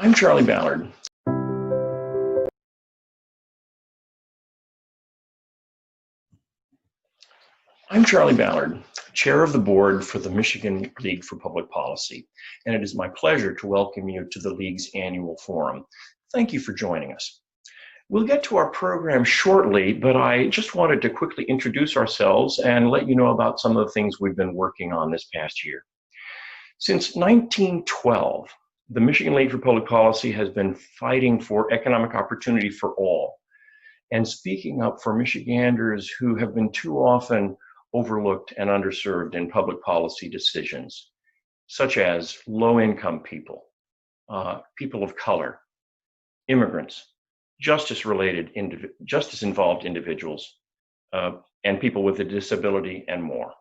I'm Charlie Ballard. I'm Charlie Ballard, Chair of the Board for the Michigan League for Public Policy, and it is my pleasure to welcome you to the League's annual forum. Thank you for joining us. We'll get to our program shortly, but I just wanted to quickly introduce ourselves and let you know about some of the things we've been working on this past year. Since 1912, the Michigan League for Public Policy has been fighting for economic opportunity for all and speaking up for Michiganders who have been too often overlooked and underserved in public policy decisions, such as low-income people, people of color, immigrants, justice-involved individuals, and people with a disability, and more.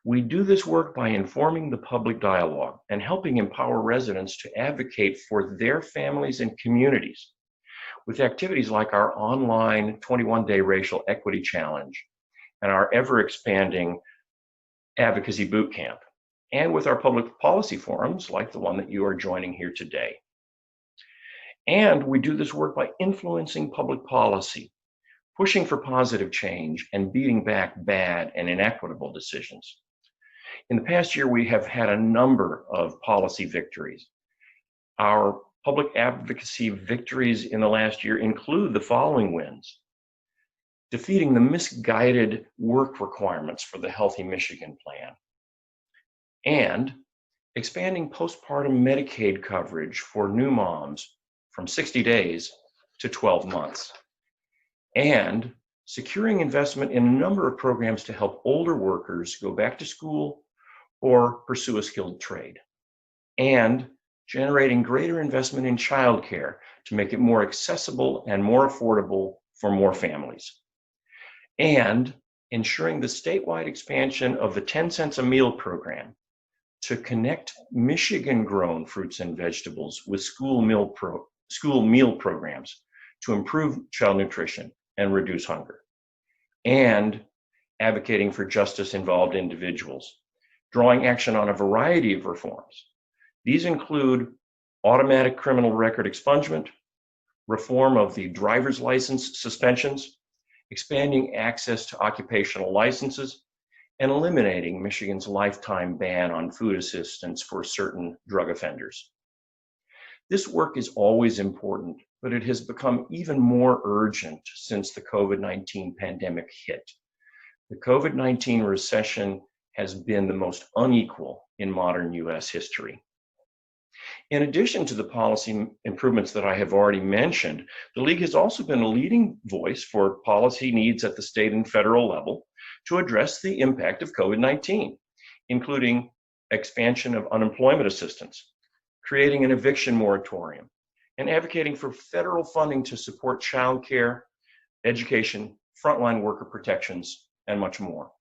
We do this work by informing the public dialogue and helping empower residents to advocate for their families and communities with activities like our online 21-day Racial Equity Challenge and our ever-expanding Advocacy Bootcamp, and with our public policy forums like the one that you are joining here today. And we do this work by influencing public policy, pushing for positive change, and beating back bad and inequitable decisions. In the past year, we have had a number of policy victories. Our public advocacy victories in the last year include the following wins: defeating the misguided work requirements for the Healthy Michigan Plan, and expanding postpartum Medicaid coverage for new moms from 60 days to 12 months, and securing investment in a number of programs to help older workers go back to school or pursue a skilled trade, and generating greater investment in childcare to make it more accessible and more affordable for more families, and ensuring the statewide expansion of the 10 cents a meal program to connect Michigan-grown fruits and vegetables with school meal programs to improve child nutrition and reduce hunger, and advocating for justice-involved individuals, drawing action on a variety of reforms. These include automatic criminal record expungement, reform of the driver's license suspensions, expanding access to occupational licenses, and eliminating Michigan's lifetime ban on food assistance for certain drug offenders. This work is always important, but it has become even more urgent since the COVID-19 pandemic hit. The COVID-19 recession has been the most unequal in modern US history. In addition to the policy improvements that I have already mentioned, the League has also been a leading voice for policy needs at the state and federal level to address the impact of COVID-19, including expansion of unemployment assistance, creating an eviction moratorium, and advocating for federal funding to support childcare, education, frontline worker protections, and much more.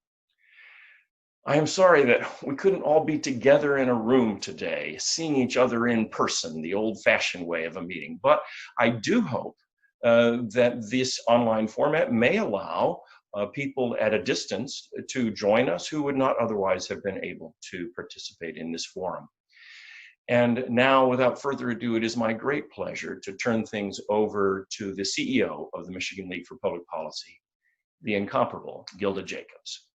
I am sorry that we couldn't all be together in a room today, seeing each other in person, the old-fashioned way of a meeting, but I do hope that this online format may allow people at a distance to join us who would not otherwise have been able to participate in this forum. And now, without further ado, it is my great pleasure to turn things over to the CEO of the Michigan League for Public Policy, the incomparable Gilda Jacobs.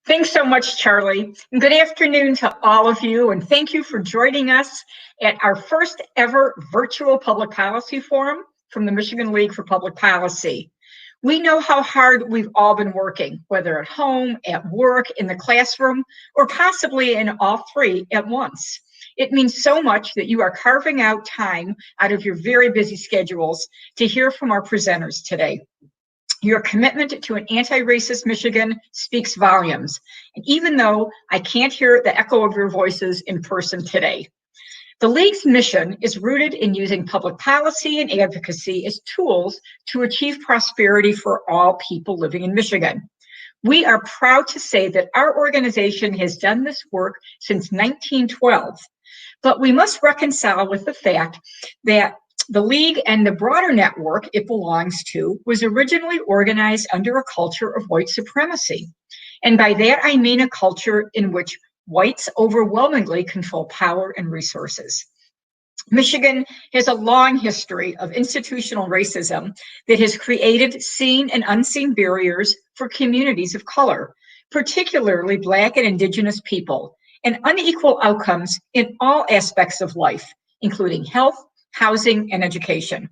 Thanks so much, Charlie. And good afternoon to all of you, and thank you for joining us at our first ever virtual public policy forum from the Michigan League for Public Policy. We know how hard we've all been working, whether at home, at work, in the classroom, or possibly in all three at once. It means so much that you are carving out time out of your very busy schedules to hear from our presenters today. Your commitment to an anti-racist Michigan speaks volumes, and even though I can't hear the echo of your voices in person today. The League's mission is rooted in using public policy and advocacy as tools to achieve prosperity for all people living in Michigan. We are proud to say that our organization has done this work since 1912, but we must reconcile with the fact that the League and the broader network it belongs to was originally organized under a culture of white supremacy. And by that, I mean a culture in which whites overwhelmingly control power and resources. Michigan has a long history of institutional racism that has created seen and unseen barriers for communities of color, particularly Black and Indigenous people, and unequal outcomes in all aspects of life, including health, housing, and education.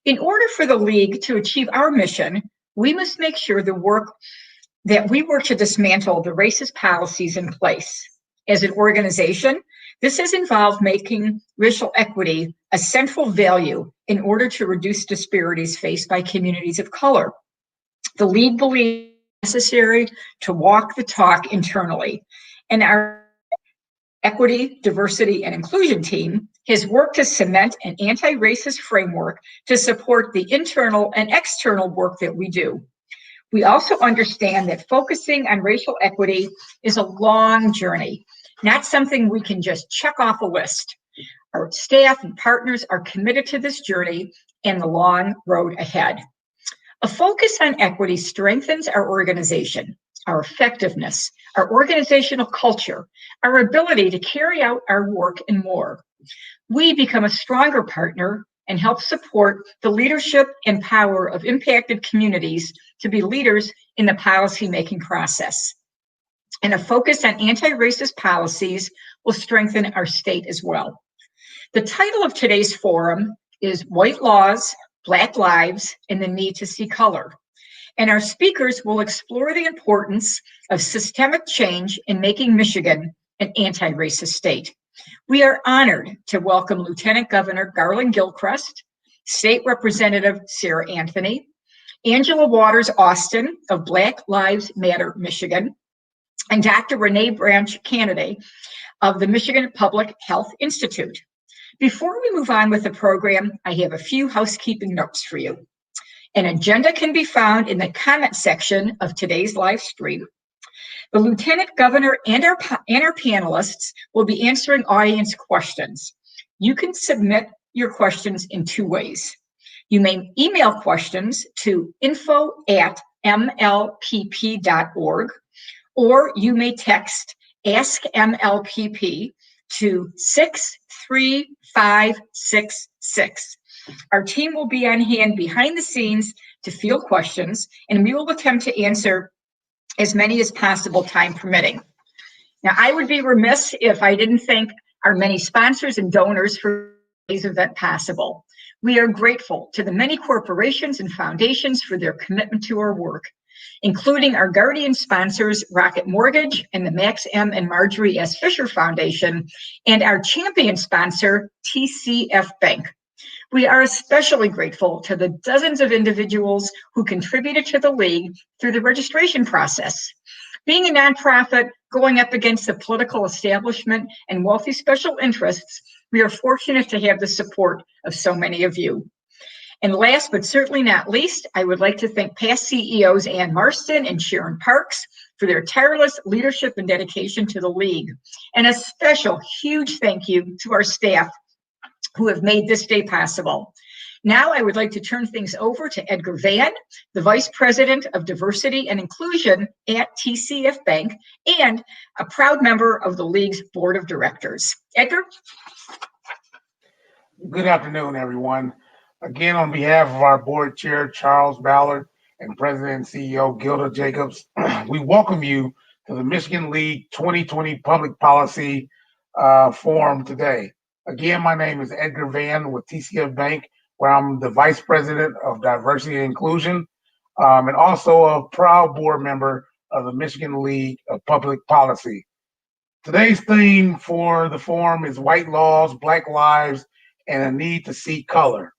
In order for the League to achieve our mission, we must make sure that we work to dismantle the racist policies in place. As an organization, this has involved making racial equity a central value in order to reduce disparities faced by communities of color. The League believes it's necessary to walk the talk internally, and our Equity, Diversity, and Inclusion team has worked to cement an anti-racist framework to support the internal and external work that we do. We also understand that focusing on racial equity is a long journey, not something we can just check off a list. Our staff and partners are committed to this journey and the long road ahead. A focus on equity strengthens our organization, our effectiveness, our organizational culture, our ability to carry out our work, and more. We become a stronger partner and help support the leadership and power of impacted communities to be leaders in the policymaking process. And a focus on anti-racist policies will strengthen our state as well. The title of today's forum is White Laws, Black Lives, and the Need to See Color. And our speakers will explore the importance of systemic change in making Michigan an anti-racist state. We are honored to welcome Lieutenant Governor Garlin Gilchrist, State Representative Sarah Anthony, Angela Waters Austin of Black Lives Matter Michigan, and Dr. Renee Branch Canady of the Michigan Public Health Institute. Before we move on with the program, I have a few housekeeping notes for you. An agenda can be found in the comment section of today's live stream. The Lieutenant Governor and our panelists will be answering audience questions. You can submit your questions in two ways. You may email questions to info@mlpp.org, or you may text Ask MLPP to 63566. Our team will be on hand behind the scenes to field questions, and we will attempt to answer as many as possible, time permitting. Now, I would be remiss if I didn't thank our many sponsors and donors for today's event possible. We are grateful to the many corporations and foundations for their commitment to our work, including our guardian sponsors, Rocket Mortgage and the Max M. and Marjorie S. Fisher Foundation, and our champion sponsor, TCF Bank. We are especially grateful to the dozens of individuals who contributed to the League through the registration process. Being a nonprofit going up against the political establishment and wealthy special interests, we are fortunate to have the support of so many of you. And last but certainly not least, I would like to thank past CEOs Ann Marston and Sharon Parks for their tireless leadership and dedication to the League. And a special huge thank you to our staff who have made this day possible. Now I would like to turn things over to Edgar Vann, the Vice President of Diversity and Inclusion at TCF Bank and a proud member of the League's Board of Directors. Edgar? Good afternoon, everyone. Again, on behalf of our Board Chair, Charles Ballard, and President and CEO, Gilda Jacobs, we welcome you to the Michigan League 2020 Public Policy Forum today. Again, my name is Edgar Vann with TCF Bank, where I'm the Vice President of Diversity and Inclusion, and also a proud board member of the Michigan League of Public Policy. Today's theme for the forum is White Laws, Black Lives, and a Need to See Color.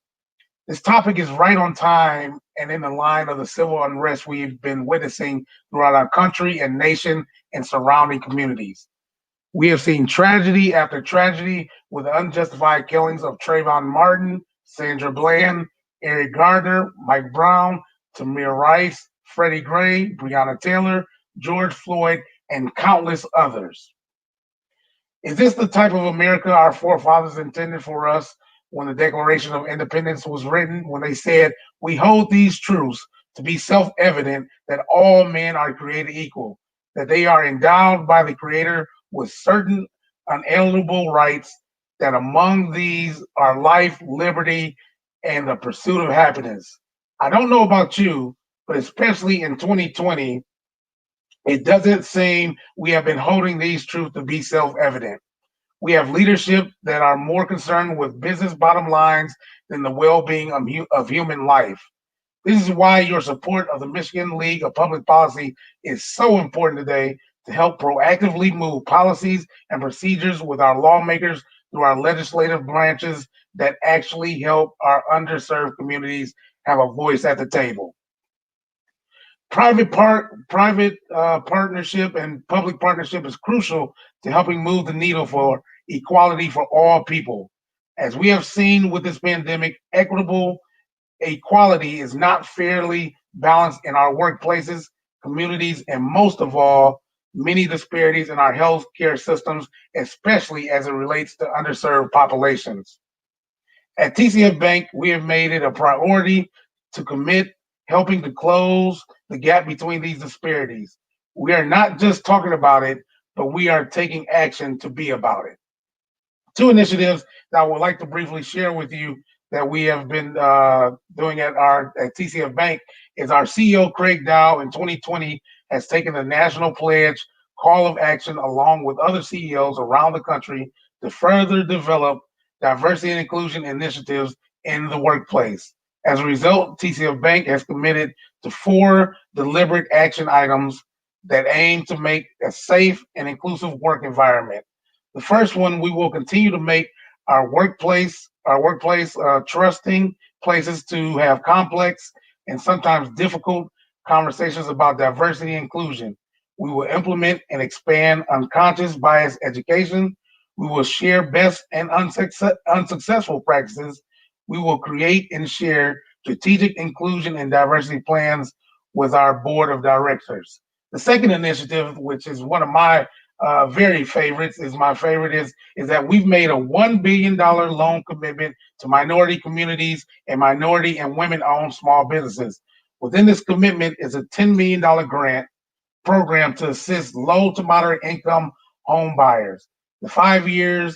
This topic is right on time and in the line of the civil unrest we've been witnessing throughout our country and nation and surrounding communities. We have seen tragedy after tragedy with the unjustified killings of Trayvon Martin, Sandra Bland, Eric Gardner, Mike Brown, Tamir Rice, Freddie Gray, Breonna Taylor, George Floyd, and countless others. Is this the type of America our forefathers intended for us when the Declaration of Independence was written, when they said, "We hold these truths to be self-evident that all men are created equal, that they are endowed by the Creator with certain unalienable rights, that among these are life, liberty, and the pursuit of happiness. I don't know about you, but especially in 2020, it doesn't seem we have been holding these truths to be self-evident. We have leadership that are more concerned with business bottom lines than the well-being of human life. This is why your support of the Michigan League of Public Policy is so important today, to help proactively move policies and procedures with our lawmakers through our legislative branches that actually help our underserved communities have a voice at the table. Private partnership and public partnership is crucial to helping move the needle for equality for all people. As we have seen with this pandemic, equitable equality is not fairly balanced in our workplaces, communities, and most of all, many disparities in our health care systems, especially as it relates to underserved populations. At TCF Bank, we have made it a priority to commit helping to close the gap between these disparities. We are not just talking about it, but we are taking action to be about it. Two initiatives that I would like to briefly share with you that we have been doing at TCF Bank is our CEO, Craig Dow, in 2020 has taken the national pledge call of action along with other CEOs around the country to further develop diversity and inclusion initiatives in the workplace. As a result, TCF Bank has committed to 4 deliberate action items that aim to make a safe and inclusive work environment. The first one, we will continue to make our workplace trusting places to have complex and sometimes difficult conversations about diversity and inclusion. We will implement and expand unconscious bias education. We will share best and unsuccessful practices. We will create and share strategic inclusion and diversity plans with our board of directors. The second initiative, which is one of my very favorites, is that we've made a $1 billion loan commitment to minority communities and minority and women-owned small businesses. Within this commitment is a $10 million grant program to assist low to moderate income home buyers. The 5-year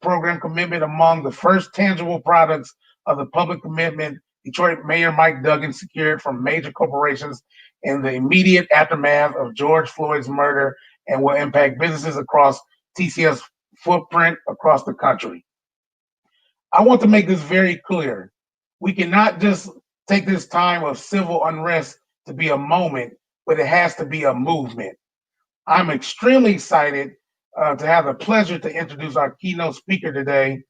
program commitment among the first tangible products of the public commitment Detroit Mayor Mike Duggan secured from major corporations in the immediate aftermath of George Floyd's murder, and will impact businesses across TCF's footprint across the country. I want to make this very clear. We cannot just take this time of civil unrest to be a moment, but it has to be a movement. I'm extremely excited to have the pleasure to introduce our keynote speaker today,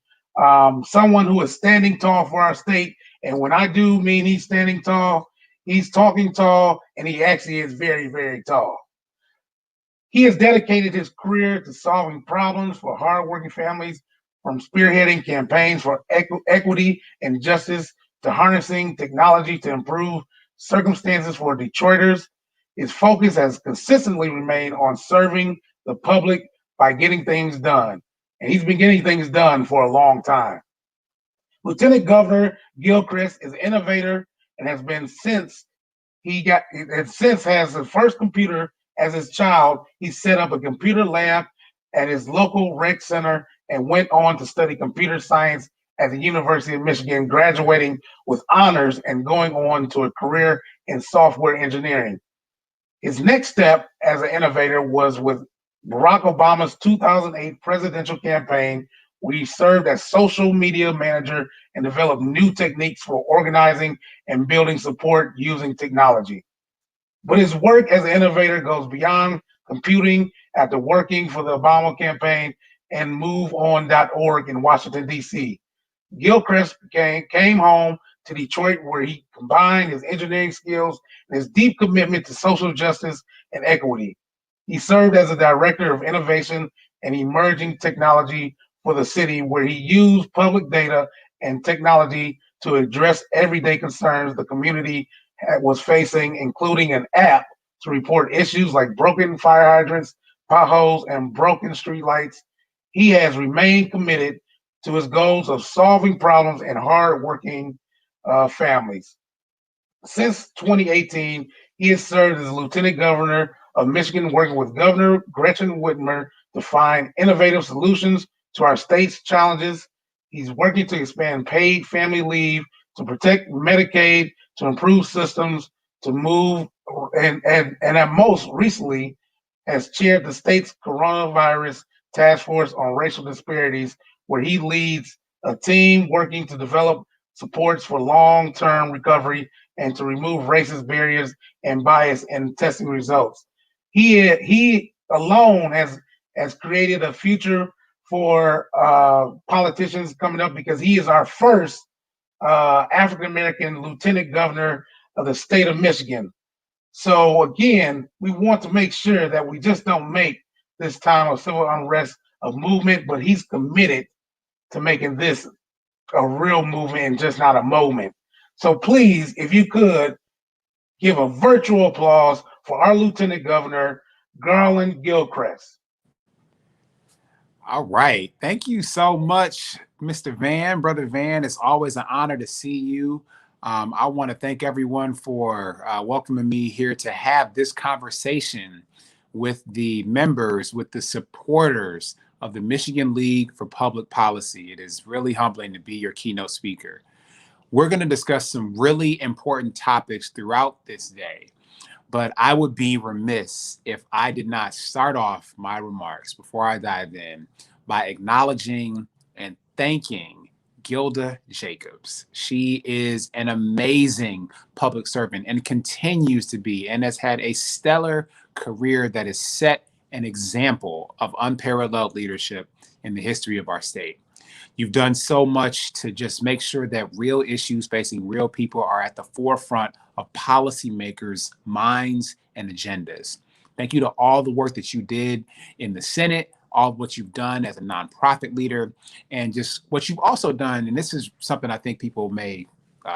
someone who is standing tall for our state. And when I do mean he's standing tall, he's talking tall, and he actually is very, very tall. He has dedicated his career to solving problems for hardworking families, from spearheading campaigns for equity and justice to harnessing technology to improve circumstances for Detroiters. His focus has consistently remained on serving the public by getting things done. And he's been getting things done for a long time. Lieutenant Governor Gilchrist is an innovator and has been since has the first computer as his child. He set up a computer lab at his local rec center and went on to study computer science at the University of Michigan, graduating with honors and going on to a career in software engineering. His next step as an innovator was with Barack Obama's 2008 presidential campaign, where he served as social media manager and developed new techniques for organizing and building support using technology. But his work as an innovator goes beyond computing. After working for the Obama campaign and MoveOn.org in Washington, D.C., Gilchrist came home to Detroit, where he combined his engineering skills and his deep commitment to social justice and equity. He served as a director of innovation and emerging technology for the city, where he used public data and technology to address everyday concerns the community was facing, including an app to report issues like broken fire hydrants, potholes, and broken streetlights. He has remained committed to his goals of solving problems and hardworking families. Since 2018, he has served as Lieutenant Governor of Michigan, working with Governor Gretchen Whitmer to find innovative solutions to our state's challenges. He's working to expand paid family leave, to protect Medicaid, to improve systems, to move, and most recently has chaired the state's coronavirus task force on racial disparities, where he leads a team working to develop supports for long-term recovery and to remove racist barriers and bias in testing results. He alone has created a future for politicians coming up, because he is our first African American lieutenant governor of the state of Michigan. So again, we want to make sure that we just don't make this time of civil unrest a movement, but he's committed to making this a real movement and just not a moment. So please, if you could, give a virtual applause for our Lieutenant Governor, Garlin Gilchrist. All right. Thank you so much, Mr. Vann. Brother Vann, it's always an honor to see you. I want to thank everyone for welcoming me here to have this conversation with the members, with the supporters of the Michigan League for Public Policy. It is really humbling to be your keynote speaker. We're going to discuss some really important topics throughout this day, but I would be remiss if I did not start off my remarks before I dive in by acknowledging and thanking Gilda Jacobs. She is an amazing public servant and continues to be, and has had a stellar career that has set an example of unparalleled leadership in the history of our state. You've done so much to just make sure that real issues facing real people are at the forefront of policymakers' minds and agendas. Thank you to all the work that you did in the Senate, all of what you've done as a nonprofit leader, and just what you've also done, and this is something I think people may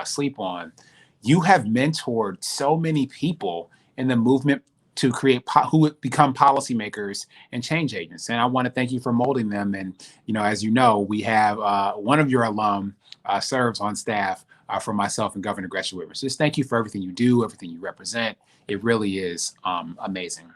sleep on. You have mentored so many people in the movement to create who would become policymakers and change agents. And I want to thank you for molding them. And, as you know, we have one of your alum serves on staff for myself and Governor Gretchen Whitmer. So just thank you for everything you do, everything you represent. It really is amazing.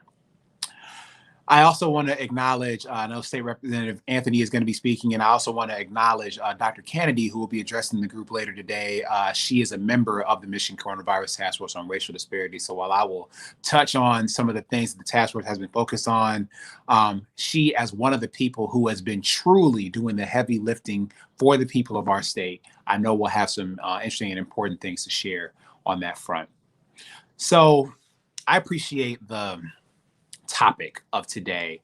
I also want to acknowledge, I know State Representative Anthony is going to be speaking, and I also want to acknowledge Dr. Canady, who will be addressing the group later today. She is a member of the Michigan Coronavirus Task Force on Racial Disparities. So while I will touch on some of the things that the task force has been focused on, she, as one of the people who has been truly doing the heavy lifting for the people of our state, I know we'll have some interesting and important things to share on that front. So I appreciate the topic of today,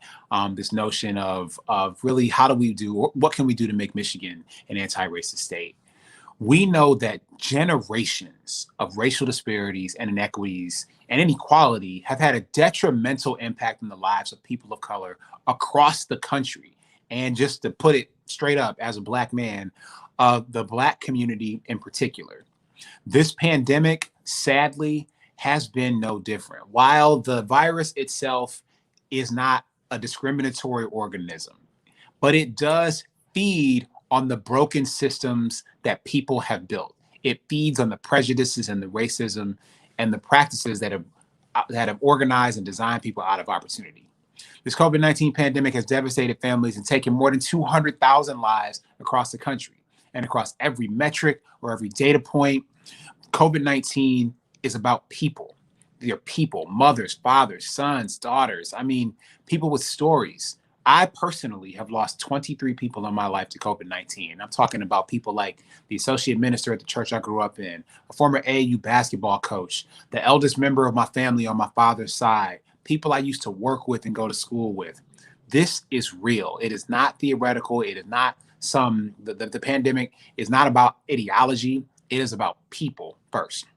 this notion of really what can we do to make Michigan an anti-racist state? We know that generations of racial disparities and inequities and inequality have had a detrimental impact on the lives of people of color across the country. And just to put it straight up, as a Black man, of the Black community in particular, this pandemic, sadly, has been no different. While the virus itself is not a discriminatory organism, but it does feed on the broken systems that people have built. It feeds on the prejudices and the racism and the practices that have organized and designed people out of opportunity. This COVID-19 pandemic has devastated families and taken more than 200,000 lives across the country. And across every metric or every data point, COVID-19 is about people. They're people, mothers, fathers, sons, daughters. I mean, people with stories. I personally have lost 23 people in my life to COVID-19. I'm talking about people like the associate minister at the church I grew up in, a former AAU basketball coach, the eldest member of my family on my father's side, people I used to work with and go to school with. This is real. It is not theoretical. It is not the pandemic is not about ideology. It is about people first.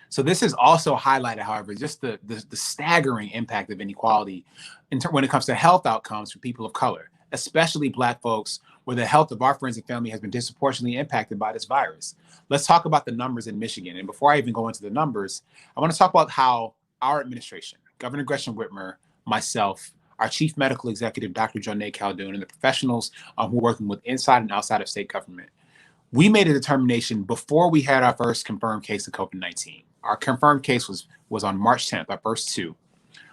So this is also highlighted, however, just the staggering impact of inequality when it comes to health outcomes for people of color, especially Black folks, where the health of our friends and family has been disproportionately impacted by this virus. Let's talk about the numbers in Michigan. And before I even go into the numbers, I want to talk about how our administration, Governor Gretchen Whitmer, myself, our Chief Medical Executive, Dr. Renee, and the professionals who are working with inside and outside of state government, we made a determination before we had our first confirmed case of COVID-19. Our confirmed case was on March 10th, our first two.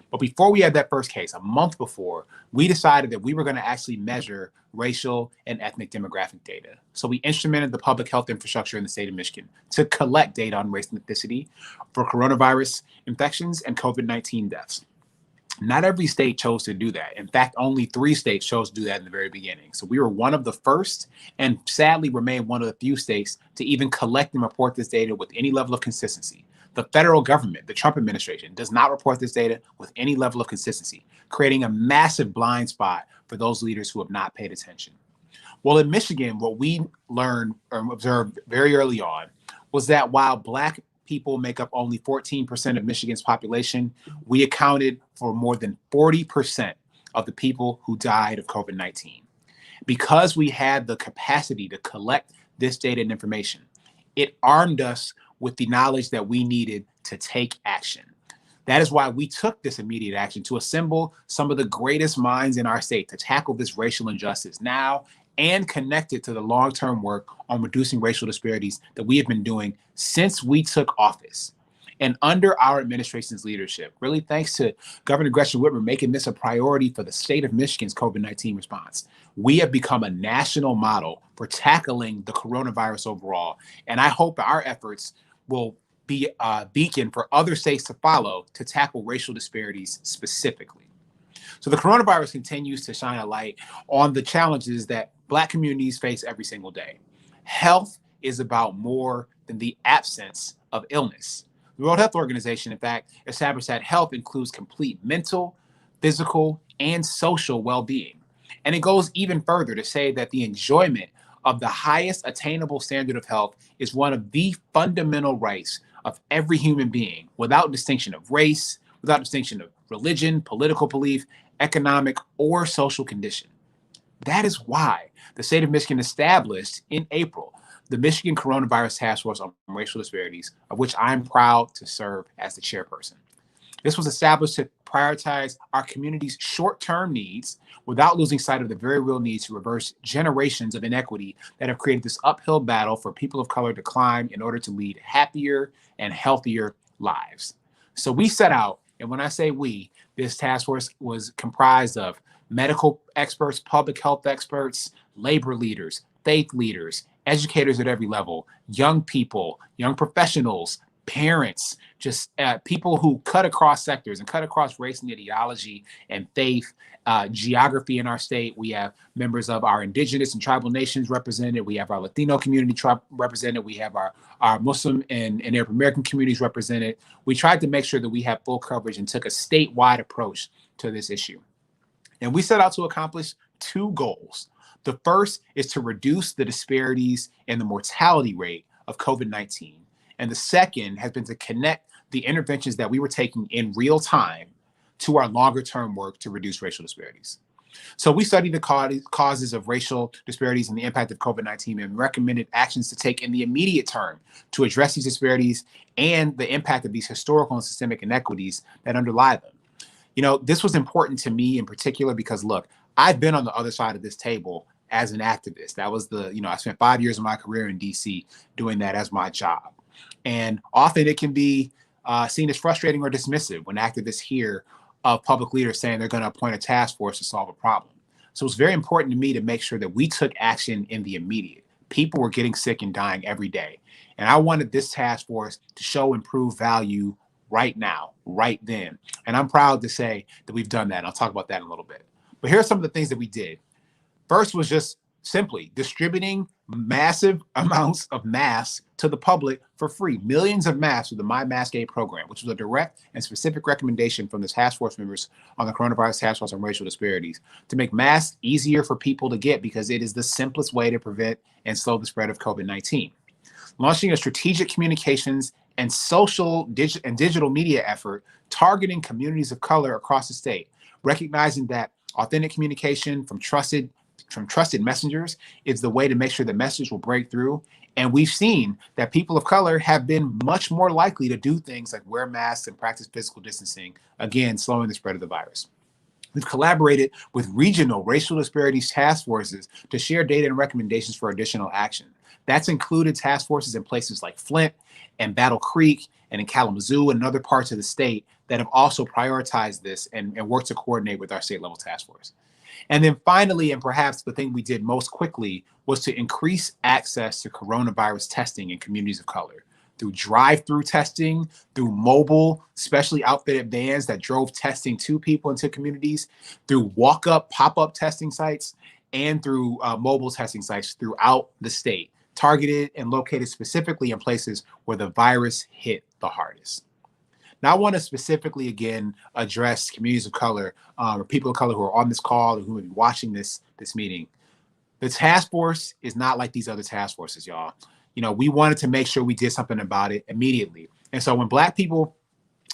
But before we had that first case, a month before, we decided that we were going to actually measure racial and ethnic demographic data. So we instrumented the public health infrastructure in the state of Michigan to collect data on race and ethnicity for coronavirus infections and COVID-19 deaths. Not every state chose to do that. In fact, only 3 states chose to do that in the very beginning. So we were one of the first, and sadly remain one of the few states to even collect and report this data with any level of consistency. The federal government, the Trump administration, does not report this data with any level of consistency, creating a massive blind spot for those leaders who have not paid attention. Well, in Michigan, what we learned or observed very early on was that while Black people make up only 14% of Michigan's population, we accounted for more than 40% of the people who died of COVID-19. Because we had the capacity to collect this data and information, it armed us with the knowledge that we needed to take action. That is why we took this immediate action to assemble some of the greatest minds in our state to tackle this racial injustice now and connect it to the long-term work on reducing racial disparities that we have been doing since we took office. And under our administration's leadership, really thanks to Governor Gretchen Whitmer making this a priority for the state of Michigan's COVID-19 response, we have become a national model for tackling the coronavirus overall. And I hope our efforts will be a beacon for other states to follow to tackle racial disparities specifically. So the coronavirus continues to shine a light on the challenges that Black communities face every single day. Health is about more than the absence of illness. The World Health Organization, in fact, established that health includes complete mental, physical, and social well-being. And it goes even further to say that the enjoyment of the highest attainable standard of health is one of the fundamental rights of every human being, without distinction of race, without distinction of religion, political belief, economic, or social condition. That is why the state of Michigan established in April the Michigan Coronavirus Task Force on Racial Disparities, of which I'm proud to serve as the chairperson. This was established to prioritize our community's short-term needs without losing sight of the very real needs to reverse generations of inequity that have created this uphill battle for people of color to climb in order to lead happier and healthier lives. So we set out, and when I say we, this task force was comprised of medical experts, public health experts, labor leaders, faith leaders, educators at every level, young people, young professionals, parents, just people who cut across sectors and cut across race and ideology and faith, geography in our state. We have members of our indigenous and tribal nations represented. We have our Latino community represented. We have our Muslim and Arab American communities represented. We tried to make sure that we have full coverage and took a statewide approach to this issue. And we set out to accomplish 2 goals. The first is to reduce the disparities in the mortality rate of COVID-19. And the second has been to connect the interventions that we were taking in real time to our longer term work to reduce racial disparities. So we studied the causes of racial disparities and the impact of COVID-19 and recommended actions to take in the immediate term to address these disparities and the impact of these historical and systemic inequities that underlie them. You know, this was important to me in particular because, look, I've been on the other side of this table as an activist. That was I spent 5 years of my career in DC doing that as my job. And often it can be seen as frustrating or dismissive when activists hear of public leaders saying they're going to appoint a task force to solve a problem. So it's very important to me to make sure that we took action in the immediate. People were getting sick and dying every day. And I wanted this task force to show improved value right now, right then. And I'm proud to say that we've done that. And I'll talk about that in a little bit. But here are some of the things that we did. First was just simply distributing massive amounts of masks to the public for free. Millions of masks with the My Mask Aid program, which was a direct and specific recommendation from the task force members on the Coronavirus Task Force on Racial Disparities to make masks easier for people to get because it is the simplest way to prevent and slow the spread of COVID-19. Launching a strategic communications and social and digital media effort targeting communities of color across the state, recognizing that authentic communication from trusted messengers is the way to make sure the message will break through. And we've seen that people of color have been much more likely to do things like wear masks and practice physical distancing, again, slowing the spread of the virus. We've collaborated with regional racial disparities task forces to share data and recommendations for additional action. That's included task forces in places like Flint and Battle Creek and in Kalamazoo and other parts of the state that have also prioritized this and worked to coordinate with our state level task force. And then finally, and perhaps the thing we did most quickly, was to increase access to coronavirus testing in communities of color through drive-through testing, through mobile, specially outfitted vans that drove testing to people into communities, through walk-up, pop-up testing sites, and through mobile testing sites throughout the state, targeted and located specifically in places where the virus hit the hardest. Now, I want to specifically, again, address communities of color or people of color who are on this call or who will be watching this meeting. The task force is not like these other task forces, y'all. You know, we wanted to make sure we did something about it immediately. And so when Black people,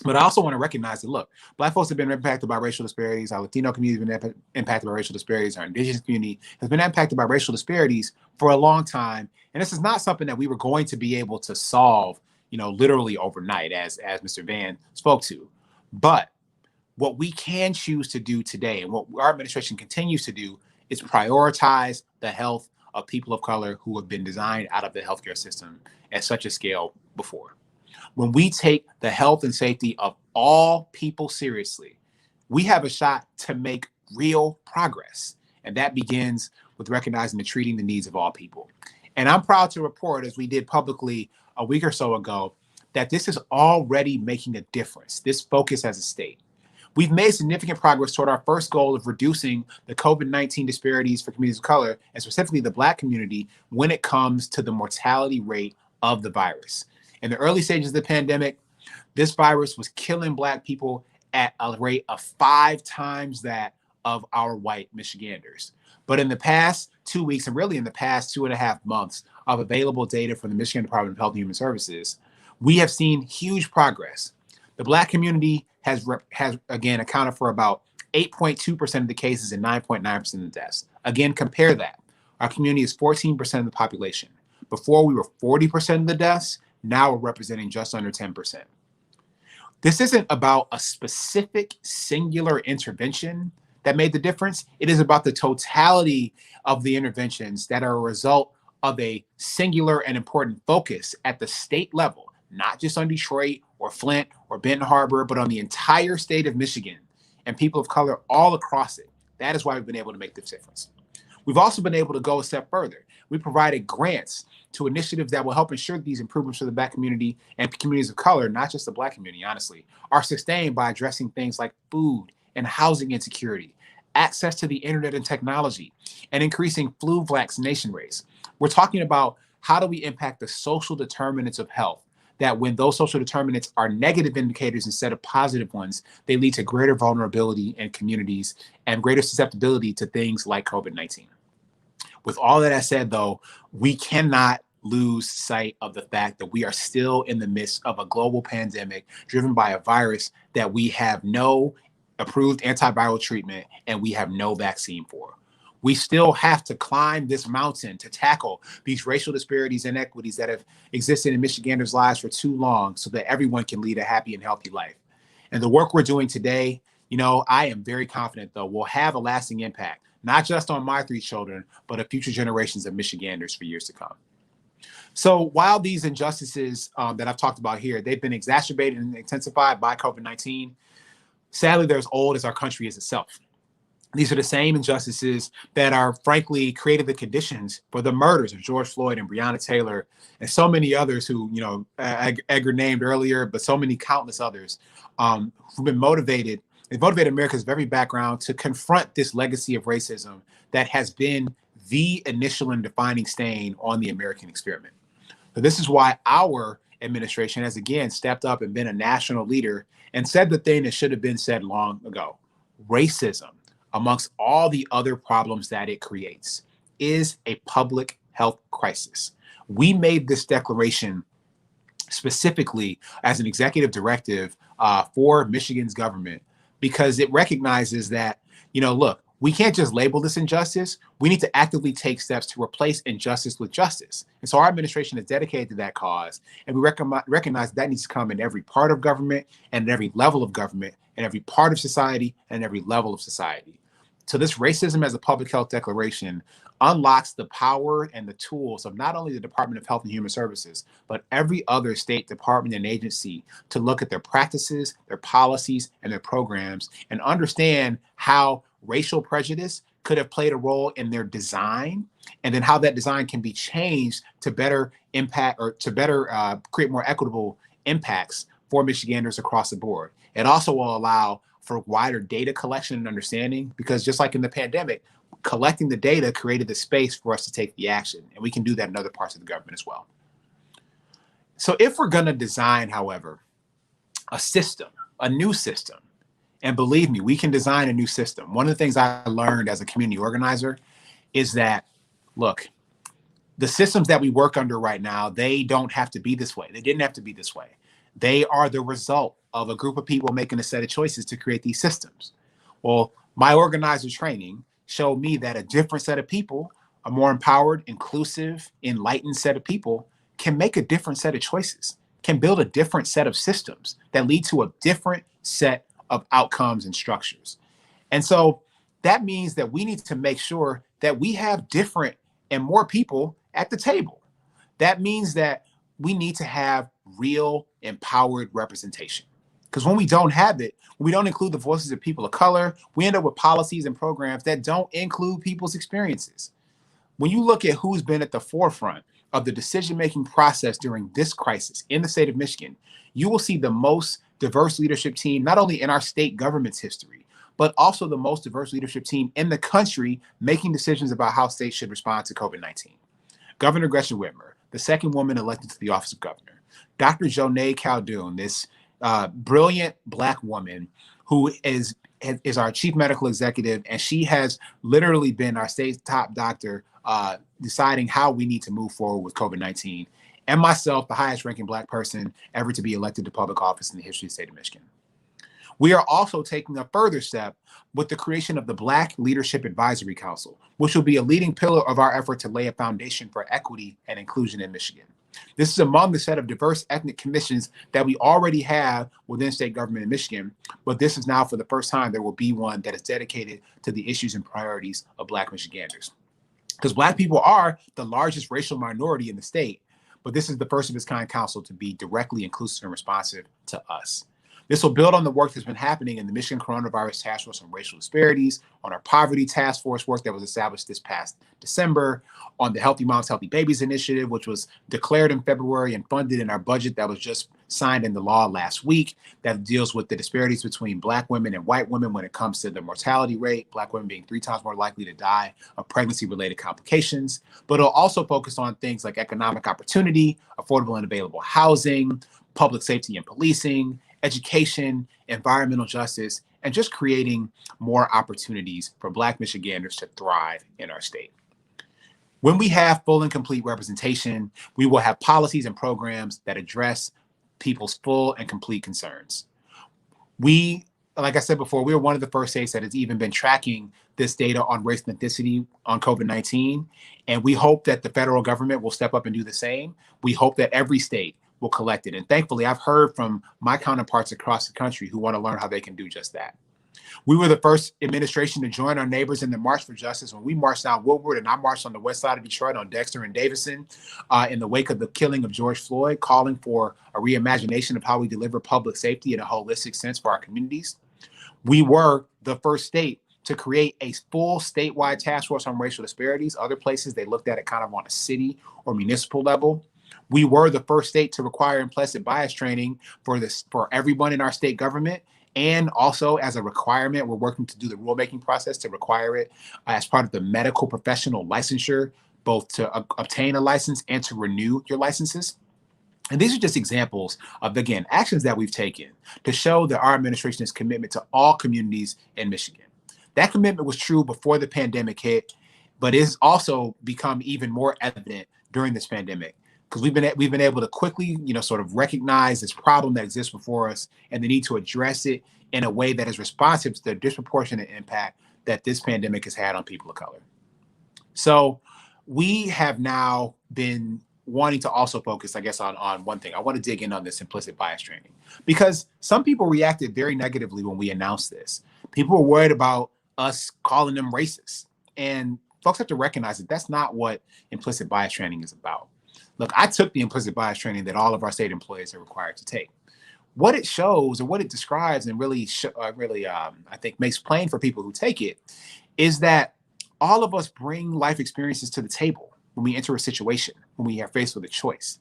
but I also want to recognize that, look, Black folks have been impacted by racial disparities. Our Latino community has been impacted by racial disparities. Our Indigenous community has been impacted by racial disparities for a long time. And this is not something that we were going to be able to solve, you know, literally overnight, as Mr. Vann spoke to. But what we can choose to do today, and what our administration continues to do, is prioritize the health of people of color who have been designed out of the healthcare system at such a scale before. When we take the health and safety of all people seriously, we have a shot to make real progress. And that begins with recognizing and treating the needs of all people. And I'm proud to report, as we did publicly a week or so ago, that this is already making a difference, this focus as a state. We've made significant progress toward our first goal of reducing the COVID-19 disparities for communities of color, and specifically the Black community, when it comes to the mortality rate of the virus. In the early stages of the pandemic, this virus was killing Black people at a rate of 5 times that of our white Michiganders. But in the past 2 weeks, and really in the past 2.5 months of available data from the Michigan Department of Health and Human Services, we have seen huge progress. The Black community has again accounted for about 8.2% of the cases and 9.9% of the deaths. Again, compare that. Our community is 14% of the population. Before, we were 40% of the deaths. Now we're representing just under 10%. This isn't about a specific singular intervention that made the difference. It is about the totality of the interventions that are a result of a singular and important focus at the state level, not just on Detroit or Flint or Benton Harbor, but on the entire state of Michigan and people of color all across it. That is why we've been able to make this difference. We've also been able to go a step further. We provided grants to initiatives that will help ensure that these improvements for the Black community and communities of color, not just the Black community, honestly, are sustained by addressing things like food and housing insecurity, access to the internet and technology, and increasing flu vaccination rates. We're talking about how do we impact the social determinants of health, that when those social determinants are negative indicators instead of positive ones, they lead to greater vulnerability in communities and greater susceptibility to things like COVID-19. With all of that said, though, we cannot lose sight of the fact that we are still in the midst of a global pandemic driven by a virus that we have no approved antiviral treatment and we have no vaccine for. We still have to climb this mountain to tackle these racial disparities and inequities that have existed in Michiganders' lives for too long so that everyone can lead a happy and healthy life. And the work we're doing today, you know, I am very confident, though, will have a lasting impact, not just on my 3 children, but of future generations of Michiganders for years to come. So while these injustices that I've talked about here, they've been exacerbated and intensified by COVID-19, sadly, they're as old as our country is itself. These are the same injustices that are frankly created the conditions for the murders of George Floyd and Breonna Taylor and so many others who, you know, Edgar named earlier, but so many countless others who've been motivated. They've motivated America's very background to confront this legacy of racism that has been the initial and defining stain on the American experiment. So this is why our administration has again stepped up and been a national leader and said the thing that should have been said long ago. Racism, amongst all the other problems that it creates, is a public health crisis. We made this declaration specifically as an executive directive for Michigan's government because it recognizes that, you know, look, we can't just label this injustice. We need to actively take steps to replace injustice with justice. And so our administration is dedicated to that cause. And we recognize that needs to come in every part of government and at every level of government and every part of society and every level of society. So this racism as a public health declaration unlocks the power and the tools of not only the Department of Health and Human Services, but every other state department and agency to look at their practices, their policies, and their programs and understand how racial prejudice could have played a role in their design, and then how that design can be changed to better impact or to better create more equitable impacts for Michiganders across the board. It also will allow for wider data collection and understanding, because just like in the pandemic, collecting the data created the space for us to take the action, and we can do that in other parts of the government as well. So if we're going to design, however, a system, a new system, and believe me, we can design a new system. One of the things I learned as a community organizer is that, look, the systems that we work under right now, they don't have to be this way. They didn't have to be this way. They are the result of a group of people making a set of choices to create these systems. Well, my organizer training showed me that a different set of people, a more empowered, inclusive, enlightened set of people can make a different set of choices, can build a different set of systems that lead to a different set of outcomes and structures. And so that means that we need to make sure that we have different and more people at the table. That means that we need to have real empowered representation. Because when we don't have it, when we don't include the voices of people of color, we end up with policies and programs that don't include people's experiences. When you look at who's been at the forefront of the decision-making process during this crisis in the state of Michigan, you will see the most diverse leadership team, not only in our state government's history, but also the most diverse leadership team in the country making decisions about how states should respond to COVID-19. Governor Gretchen Whitmer, the second woman elected to the office of governor. Dr. Jonae Caldoun, this brilliant Black woman who is our chief medical executive, and she has literally been our state's top doctor deciding how we need to move forward with COVID-19. And myself, the highest ranking Black person ever to be elected to public office in the history of the state of Michigan. We are also taking a further step with the creation of the Black Leadership Advisory Council, which will be a leading pillar of our effort to lay a foundation for equity and inclusion in Michigan. This is among the set of diverse ethnic commissions that we already have within state government in Michigan, but this is now for the first time there will be one that is dedicated to the issues and priorities of Black Michiganders. Because Black people are the largest racial minority in the state, but this is the first of its kind council to be directly inclusive and responsive to us. This will build on the work that's been happening in the Michigan Coronavirus Task Force on Racial Disparities, on our Poverty Task Force work that was established this past December, on the Healthy Moms, Healthy Babies initiative, which was declared in February and funded in our budget that was just signed into law last week, that deals with the disparities between Black women and white women when it comes to the mortality rate, Black women being 3 times more likely to die of pregnancy-related complications. But it'll also focus on things like economic opportunity, affordable and available housing, public safety and policing, education, environmental justice, and just creating more opportunities for Black Michiganders to thrive in our state. When we have full and complete representation, we will have policies and programs that address people's full and complete concerns. We, like I said before, we are one of the first states that has even been tracking this data on race and ethnicity on COVID-19, and we hope that the federal government will step up and do the same. We hope that every state will collect it. And thankfully, I've heard from my counterparts across the country who want to learn how they can do just that. We were the first administration to join our neighbors in the March for Justice when we marched down Woodward, and I marched on the west side of Detroit on Dexter and Davison in the wake of the killing of George Floyd, calling for a reimagination of how we deliver public safety in a holistic sense for our communities. We were the first state to create a full statewide task force on racial disparities. Other places, they looked at it kind of on a city or municipal level. We were the first state to require implicit bias training for everyone in our state government. And also as a requirement, we're working to do the rulemaking process to require it as part of the medical professional licensure, both to obtain a license and to renew your licenses. And these are just examples of, again, actions that we've taken to show that our administration's commitment to all communities in Michigan. That commitment was true before the pandemic hit, but it's also become even more evident during this pandemic, because we've been able to quickly, sort of recognize this problem that exists before us and the need to address it in a way that is responsive to the disproportionate impact that this pandemic has had on people of color. So we have now been wanting to also focus, I guess, on one thing. I want to dig in on this implicit bias training, because some people reacted very negatively when we announced this. People were worried about us calling them racist. And folks have to recognize that that's not what implicit bias training is about. Look, I took the implicit bias training that all of our state employees are required to take. What it shows, or what it describes, and really, I think makes plain for people who take it, is that all of us bring life experiences to the table when we enter a situation, when we are faced with a choice.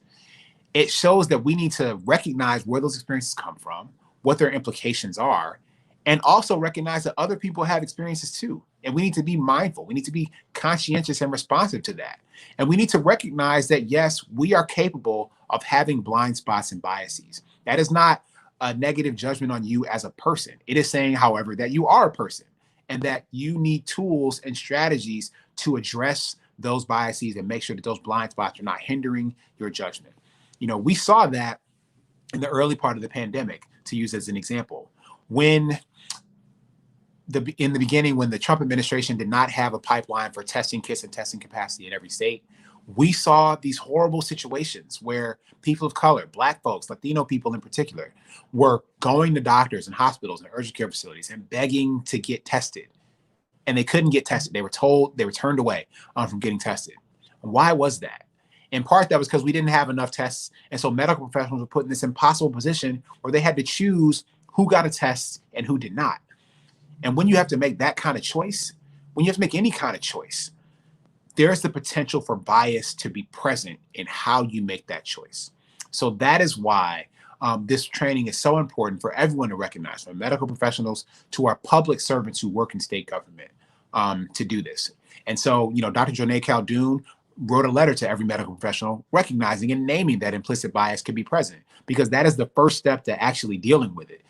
It shows that we need to recognize where those experiences come from, what their implications are, and also recognize that other people have experiences too. And we need to be mindful. We need to be conscientious and responsive to that. And we need to recognize that, yes, we are capable of having blind spots and biases. That is not a negative judgment on you as a person. It is saying, however, that you are a person and that you need tools and strategies to address those biases and make sure that those blind spots are not hindering your judgment. You know, we saw that in the early part of the pandemic, to use as an example. In the beginning, when the Trump administration did not have a pipeline for testing kits and testing capacity in every state, we saw these horrible situations where people of color, Black folks, Latino people in particular, were going to doctors and hospitals and urgent care facilities and begging to get tested. And they couldn't get tested. They were told, they were turned away from getting tested. And why was that? In part, that was because we didn't have enough tests. And so medical professionals were put in this impossible position where they had to choose who got a test and who did not. And when you have to make that kind of choice, when you have to make any kind of choice, there's the potential for bias to be present in how you make that choice. So that is why this training is so important for everyone to recognize, from medical professionals to our public servants who work in state government, to do this. And so, you know, Dr. Renee Caldoun wrote a letter to every medical professional recognizing and naming that implicit bias could be present, because that is the first step to actually dealing with it,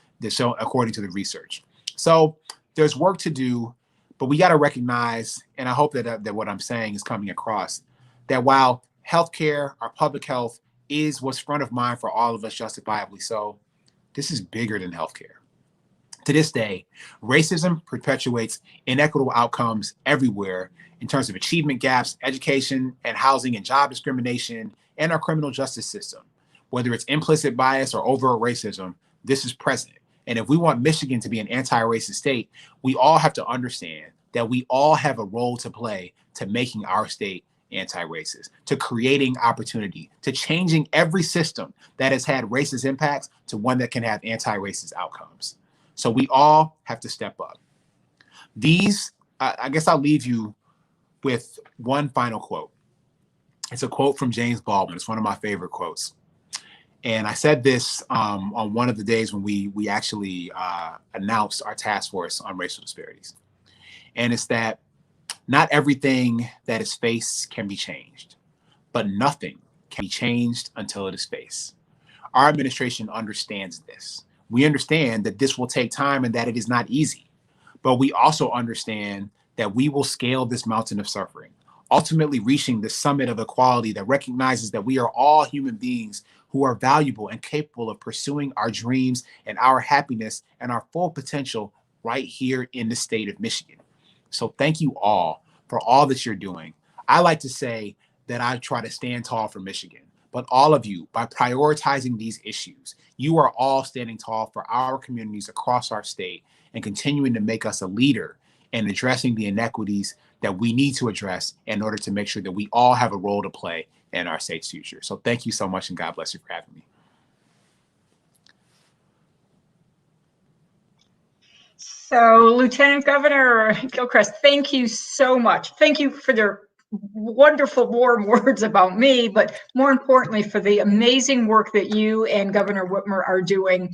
according to the research. So there's work to do, but we got to recognize, and I hope that what I'm saying is coming across, that while healthcare, our public health, is what's front of mind for all of us, justifiably so, this is bigger than healthcare. To this day, racism perpetuates inequitable outcomes everywhere in terms of achievement gaps, education and housing and job discrimination, and our criminal justice system. Whether it's implicit bias or overt racism, this is present. And if we want Michigan to be an anti-racist state, we all have to understand that we all have a role to play to making our state anti-racist, to creating opportunity, to changing every system that has had racist impacts to one that can have anti-racist outcomes. So we all have to step up. I guess I'll leave you with one final quote. It's a quote from James Baldwin. It's one of my favorite quotes. And I said this on one of the days when we actually announced our task force on racial disparities. And it's that not everything that is faced can be changed, but nothing can be changed until it is faced. Our administration understands this. We understand that this will take time and that it is not easy, but we also understand that we will scale this mountain of suffering, ultimately reaching the summit of equality that recognizes that we are all human beings who are valuable and capable of pursuing our dreams and our happiness and our full potential right here in the state of Michigan. So thank you all for all that you're doing. I like to say that I try to stand tall for Michigan, but all of you, by prioritizing these issues, you are all standing tall for our communities across our state and continuing to make us a leader in addressing the inequities that we need to address in order to make sure that we all have a role to play in our state's future. So thank you so much, and God bless you for having me. So, Lieutenant Governor Gilchrist, thank you so much. Thank you for their wonderful warm words about me, but more importantly, for the amazing work that you and Governor Whitmer are doing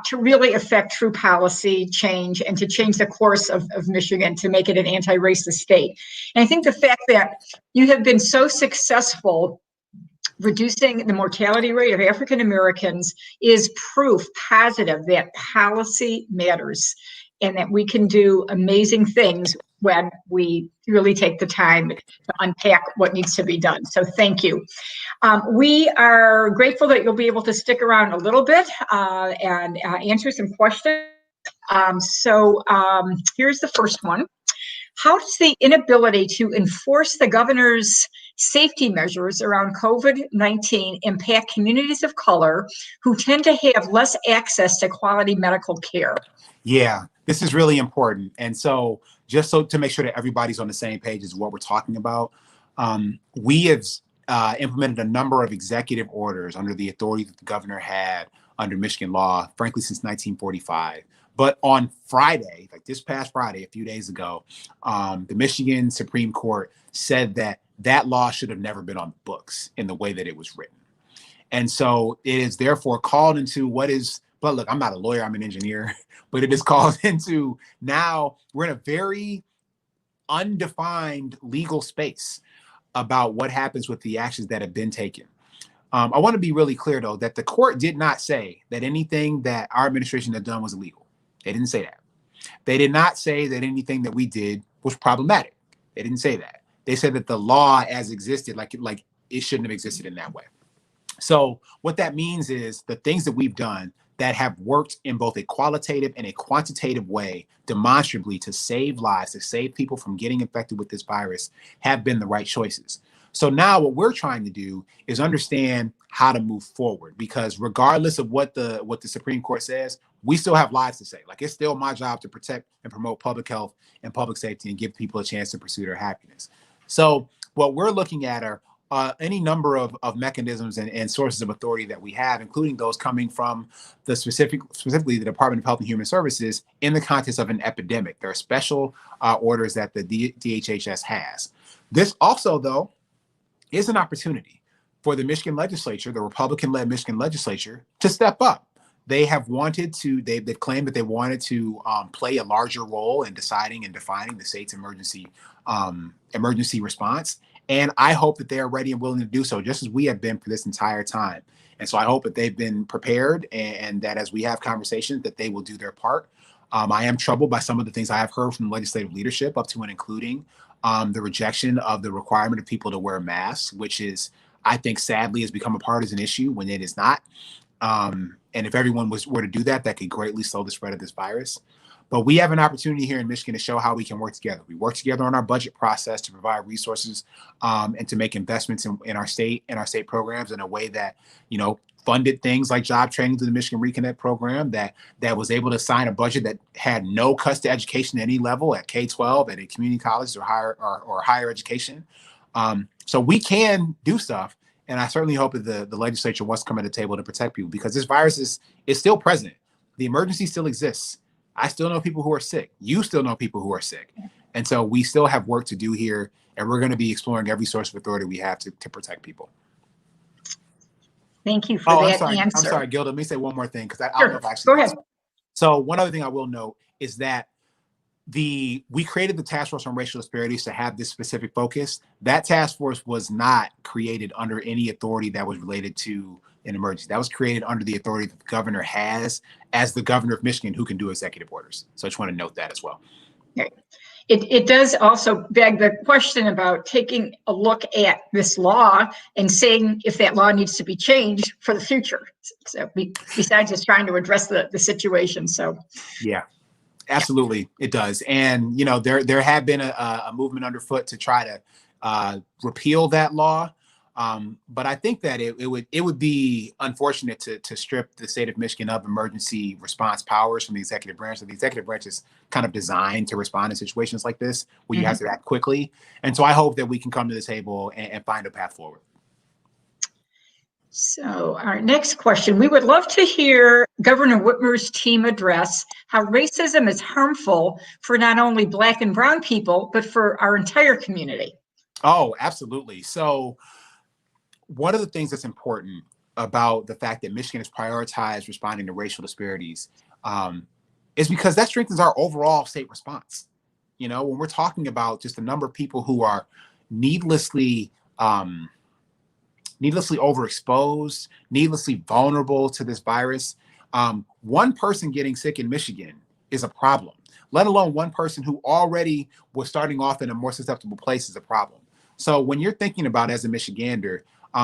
to really affect true policy change and to change the course of Michigan to make it an anti-racist state. And I think the fact that you have been so successful reducing the mortality rate of African Americans is proof positive that policy matters and that we can do amazing things when we really take the time to unpack what needs to be done. So thank you. We are grateful that you'll be able to stick around a little bit and answer some questions. Here's the first one. How does the inability to enforce the governor's safety measures around COVID-19 impact communities of color who tend to have less access to quality medical care? Yeah, this is really important. And so just so to make sure that everybody's on the same page is what we're talking about, we have implemented a number of executive orders under the authority that the governor had under Michigan law, frankly, since 1945. But on Friday, like this past Friday, a few days ago, the Michigan Supreme Court said that that law should have never been on the books in the way that it was written. And so it is therefore called into what is, but look, I'm not a lawyer, I'm an engineer, but it is called into, now we're in a very undefined legal space about what happens with the actions that have been taken. I want to be really clear, though, that the court did not say that anything that our administration had done was illegal. They didn't say that. They did not say that anything that we did was problematic. They didn't say that. They said that the law as existed, like it shouldn't have existed in that way. So what that means is the things that we've done that have worked in both a qualitative and a quantitative way demonstrably to save lives, to save people from getting infected with this virus, have been the right choices. So now what we're trying to do is understand how to move forward, because regardless of what the Supreme Court says, we still have lives to save. Like, it's still my job to protect and promote public health and public safety and give people a chance to pursue their happiness. So what we're looking at are any number of mechanisms and sources of authority that we have, including those coming from the specifically the Department of Health and Human Services in the context of an epidemic. There are special orders that the DHHS has. This also, though, is an opportunity for the Michigan legislature, the Republican-led Michigan legislature, to step up. They have wanted to, they've claimed that they wanted to play a larger role in deciding and defining the state's emergency response. And I hope that they are ready and willing to do so, just as we have been for this entire time. And so I hope that they've been prepared, and that as we have conversations, that they will do their part. I am troubled by some of the things I have heard from the legislative leadership, up to and including the rejection of the requirement of people to wear masks, which is, I think, sadly, has become a partisan issue when it is not. And if everyone were to do that, that could greatly slow the spread of this virus. But we have an opportunity here in Michigan to show how we can work together. We work together on our budget process to provide resources and to make investments in our state and our state programs in a way that, funded things like job training through the Michigan Reconnect program, that was able to sign a budget that had no cuts to education at any level, at K-12, at a community college or higher education. So we can do stuff. And I certainly hope that the legislature wants to come to the table to protect people, because this virus is still present. The emergency still exists. I still know people who are sick. You still know people who are sick. And so we still have work to do here, and we're going to be exploring every source of authority we have to protect people. Thank you for that answer. I'm sorry, Gilda. Let me say one more thing, because I Sure. don't know if I actually. Go ahead. So one other thing I will note is that we created the task force on racial disparities to have this specific focus. That task force was not created under any authority that was related to an emergency. That was created under the authority that the governor has as the governor of Michigan, who can do executive orders. So I just want to note that as well. Okay. It does also beg the question about taking a look at this law and saying if that law needs to be changed for the future. So besides just trying to address the situation. So yeah, absolutely, it does. And there have been a movement underfoot to try to repeal that law. But I think that it would be unfortunate to strip the state of Michigan of emergency response powers from the executive branch. So the executive branch is kind of designed to respond in situations like this, where you have to act quickly. And so I hope that we can come to the table and find a path forward. So our next question, we would love to hear Governor Whitmer's team address how racism is harmful for not only Black and Brown people, but for our entire community. Oh, absolutely. So one of the things that's important about the fact that Michigan has prioritized responding to racial disparities is because that strengthens our overall state response. When we're talking about just the number of people who are needlessly overexposed, needlessly vulnerable to this virus, one person getting sick in Michigan is a problem, let alone one person who already was starting off in a more susceptible place is a problem. So when you're thinking about, as a Michigander,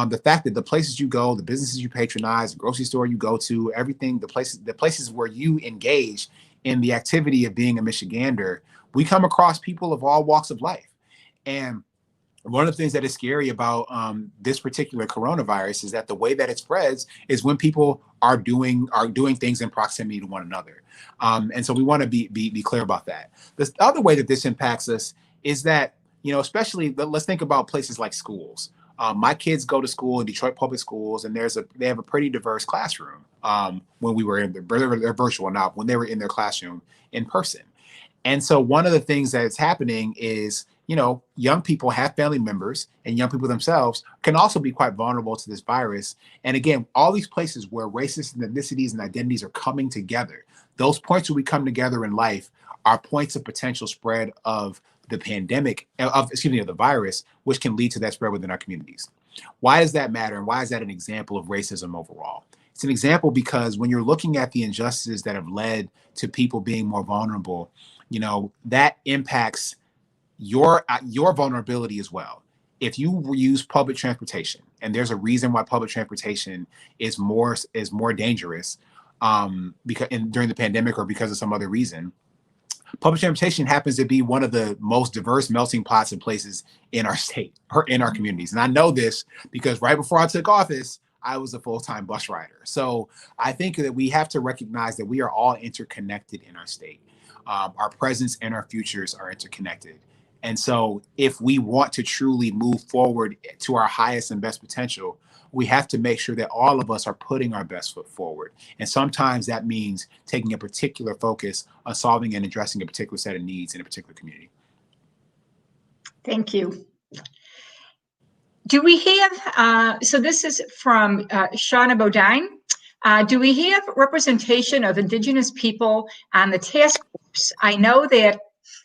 the fact that the places you go, the businesses you patronize, the grocery store you go to, everything, the places where you engage in the activity of being a Michigander, we come across people of all walks of life. And one of the things that is scary about this particular coronavirus is that the way that it spreads is when people are doing things in proximity to one another. And so we want to be clear about that. The other way that this impacts us is that, especially let's think about places like schools. My kids go to school in Detroit public schools, and they have a pretty diverse classroom. When we were they're virtual now, when they were in their classroom in person. And so one of the things that is happening is, young people have family members, and young people themselves can also be quite vulnerable to this virus. And again, all these places where races and ethnicities and identities are coming together, those points where we come together in life are points of potential spread of the pandemic, of the virus, which can lead to that spread within our communities. Why does that matter? And why is that an example of racism overall? It's an example because when you're looking at the injustices that have led to people being more vulnerable, that impacts your vulnerability as well. If you use public transportation, and there's a reason why public transportation is more dangerous, because during the pandemic or because of some other reason, public transportation happens to be one of the most diverse melting pots and places in our state or in our communities. And I know this because right before I took office, I was a full-time bus rider. So I think that we have to recognize that we are all interconnected in our state. Our presence and our futures are interconnected. And so if we want to truly move forward to our highest and best potential, we have to make sure that all of us are putting our best foot forward. And sometimes that means taking a particular focus on solving and addressing a particular set of needs in a particular community. Thank you. Do we have, so this is from Shauna Bodine. Do we have representation of Indigenous people on the task force? I know that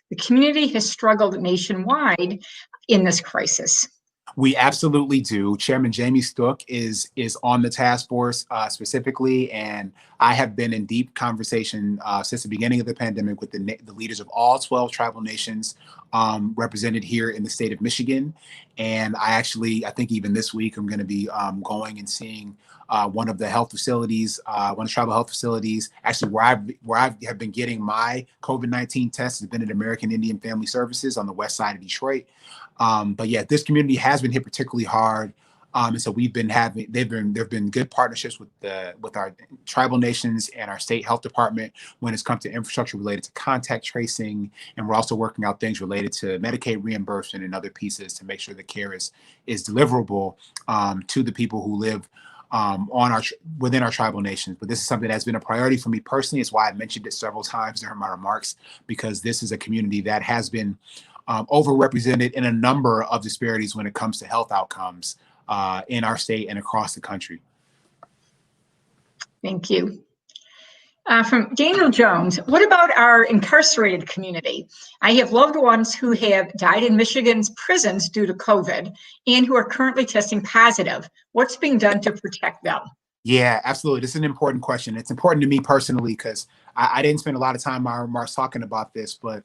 the community has struggled nationwide in this crisis. We absolutely do. Chairman Jamie Stook is on the task force specifically, and I have been in deep conversation since the beginning of the pandemic with the leaders of all 12 tribal nations represented here in the state of Michigan. And I think even this week I'm going to be going and seeing one of the health facilities, one of the tribal health facilities, actually where I have been getting my COVID-19 test has been at American Indian Family Services on the west side of Detroit. But yeah, this community has been hit particularly hard. And so there've been good partnerships with our tribal nations and our state health department when it's come to infrastructure related to contact tracing. And we're also working out things related to Medicaid reimbursement and other pieces to make sure the care is deliverable to the people who live within our tribal nations. But this is something that's been a priority for me personally. It's why I mentioned it several times during my remarks, because this is a community that has been overrepresented in a number of disparities when it comes to health outcomes in our state and across the country. Thank you. From Daniel Jones, what about our incarcerated community? I have loved ones who have died in Michigan's prisons due to COVID and who are currently testing positive. What's being done to protect them? Yeah, absolutely. This is an important question. It's important to me personally because I didn't spend a lot of time in my remarks talking about this, but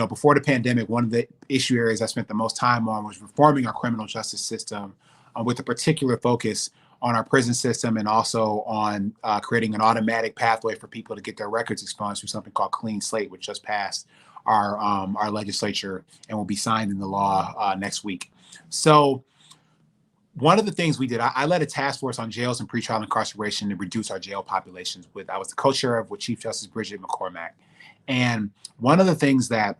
before the pandemic, one of the issue areas I spent the most time on was reforming our criminal justice system with a particular focus on our prison system and also on creating an automatic pathway for people to get their records expunged through something called Clean Slate, which just passed our legislature and will be signed into law next week. So one of the things we did, I led a task force on jails and pretrial incarceration to reduce our jail populations. I was the co-chair of with Chief Justice Bridget McCormack. And one of the things that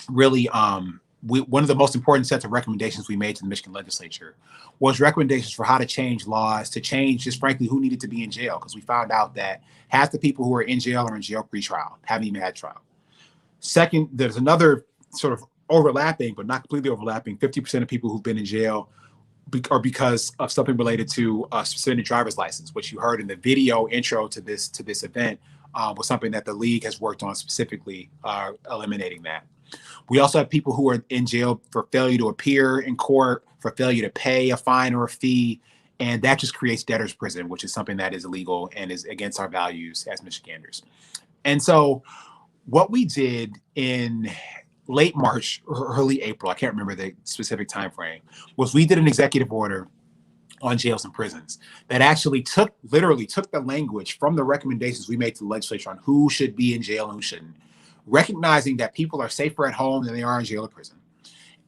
really, one of the most important sets of recommendations we made to the Michigan legislature was recommendations for how to change laws, to change just frankly who needed to be in jail, because we found out that half the people who are in jail are in jail pre-trial, haven't even had trial. Second, there's another sort of overlapping, but not completely overlapping, 50% of people who've been in jail are because of something related to a suspended driver's license, which you heard in the video intro to this event. Was something that the league has worked on specifically, eliminating that. We also have people who are in jail for failure to appear in court, for failure to pay a fine or a fee, and that just creates debtor's prison, which is something that is illegal and is against our values as Michiganders. And so what we did in late March or early April, I can't remember the specific time frame, was we did an executive order on jails and prisons that actually literally took the language from the recommendations we made to the legislature on who should be in jail and who shouldn't, recognizing that people are safer at home than they are in jail or prison,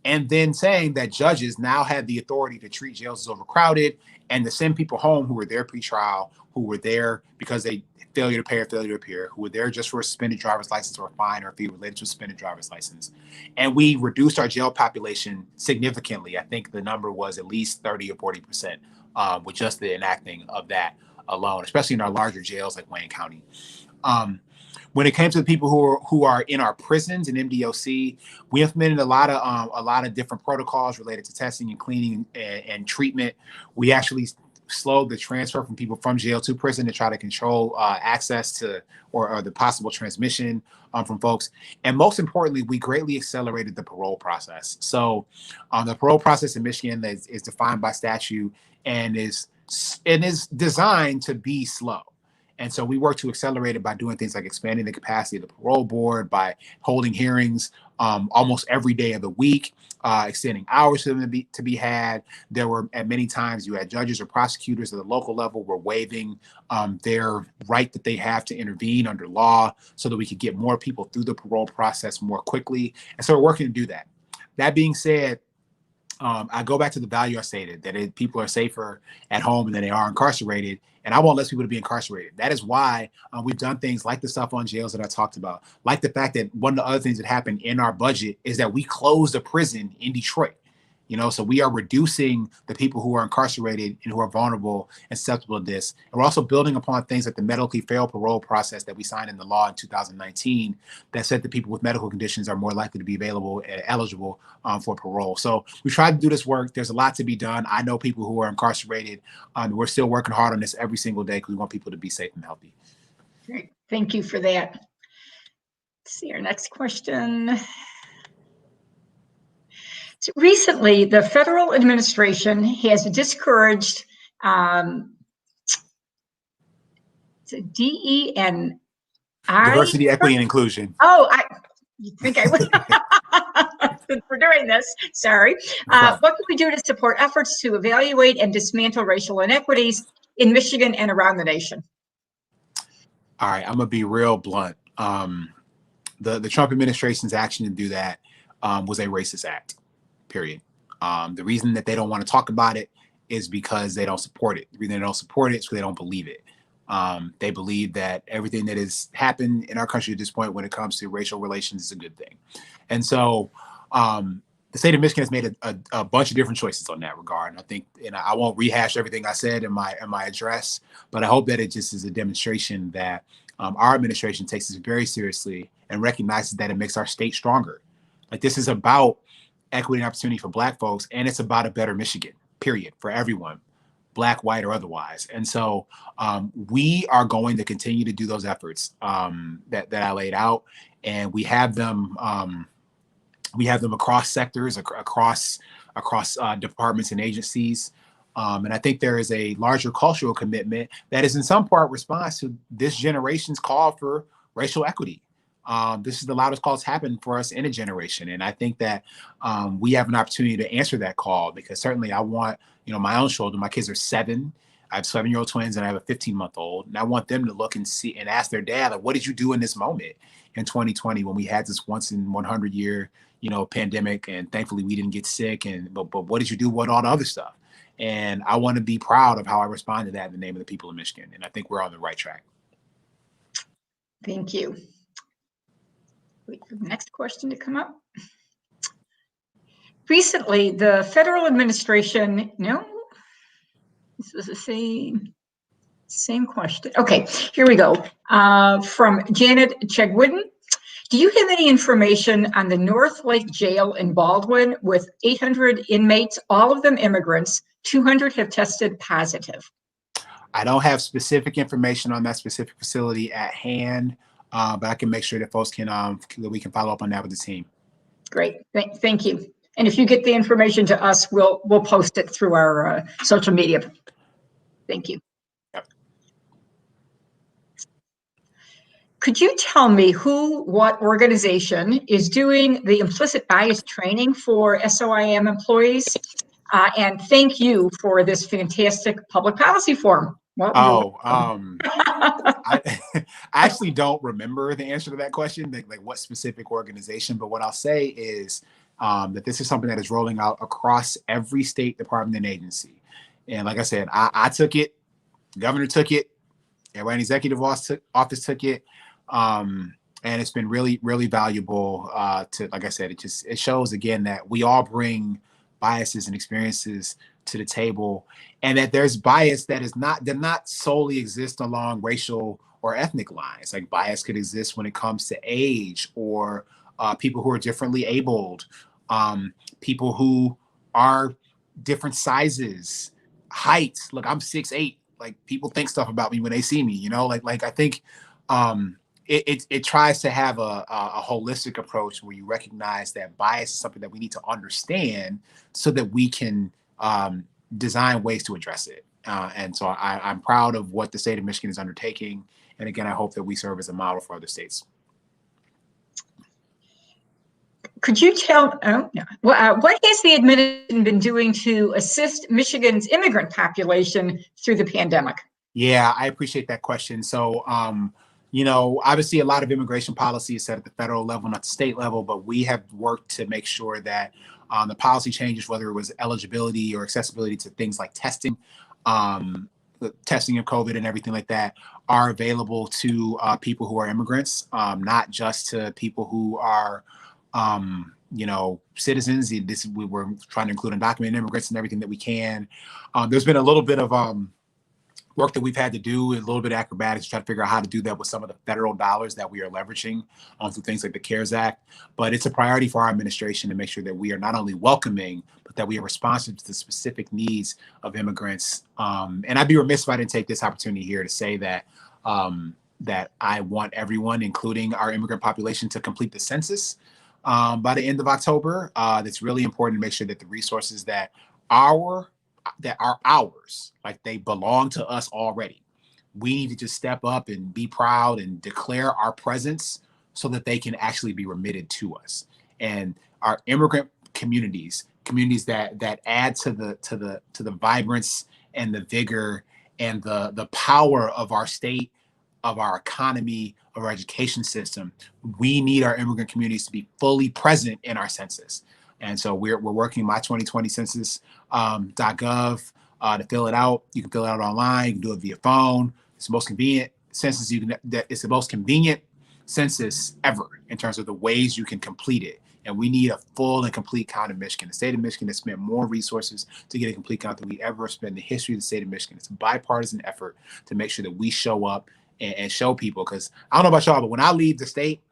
and then saying that judges now had the authority to treat jails as overcrowded and to send people home who were there pre-trial, who were there because they failure to pay or failure to appear, who were there just for a suspended driver's license or a fine or a fee related to a suspended driver's license. And we reduced our jail population significantly. I think the number was at least 30 or 40% with just the enacting of that alone, especially in our larger jails like Wayne County. When it came to the people who are in our prisons and MDOC, we implemented a lot of different protocols related to testing and cleaning and treatment. We actually slowed the transfer from people from jail to prison to try to control access to or the possible transmission from folks. And most importantly, we greatly accelerated the parole process. So the parole process in Michigan is defined by statute and is designed to be slow. And so we work to accelerate it by doing things like expanding the capacity of the parole board, by holding hearings almost every day of the week, extending hours for them to be had. There were, at many times, you had judges or prosecutors at the local level were waiving their right that they have to intervene under law so that we could get more people through the parole process more quickly. And so we're working to do that. That being said, I go back to the value I stated, that people are safer at home than they are incarcerated, and I want less people to be incarcerated. That is why we've done things like the stuff on jails that I talked about, like the fact that one of the other things that happened in our budget is that we closed a prison in Detroit. So we are reducing the people who are incarcerated and who are vulnerable and susceptible to this. And we're also building upon things like the medically fair parole process that we signed in the law in 2019 that said that people with medical conditions are more likely to be available and eligible for parole. So we tried to do this work. There's a lot to be done. I know people who are incarcerated. We're still working hard on this every single day because we want people to be safe and healthy. Great. Thank you for that. Let's see our next question. So recently, the federal administration has discouraged DE&I. Diversity, equity, and inclusion. Oh, you think I would? For doing this, sorry. What can we do to support efforts to evaluate and dismantle racial inequities in Michigan and around the nation? All right, I'm gonna be real blunt. The Trump administration's action to do that was a racist act. Period. The reason that they don't want to talk about it is because they don't support it. The reason they don't support it is because they don't believe it. They believe that everything that has happened in our country at this point when it comes to racial relations is a good thing. And so the state of Michigan has made a bunch of different choices on that regard. And I think, I won't rehash everything I said in my address, but I hope that it just is a demonstration that our administration takes this very seriously and recognizes that it makes our state stronger. Like, this is about equity and opportunity for Black folks, and it's about a better Michigan, period, for everyone, Black, white, or otherwise. And so we are going to continue to do those efforts that I laid out, and we have them across sectors, across departments and agencies. And I think there is a larger cultural commitment that is in some part response to this generation's call for racial equity. This is the loudest call that's happened for us in a generation. And I think that we have an opportunity to answer that call, because certainly I want, my own children, my kids are 7. I have 7-year-old twins and I have a 15-month-old. And I want them to look and see and ask their dad, like, what did you do in this moment in 2020 when we had this once in 100 year, pandemic, and thankfully we didn't get sick. But what did you do with all the other stuff? And I want to be proud of how I responded to that in the name of the people of Michigan. And I think we're on the right track. Thank you. Wait for the next question to come up. Recently, the federal administration, this was the same question. Okay, here we go. From Janet Chegwin. Do you have any information on the North Lake Jail in Baldwin with 800 inmates, all of them immigrants? 200 have tested positive. I don't have specific information on that specific facility at hand. But I can make sure that folks that we can follow up on that with the team. Great, thank you. And if you get the information to us, we'll post it through our social media. Thank you. Yep. Could you tell me what organization is doing the implicit bias training for SOIM employees? And thank you for this fantastic public policy forum. Well, I actually don't remember the answer to that question, like what specific organization, but what I'll say is that this is something that is rolling out across every state department and agency. And like I said, I took it, the governor took it, everybody in the executive office took it. And it's been really, really valuable to, like I said, it shows again that we all bring biases and experiences to the table, and that there's bias that does not solely exist along racial or ethnic lines. Like bias could exist when it comes to age or people who are differently abled, people who are different sizes, heights. Look, I'm 6'8". Like people think stuff about me when they see me, you know, like I think it tries to have a holistic approach where you recognize that bias is something that we need to understand so that we can design ways to address it. And so I'm proud of what the state of Michigan is undertaking. And again, I hope that we serve as a model for other states. Could you tell, what has the administration been doing to assist Michigan's immigrant population through the pandemic? Yeah, I appreciate that question. So, you know, obviously a lot of immigration policy is set at the federal level, not the state level, but we have worked to make sure that the policy changes, whether it was eligibility or accessibility to things like testing, the testing of COVID and everything like that, are available to people who are immigrants, not just to people who are, you know, citizens. We were trying to include undocumented immigrants and everything that we can. There's been a little bit of work that we've had to do, a little bit of acrobatics to try to figure out how to do that with some of the federal dollars that we are leveraging through things like the CARES Act. But it's a priority for our administration to make sure that we are not only welcoming, but that we are responsive to the specific needs of immigrants. And I'd be remiss if I didn't take this opportunity here to say that that I want everyone, including our immigrant population, to complete the census by the end of October. That's really important to make sure that the resources that are ours, like they belong to us already. We need to just step up and be proud and declare our presence so that they can actually be remitted to us. And our immigrant communities that add to the vibrance and the vigor and the power of our state, of our economy, of our education system. We need our immigrant communities to be fully present in our census. And so we're working my 2020 census.gov to fill it out. You can fill it out online. You can do it via phone. It's the most convenient census it's the most convenient census ever in terms of the ways you can complete it. And we need a full and complete count of Michigan. The state of Michigan has spent more resources to get a complete count than we ever spent in the history of the state of Michigan. It's a bipartisan effort to make sure that we show up and show people. Because I don't know about y'all, but when I leave the state,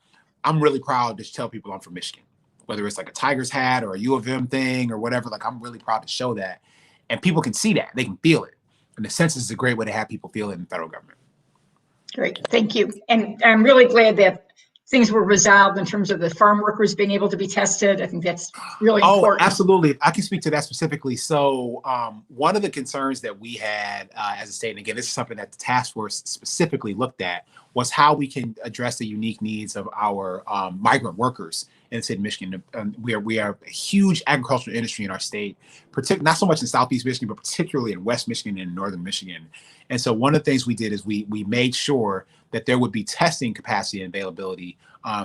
I'm really proud to tell people I'm from Michigan. Whether it's like a Tigers hat or a U of M thing or whatever, like I'm really proud to show that. And people can see that, they can feel it. And the census is a great way to have people feel it in the federal government. Great, thank you. And I'm really glad that things were resolved in terms of the farm workers being able to be tested. I think that's really important. Oh, absolutely. I can speak to that specifically. So one of the concerns that we had as a state, and again, this is something that the task force specifically looked at, was how we can address the unique needs of our migrant workers in the state of Michigan. We are a huge agricultural industry in our state, not so much in Southeast Michigan, but particularly in West Michigan and Northern Michigan. And so one of the things we did is we made sure that there would be testing capacity and availability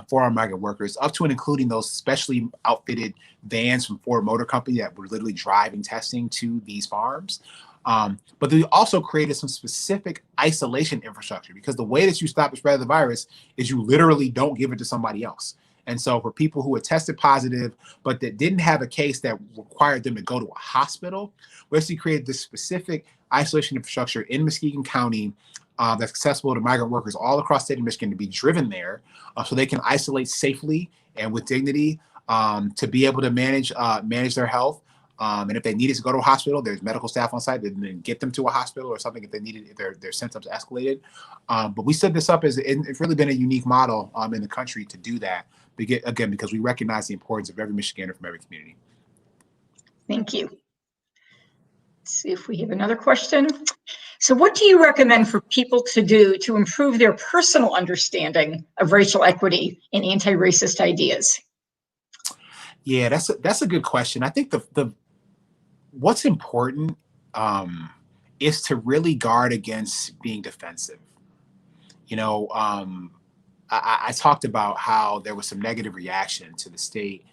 for our migrant workers, up to and including those specially outfitted vans from Ford Motor Company that were literally driving testing to these farms. But we also created some specific isolation infrastructure, because the way that you stop the spread of the virus is you literally don't give it to somebody else. And so for people who were tested positive, but that didn't have a case that required them to go to a hospital, we actually created this specific isolation infrastructure in Muskegon County that's accessible to migrant workers all across the state of Michigan to be driven there so they can isolate safely and with dignity to be able to manage their health. And if they needed to go to a hospital, there's medical staff on site that then get them to a hospital or something if they needed, if their symptoms escalated. But we set this up as it's really been a unique model in the country to do that. Again, because we recognize the importance of every Michigander from every community. Thank you. Let's see if we have another question. So what do you recommend for people to do to improve their personal understanding of racial equity and anti-racist ideas? Yeah, that's a good question. I think the what's important is to really guard against being defensive. You know, I talked about how there was some negative reaction to the state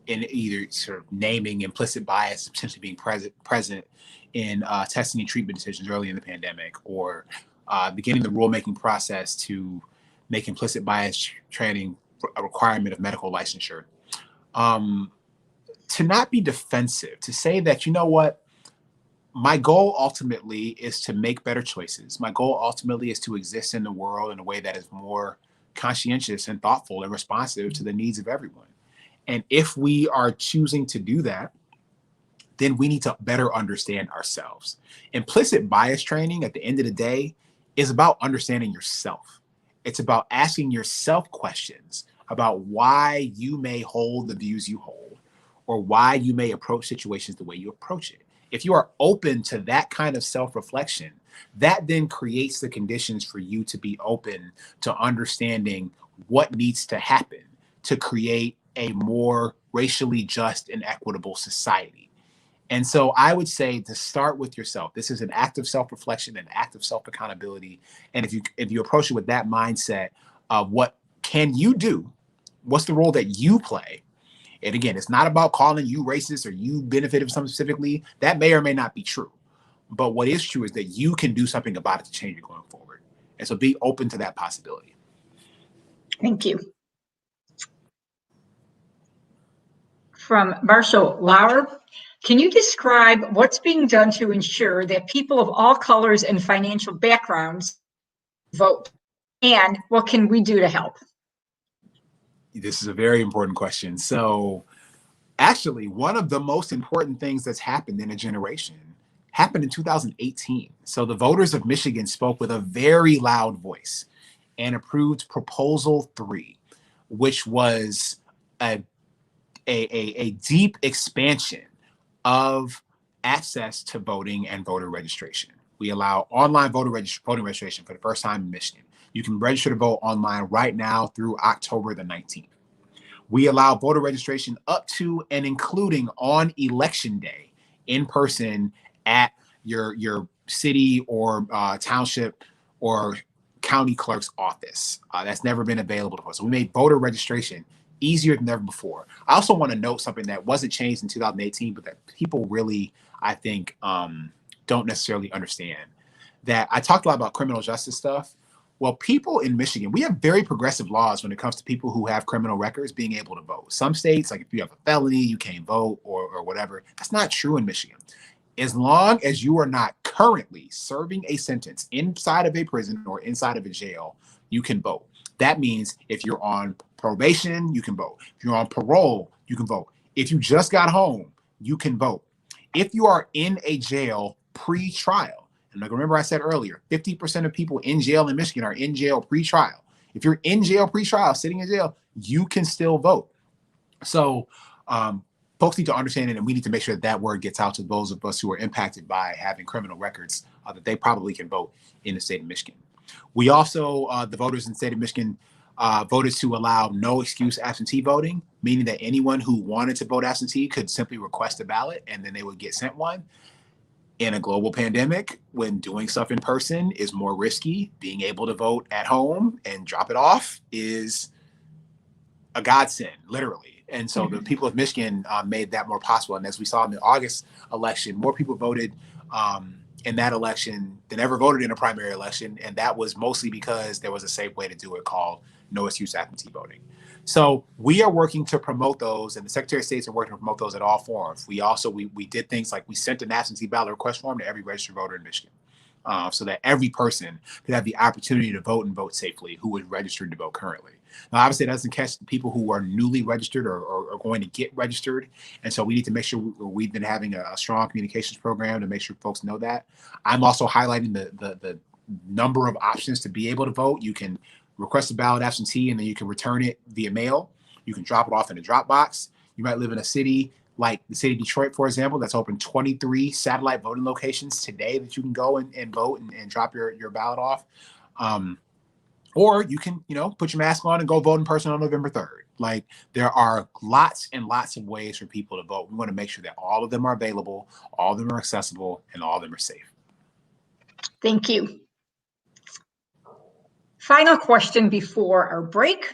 in either sort of naming implicit bias potentially being present in testing and treatment decisions early in the pandemic, or beginning the rulemaking process to make implicit bias training a requirement of medical licensure. To not be defensive, to say that, you know what, my goal ultimately is to make better choices. My goal ultimately is to exist in the world in a way that is more conscientious and thoughtful and responsive to the needs of everyone. And if we are choosing to do that, then we need to better understand ourselves. Implicit bias training at the end of the day is about understanding yourself. It's about asking yourself questions about why you may hold the views you hold, or why you may approach situations the way you approach it. If you are open to that kind of self-reflection, that then creates the conditions for you to be open to understanding what needs to happen to create a more racially just and equitable society. And so I would say to start with yourself. This is an act of self-reflection, an act of self-accountability. And if you approach it with that mindset of what can you do, what's the role that you play? And again, it's not about calling you racist or you benefited from something specifically. That may or may not be true. But what is true is that you can do something about it to change it going forward. And so be open to that possibility. Thank you. From Marshall Lauer, can you describe what's being done to ensure that people of all colors and financial backgrounds vote? And what can we do to help? This is a very important question. So actually, one of the most important things that's happened in a generation happened in 2018. So the voters of Michigan spoke with a very loud voice and approved Proposal 3, which was a deep expansion of access to voting and voter registration. We allow online voting registration for the first time in Michigan. You can register to vote online right now through October the 19th. We allow voter registration up to and including on election day in person at your city or township or county clerk's office. That's never been available to us. So we made voter registration easier than ever before. I also want to note something that wasn't changed in 2018, but that people really, I think, don't necessarily understand. That I talked a lot about criminal justice stuff. Well, people in Michigan, we have very progressive laws when it comes to people who have criminal records being able to vote. Some states, like if you have a felony, you can't vote or whatever. That's not true in Michigan. As long as you are not currently serving a sentence inside of a prison or inside of a jail, you can vote. That means if you're on probation, you can vote. If you're on parole, you can vote. If you just got home, you can vote. If you are in a jail pre-trial, and like remember I said earlier, 50% of people in jail in Michigan are in jail pre-trial. If you're in jail pre-trial, sitting in jail, you can still vote. So folks need to understand it, and we need to make sure that word gets out to those of us who are impacted by having criminal records, that they probably can vote in the state of Michigan. We also, the voters in the state of Michigan, voted to allow no excuse absentee voting, meaning that anyone who wanted to vote absentee could simply request a ballot and then they would get sent one. In a global pandemic, when doing stuff in person is more risky, being able to vote at home and drop it off is a godsend, literally. And so the people of Michigan made that more possible. And as we saw in the August election, more people voted in that election than ever voted in a primary election. And that was mostly because there was a safe way to do it called no excuse absentee voting. So we are working to promote those, and the Secretary of States are working to promote those at all forums. We also, we did things like we sent an absentee ballot request form to every registered voter in Michigan, so that every person could have the opportunity to vote and vote safely who is registered to vote currently. Now, obviously, it doesn't catch the people who are newly registered or going to get registered. And so we need to make sure we've been having a strong communications program to make sure folks know that. I'm also highlighting the number of options to be able to vote. You can request a ballot absentee, and then you can return it via mail. You can drop it off in a drop box. You might live in a city like the city of Detroit, for example, that's opened 23 satellite voting locations today that you can go and vote and drop your ballot off. Or you can, put your mask on and go vote in person on November 3rd. Like, there are lots and lots of ways for people to vote. We want to make sure that all of them are available, all of them are accessible, and all of them are safe. Thank you. Final question before our break.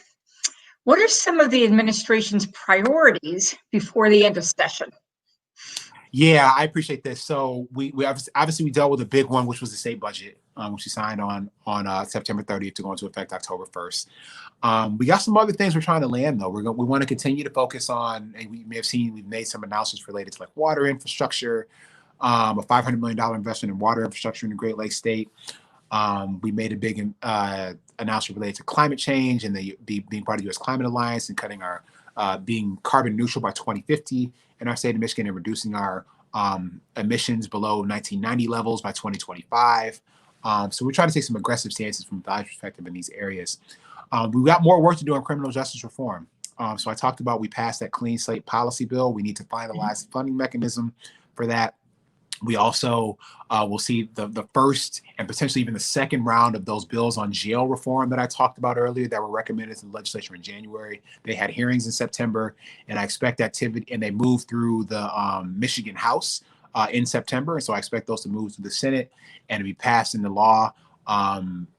What are some of the administration's priorities before the end of session? Yeah, I appreciate this. So we obviously we dealt with a big one, which was the state budget, which we signed on September 30th to go into effect October 1st. We got some other things we're trying to land though. We want to continue to focus on, and we may have seen we've made some announcements related to like water infrastructure, a $500 million investment in water infrastructure in the Great Lakes state. We made a big announcement related to climate change and being part of the U.S. Climate Alliance and cutting our being carbon neutral by 2050 in our state of Michigan and reducing our emissions below 1990 levels by 2025. So we're trying to take some aggressive stances from a values perspective in these areas. We've got more work to do on criminal justice reform. So I talked about we passed that clean slate policy bill. We need to finalize the funding mechanism for that. We also will see the first and potentially even the second round of those bills on jail reform that I talked about earlier that were recommended to the legislature in January. They had hearings in September, and I expect activity, and they moved through the Michigan House in September. And so I expect those to move to the Senate and to be passed into law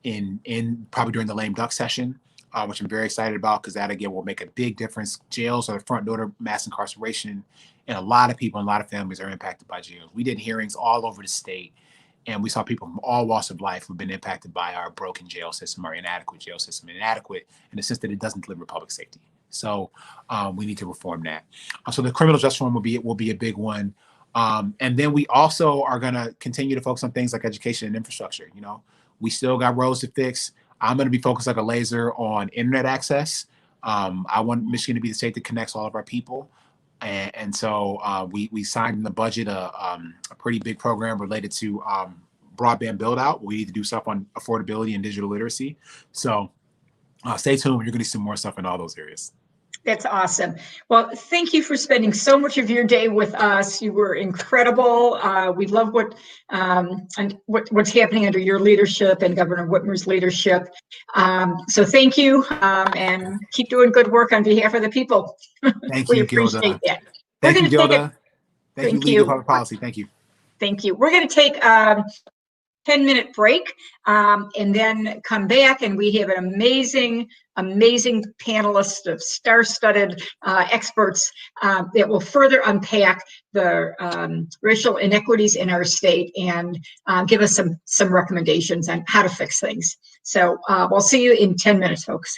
in probably during the lame duck session, which I'm very excited about because that, again, will make a big difference. Jails are the front door to mass incarceration. And a lot of people and a lot of families are impacted by jails. We did hearings all over the state, and we saw people from all walks of life who've been impacted by our broken jail system, our inadequate jail system, inadequate in the sense that it doesn't deliver public safety. So we need to reform that. So the criminal justice reform will be a big one. And then we also are going to continue to focus on things like education and infrastructure. We still got roads to fix. I'm going to be focused like a laser on internet access. I want Michigan to be the state that connects all of our people. And so we signed in the budget a pretty big program related to broadband build out. We need to do stuff on affordability and digital literacy. So stay tuned. You're going to see some more stuff in all those areas. That's awesome. Well, thank you for spending so much of your day with us. You were incredible. We love what's happening under your leadership and Governor Whitmer's leadership. So thank you, and keep doing good work on behalf of the people. Thank we you, appreciate Gilda. that. Thank you, Gilda. Thank you, Lead Public Policy. Thank you. Thank you. We're going to take 10-minute break and then come back, and we have an amazing panelist of star-studded experts that will further unpack the racial inequities in our state and give us some recommendations on how to fix things. So we'll see you in 10 minutes, folks.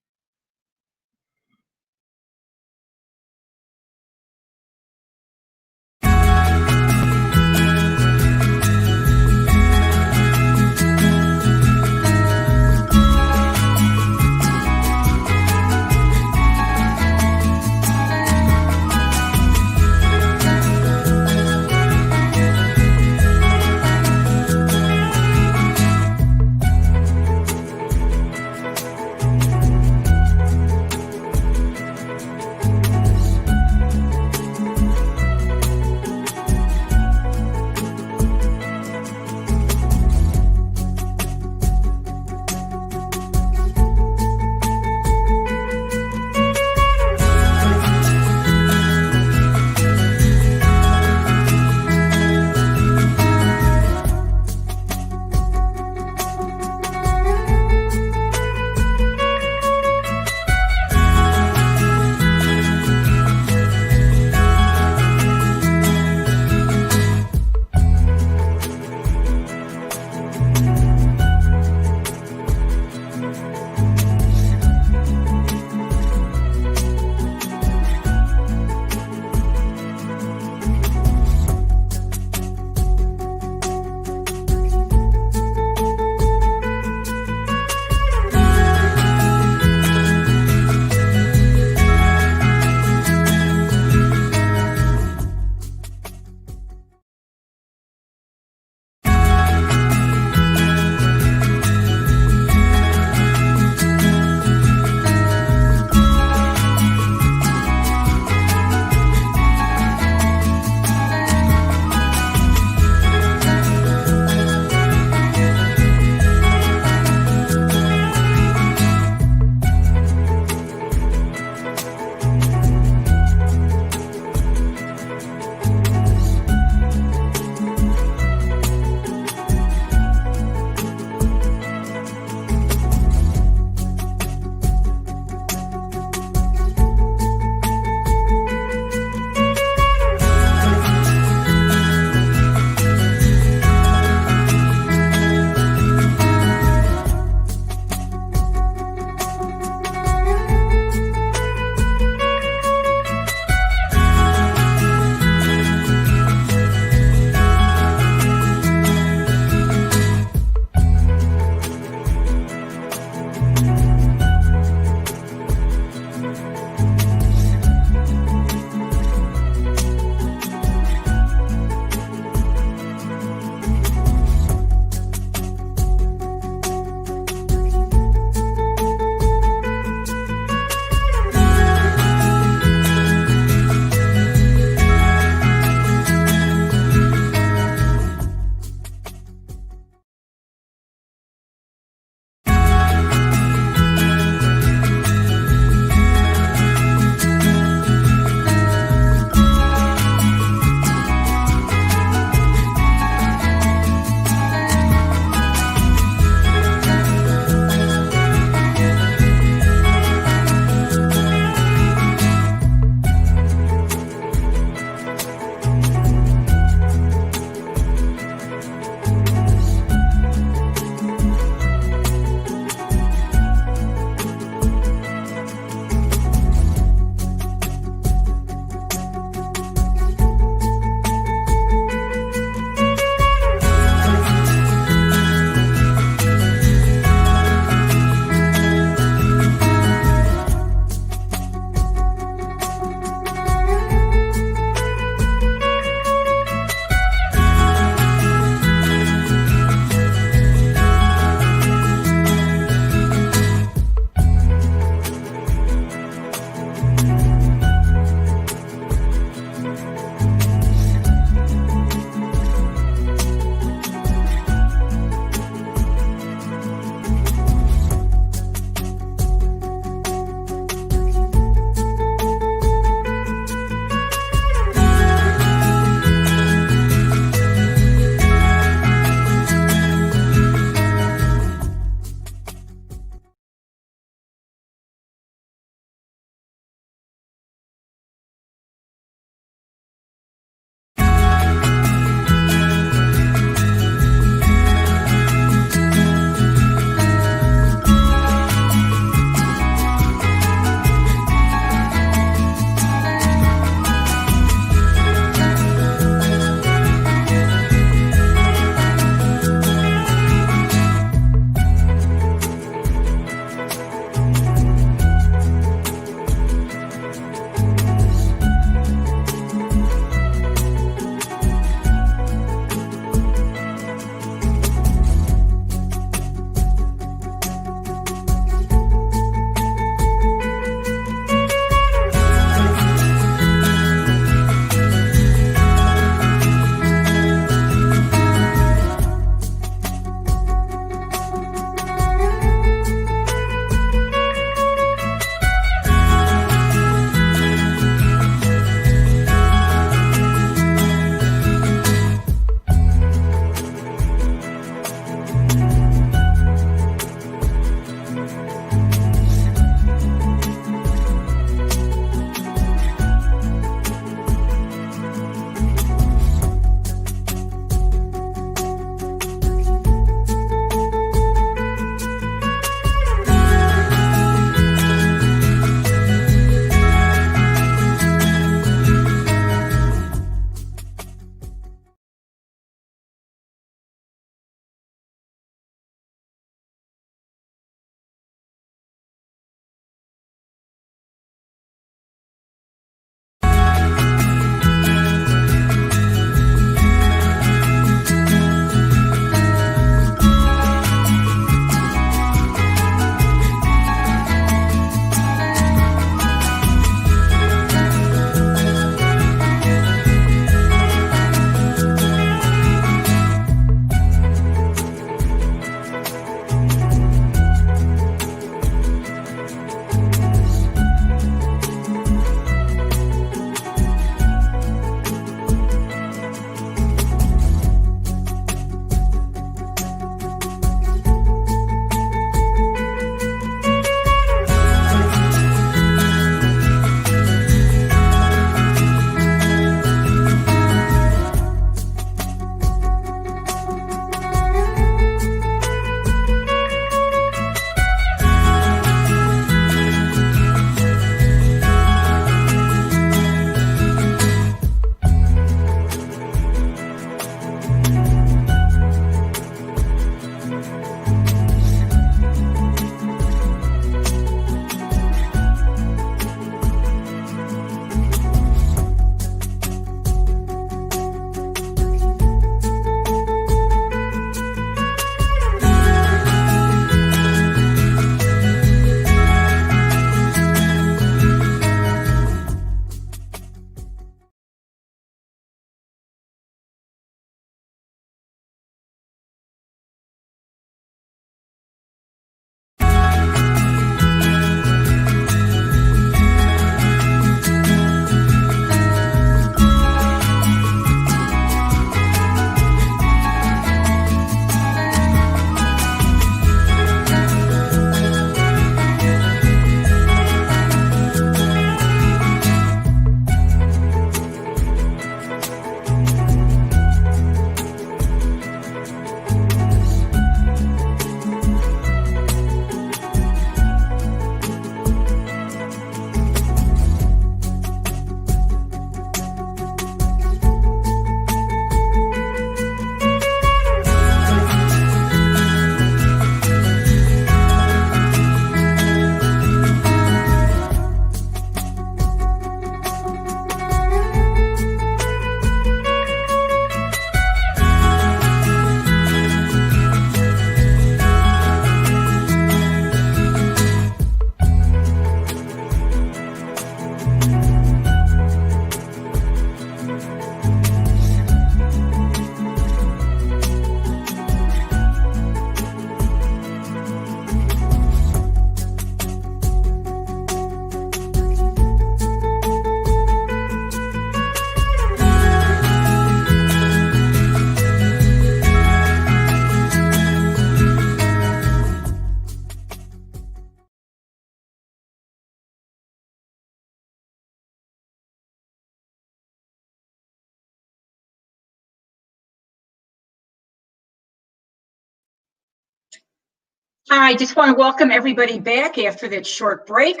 I just want to welcome everybody back after that short break.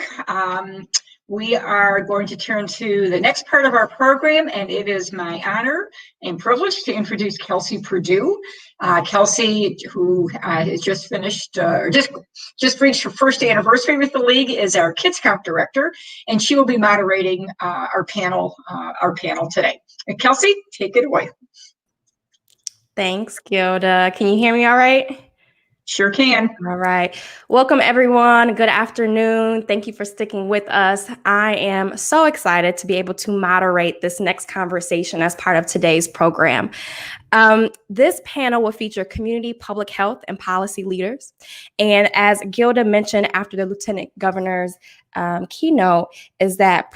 We are going to turn to the next part of our program, and it is my honor and privilege to introduce Kelsey Perdue. Kelsey, who has just finished, or just reached her first anniversary with the league, is our Kids Count director, and she will be moderating our panel today. And Kelsey, take it away. Thanks, Gilda. Can you hear me all right? Sure can. All right. Welcome, everyone. Good afternoon. Thank you for sticking with us. I am so excited to be able to moderate this next conversation as part of today's program. This panel will feature community public health and policy leaders. And as Gilda mentioned after the Lieutenant Governor's keynote, is that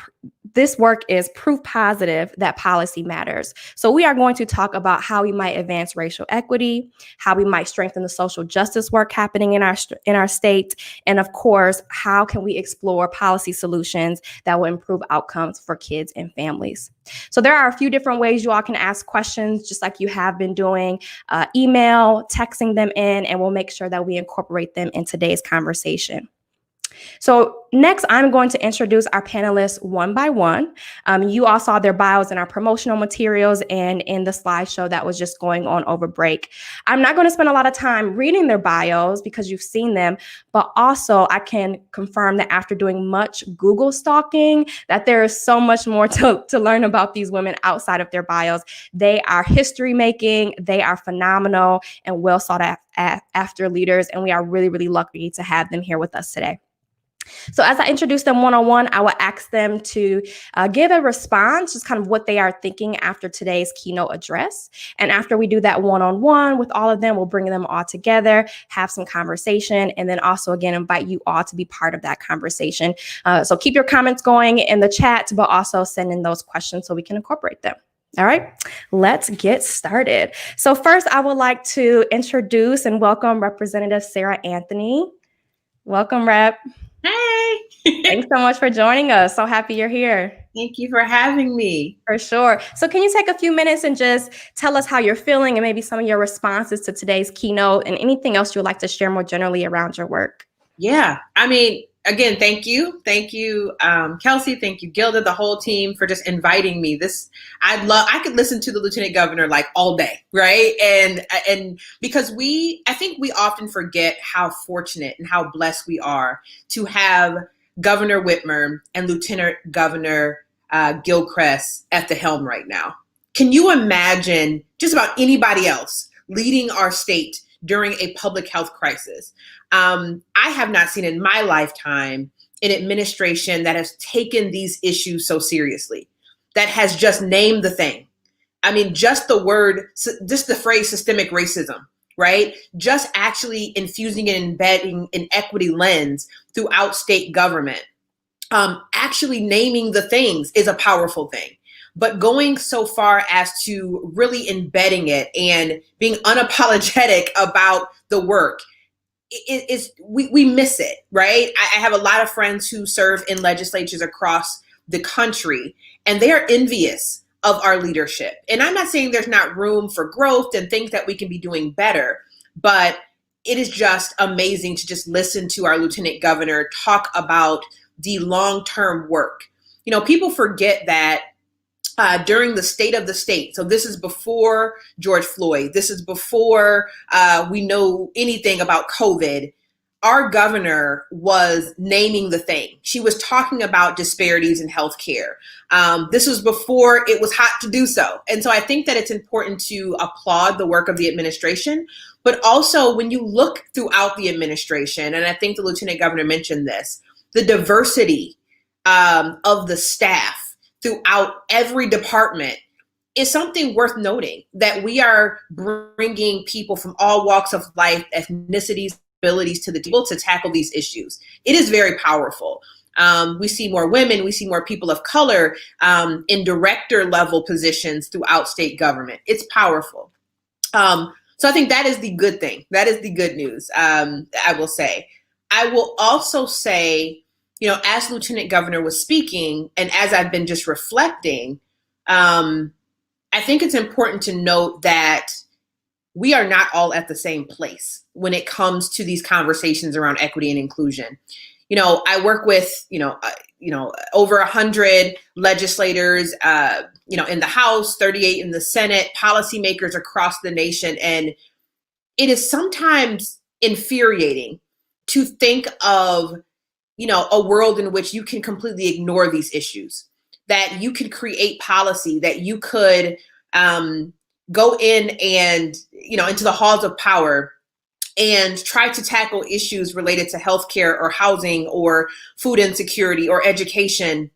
this work is proof positive that policy matters. So we are going to talk about how we might advance racial equity, how we might strengthen the social justice work happening in our state, and of course, how can we explore policy solutions that will improve outcomes for kids and families. So there are a few different ways you all can ask questions, just like you have been doing, email, texting them in, and we'll make sure that we incorporate them in today's conversation. So next, I'm going to introduce our panelists one by one. You all saw their bios in our promotional materials and in the slideshow that was just going on over break. I'm not going to spend a lot of time reading their bios because you've seen them, but also I can confirm that after doing much Google stalking, that there is so much more to learn about these women outside of their bios. They are history making, they are phenomenal and well sought after leaders, and we are really, really lucky to have them here with us today. So as I introduce them one-on-one, I will ask them to give a response, just kind of what they are thinking after today's keynote address. And after we do that one-on-one with all of them, we'll bring them all together, have some conversation, and then also, again, invite you all to be part of that conversation. So keep your comments going in the chat, but also send in those questions so we can incorporate them. All right, let's get started. So first, I would like to introduce and welcome Representative Sarah Anthony. Welcome, Rep. Hey. Thanks so much for joining us. So happy you're here. Thank you for having me. For sure. So can you take a few minutes and just tell us how you're feeling and maybe some of your responses to today's keynote and anything else you'd like to share more generally around your work? Yeah, I mean, again, thank you. Thank you, Kelsey. Thank you, Gilda, the whole team for just inviting me. I could listen to the Lieutenant Governor like all day, right? And because I think we often forget how fortunate and how blessed we are to have Governor Whitmer and Lieutenant Governor Gilchrist at the helm right now. Can you imagine just about anybody else leading our state during a public health crisis? I have not seen in my lifetime an administration that has taken these issues so seriously, that has just named the thing. I mean, just the phrase systemic racism, right? Just actually infusing and embedding an equity lens throughout state government. Actually naming the things is a powerful thing. But going so far as to really embedding it and being unapologetic about the work, we miss it, right? I have a lot of friends who serve in legislatures across the country, and they are envious of our leadership. And I'm not saying there's not room for growth and things that we can be doing better, but it is just amazing to just listen to our Lieutenant Governor talk about the long-term work. You know, people forget that during the state of the state. So this is before George Floyd. This is before we know anything about COVID. Our governor was naming the thing. She was talking about disparities in healthcare. This was before it was hot to do so. And so I think that it's important to applaud the work of the administration, but also when you look throughout the administration, and I think the Lieutenant Governor mentioned this, the diversity of the staff throughout every department is something worth noting, that we are bringing people from all walks of life, ethnicities, abilities to the table to tackle these issues. It is very powerful. We see more women, we see more people of color in director level positions throughout state government. It's powerful. So I think that is the good thing. That is the good news, I will say. I will also say, you know, as Lieutenant Governor was speaking, and as I've been just reflecting, I think it's important to note that we are not all at the same place when it comes to these conversations around equity and inclusion. I work with, over 100 legislators, in the House, 38 in the Senate, policymakers across the nation. And it is sometimes infuriating to think of, a world in which you can completely ignore these issues, that you could create policy, that you could go in and, into the halls of power and try to tackle issues related to healthcare or housing or food insecurity or education,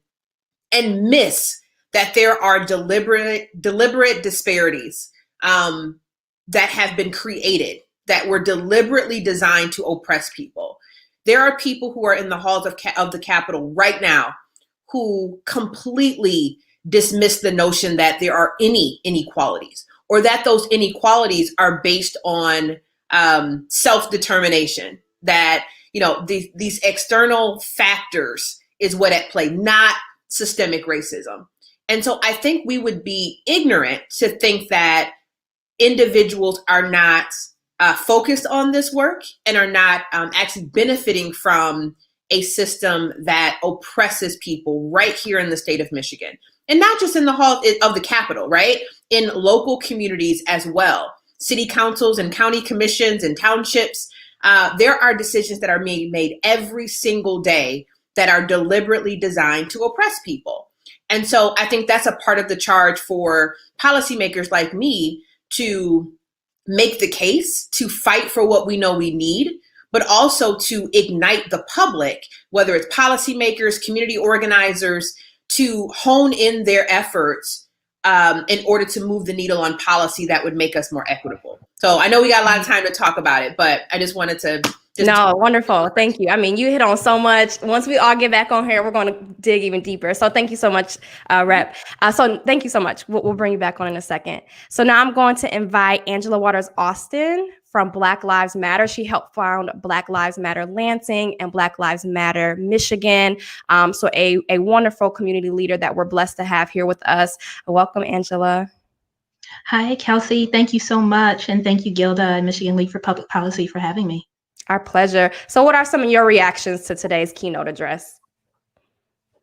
and miss that there are deliberate disparities that have been created, that were deliberately designed to oppress people. There are people who are in the halls of the Capitol right now who completely dismiss the notion that there are any inequalities, or that those inequalities are based on self-determination, that, these external factors is what at play, not systemic racism. And so I think we would be ignorant to think that individuals are not focused on this work and are not actually benefiting from a system that oppresses people right here in the state of Michigan. And not just in the hall of the Capitol, right? In local communities as well. City councils and county commissions and townships. There are decisions that are being made every single day that are deliberately designed to oppress people. And so I think that's a part of the charge for policymakers like me to make the case, to fight for what we know we need, but also to ignite the public, whether it's policymakers, community organizers, to hone in their efforts in order to move the needle on policy that would make us more equitable. So I know we got a lot of time to talk about it, but I just wanted to. Wonderful. Thank you. I mean, you hit on so much. Once we all get back on here, we're going to dig even deeper. So thank you so much, Rep. So thank you so much. We'll bring you back on in a second. So now I'm going to invite Angela Waters Austin from Black Lives Matter. She helped found Black Lives Matter Lansing and Black Lives Matter Michigan. So a wonderful community leader that we're blessed to have here with us. Welcome, Angela. Hi, Kelsey. Thank you so much. And thank you, Gilda and Michigan League for Public Policy for having me. Our pleasure. So what are some of your reactions to today's keynote address?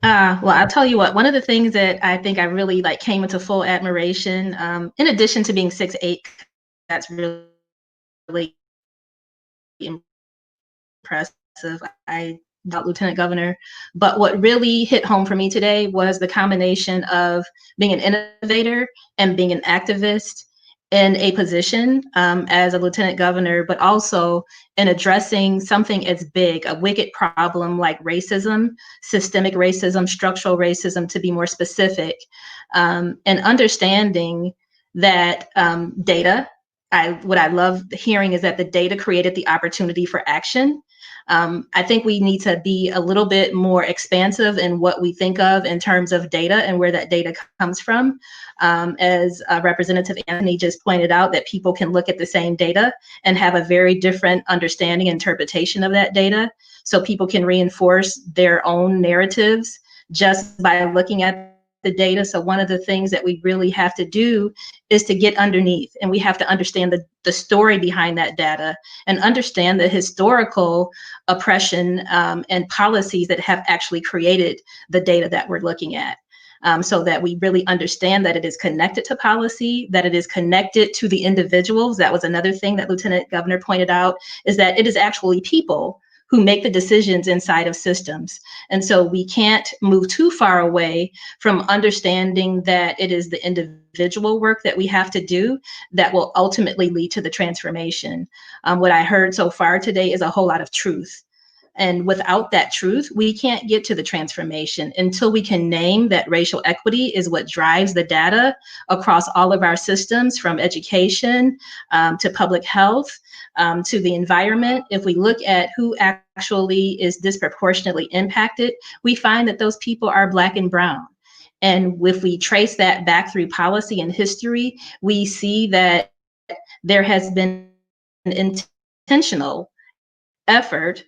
Well, I'll tell you what, one of the things that I think I really came into full admiration, in addition to being 6'8", that's really impressive. I doubt Lieutenant Governor, but what really hit home for me today was the combination of being an innovator and being an activist in a position as a lieutenant governor, but also in addressing something as big, a wicked problem like racism, systemic racism, structural racism, to be more specific, and understanding that data, what I love hearing is that the data created the opportunity for action. I think we need to be a little bit more expansive in what we think of in terms of data and where that data comes from. As Representative Anthony just pointed out, that people can look at the same data and have a very different understanding, interpretation of that data. So people can reinforce their own narratives just by looking at the data. So one of the things that we really have to do is to get underneath, and we have to understand the story behind that data and understand the historical oppression and policies that have actually created the data that we're looking at. So that we really understand that it is connected to policy, that it is connected to the individuals. That was another thing that Lieutenant Governor pointed out, is that it is actually people who make the decisions inside of systems. And so we can't move too far away from understanding that it is the individual work that we have to do that will ultimately lead to the transformation. What I heard so far today is a whole lot of truth. And without that truth, we can't get to the transformation until we can name that racial equity is what drives the data across all of our systems, from education to public health to the environment. If we look at who actually is disproportionately impacted, we find that those people are Black and brown. And if we trace that back through policy and history, we see that there has been an intentional effort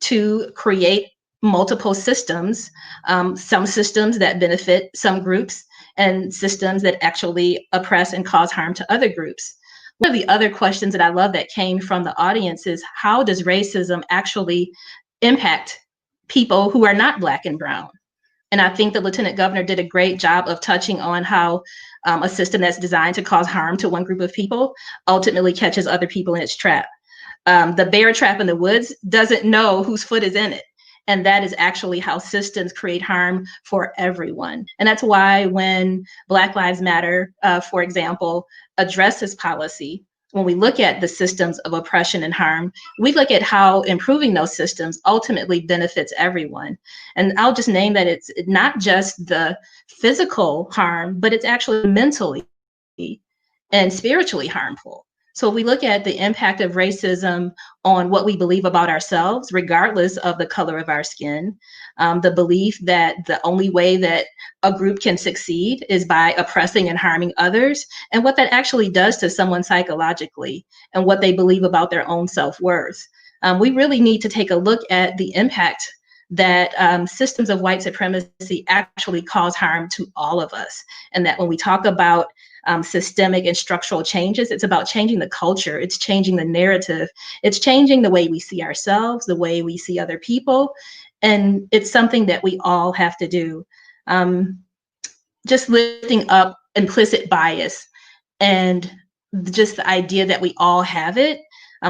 to create multiple systems, some systems that benefit some groups and systems that actually oppress and cause harm to other groups. One of the other questions that I love that came from the audience is, how does racism actually impact people who are not Black and brown? And I think the Lieutenant Governor did a great job of touching on how a system that's designed to cause harm to one group of people ultimately catches other people in its trap. The bear trap in the woods doesn't know whose foot is in it. And that is actually how systems create harm for everyone. And that's why when Black Lives Matter, for example, addresses policy, when we look at the systems of oppression and harm, we look at how improving those systems ultimately benefits everyone. And I'll just name that it's not just the physical harm, but it's actually mentally and spiritually harmful. So if we look at the impact of racism on what we believe about ourselves, regardless of the color of our skin, the belief that the only way that a group can succeed is by oppressing and harming others, and what that actually does to someone psychologically and what they believe about their own self-worth. We really need to take a look at the impact that systems of white supremacy actually cause harm to all of us. And that when we talk about systemic and structural changes, it's about changing the culture, it's changing the narrative, it's changing the way we see ourselves, the way we see other people, and it's something that we all have to do. Just lifting up implicit bias and just the idea that we all have it.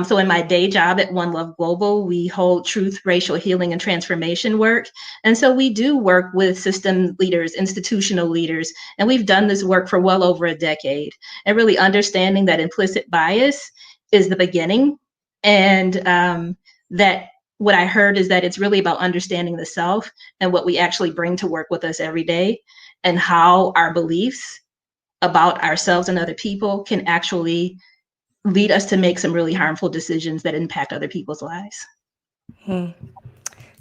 So in my day job at One Love Global, we hold truth, racial healing, and transformation work. And so we do work with system leaders, institutional leaders, and we've done this work for well over a decade. And really understanding that implicit bias is the beginning. And that what I heard is that it's really about understanding the self and what we actually bring to work with us every day, and how our beliefs about ourselves and other people can actually lead us to make some really harmful decisions that impact other people's lives.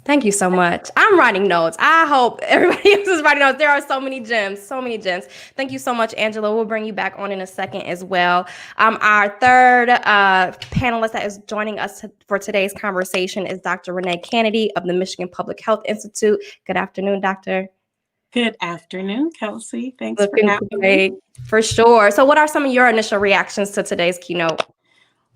Thank you so much. I'm writing notes. I hope everybody else is writing notes. There are so many gems, so many gems. Thank you so much, Angela. We'll bring you back on in a second as well. Our third panelist that is joining us for today's conversation is Dr. Renee Canady of the Michigan Public Health Institute. Good afternoon, Doctor. Good afternoon, Kelsey. Thanks Looking for having great, me. for sure. So what are some of your initial reactions to today's keynote?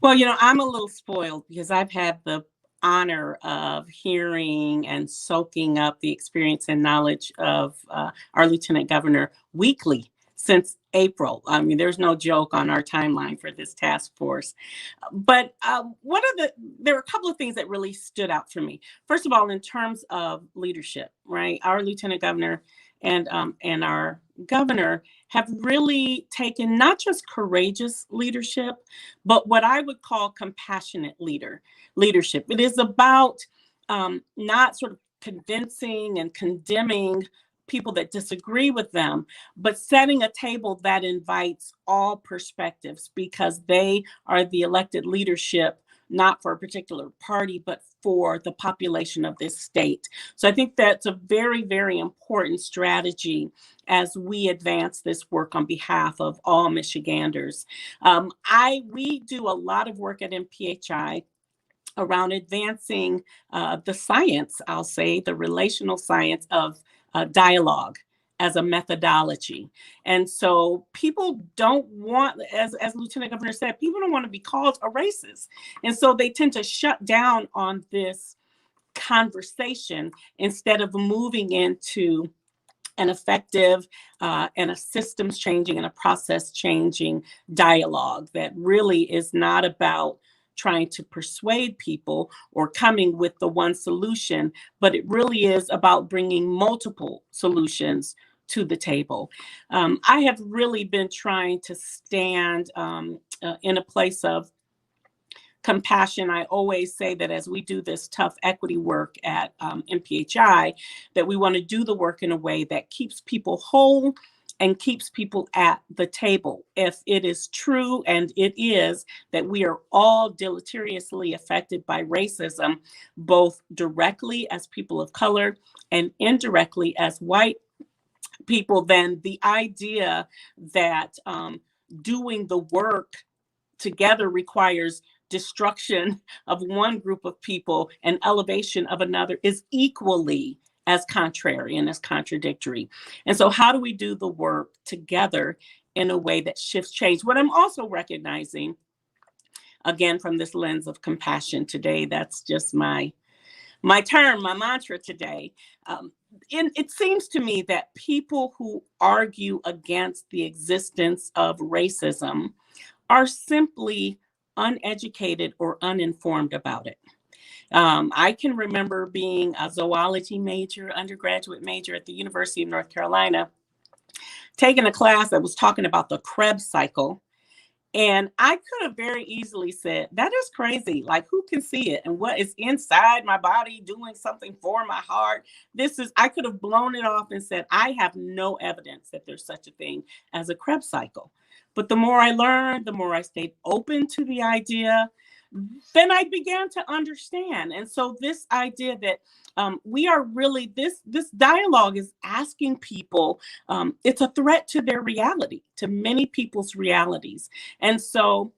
Well, I'm a little spoiled because I've had the honor of hearing and soaking up the experience and knowledge of our Lieutenant Governor weekly since April. I mean, there's no joke on our timeline for this task force. But there are a couple of things that really stood out for me. First of all, in terms of leadership, right? Our Lieutenant Governor and our governor have really taken not just courageous leadership, but what I would call compassionate leadership. It is about not sort of convincing and condemning people that disagree with them, but setting a table that invites all perspectives, because they are the elected leadership, not for a particular party, but for the population of this state. So I think that's a very, very important strategy as we advance this work on behalf of all Michiganders. We do a lot of work at MPHI around advancing the science, I'll say, the relational science of dialogue as a methodology. And so people don't want, as Lieutenant Governor said, people don't want to be called a racist. And so they tend to shut down on this conversation instead of moving into an effective and a systems changing and a process changing dialogue that really is not about trying to persuade people or coming with the one solution, but it really is about bringing multiple solutions to the table. I have really been trying to stand in a place of compassion. I always say that as we do this tough equity work at MPHI, that we want to do the work in a way that keeps people whole and keeps people at the table. If it is true, and it is, that we are all deleteriously affected by racism, both directly as people of color and indirectly as white people, then the idea that doing the work together requires destruction of one group of people and elevation of another is equally as contrary and as contradictory. And so how do we do the work together in a way that shifts change. What I'm also recognizing, again, from this lens of compassion today, that's just my term, my mantra today. And it seems to me that people who argue against the existence of racism are simply uneducated or uninformed about it. I can remember being a zoology major, undergraduate major at the University of North Carolina, taking a class that was talking about the Krebs cycle. And I could have very easily said, that is crazy. Like, who can see it? And what is inside my body doing something for my heart? I could have blown it off and said, I have no evidence that there's such a thing as a Krebs cycle. But the more I learned, the more I stayed open to the idea, then I began to understand. And so this idea that we are really, this dialogue is asking people, it's a threat to their reality, to many people's realities. And so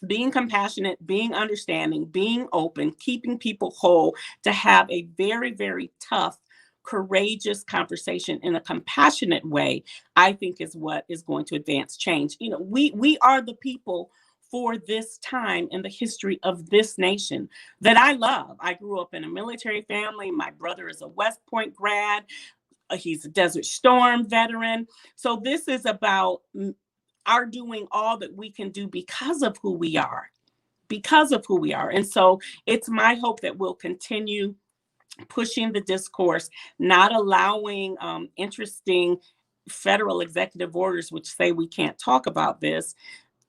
being compassionate, being understanding, being open, keeping people whole, to have a very, very tough, courageous conversation in a compassionate way, I think is what is going to advance change. You know, we are the people for this time in the history of this nation that I love. I grew up in a military family. My brother is a West Point grad. He's a Desert Storm veteran. So this is about our doing all that we can do because of who we are, And so it's my hope that we'll continue pushing the discourse, not allowing interesting federal executive orders which say we can't talk about this.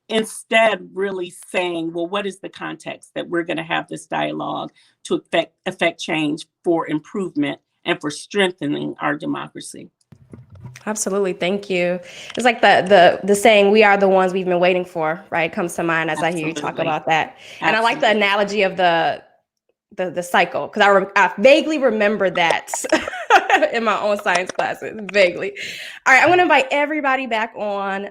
Instead, really saying, well, what is the context that we're going to have this dialogue to affect change for improvement and for strengthening our democracy? Absolutely. Thank you. It's like the saying, we are the ones we've been waiting for, right? Comes to mind as I hear you talk about that. And I like the analogy of the cycle, because I vaguely remember that in my own science classes, vaguely. All right, I'm going to invite everybody back on.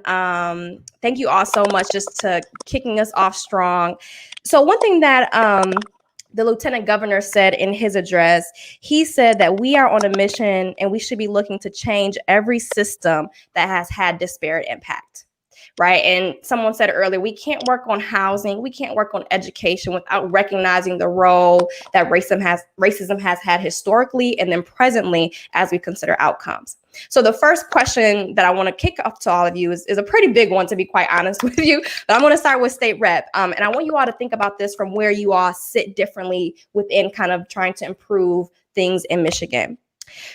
Thank you all so much just to kicking us off strong. So one thing that the Lieutenant Governor said in his address, he said that we are on a mission and we should be looking to change every system that has had disparate impact. Right. And someone said earlier, we can't work on housing, we can't work on education without recognizing the role that racism has had historically and then presently as we consider outcomes. So the first question that I want to kick off to all of you is a pretty big one, to be quite honest with you. But I'm going to start with State Rep. And I want you all to think about this from where you all sit differently within kind of trying to improve things in Michigan.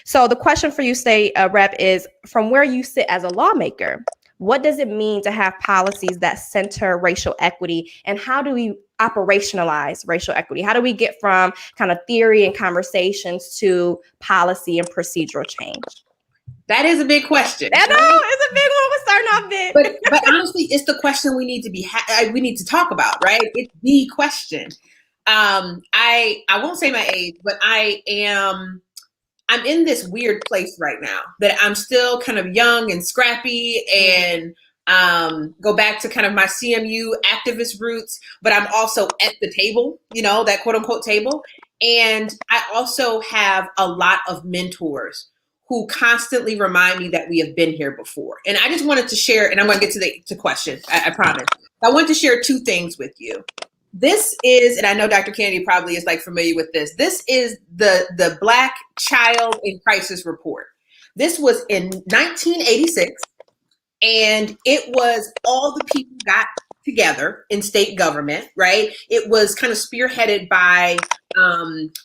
So the question for you, State Rep, is from where you sit as a lawmaker, what does it mean to have policies that center racial equity, and how do we operationalize racial equity? How do we get from kind of theory and conversations to policy and procedural change? That is a big question. I know, it's a big one. We're starting off big. But honestly, it's the question we need to we need to talk about, right? It's the question. I won't say my age, but I'm in this weird place right now that I'm still kind of young and scrappy and go back to kind of my CMU activist roots, but I'm also at the table, you know, that quote unquote table. And I also have a lot of mentors who constantly remind me that we have been here before. And I just wanted to share, and I'm going to get to the question, I promise. I want to share two things with you. This is, and I know Dr. Canady probably is like familiar with this. This is the Black Child in Crisis Report. This was in 1986, and it was all the people got together in state government, right? It was kind of spearheaded by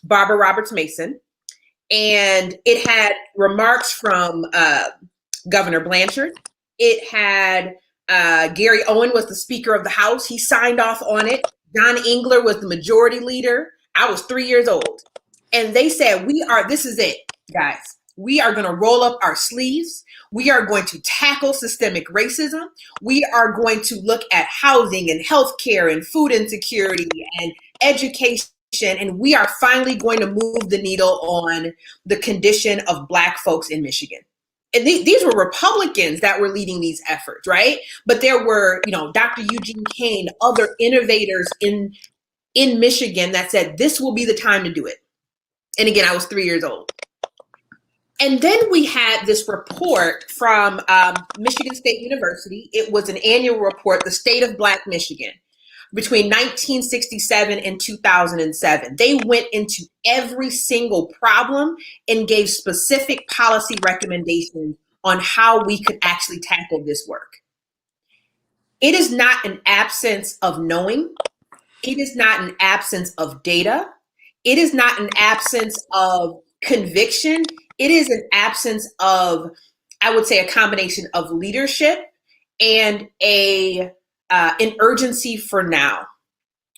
Barbara Roberts Mason, and it had remarks from Governor Blanchard. It had Gary Owen was the Speaker of the House. He signed off on it. John Engler was the majority leader. I was 3 years old. And they said, this is it, guys. We are going to roll up our sleeves. We are going to tackle systemic racism. We are going to look at housing and healthcare and food insecurity and education. And we are finally going to move the needle on the condition of Black folks in Michigan. And these were Republicans that were leading these efforts, right? But there were, Dr. Eugene Kane, other innovators in Michigan that said, this will be the time to do it. And again, I was 3 years old. And then we had this report from Michigan State University. It was an annual report, The State of Black Michigan, between 1967 and 2007. They went into every single problem and gave specific policy recommendations on how we could actually tackle this work. It is not an absence of knowing. It is not an absence of data. It is not an absence of conviction. It is an absence of, I would say, a combination of leadership and an urgency for now.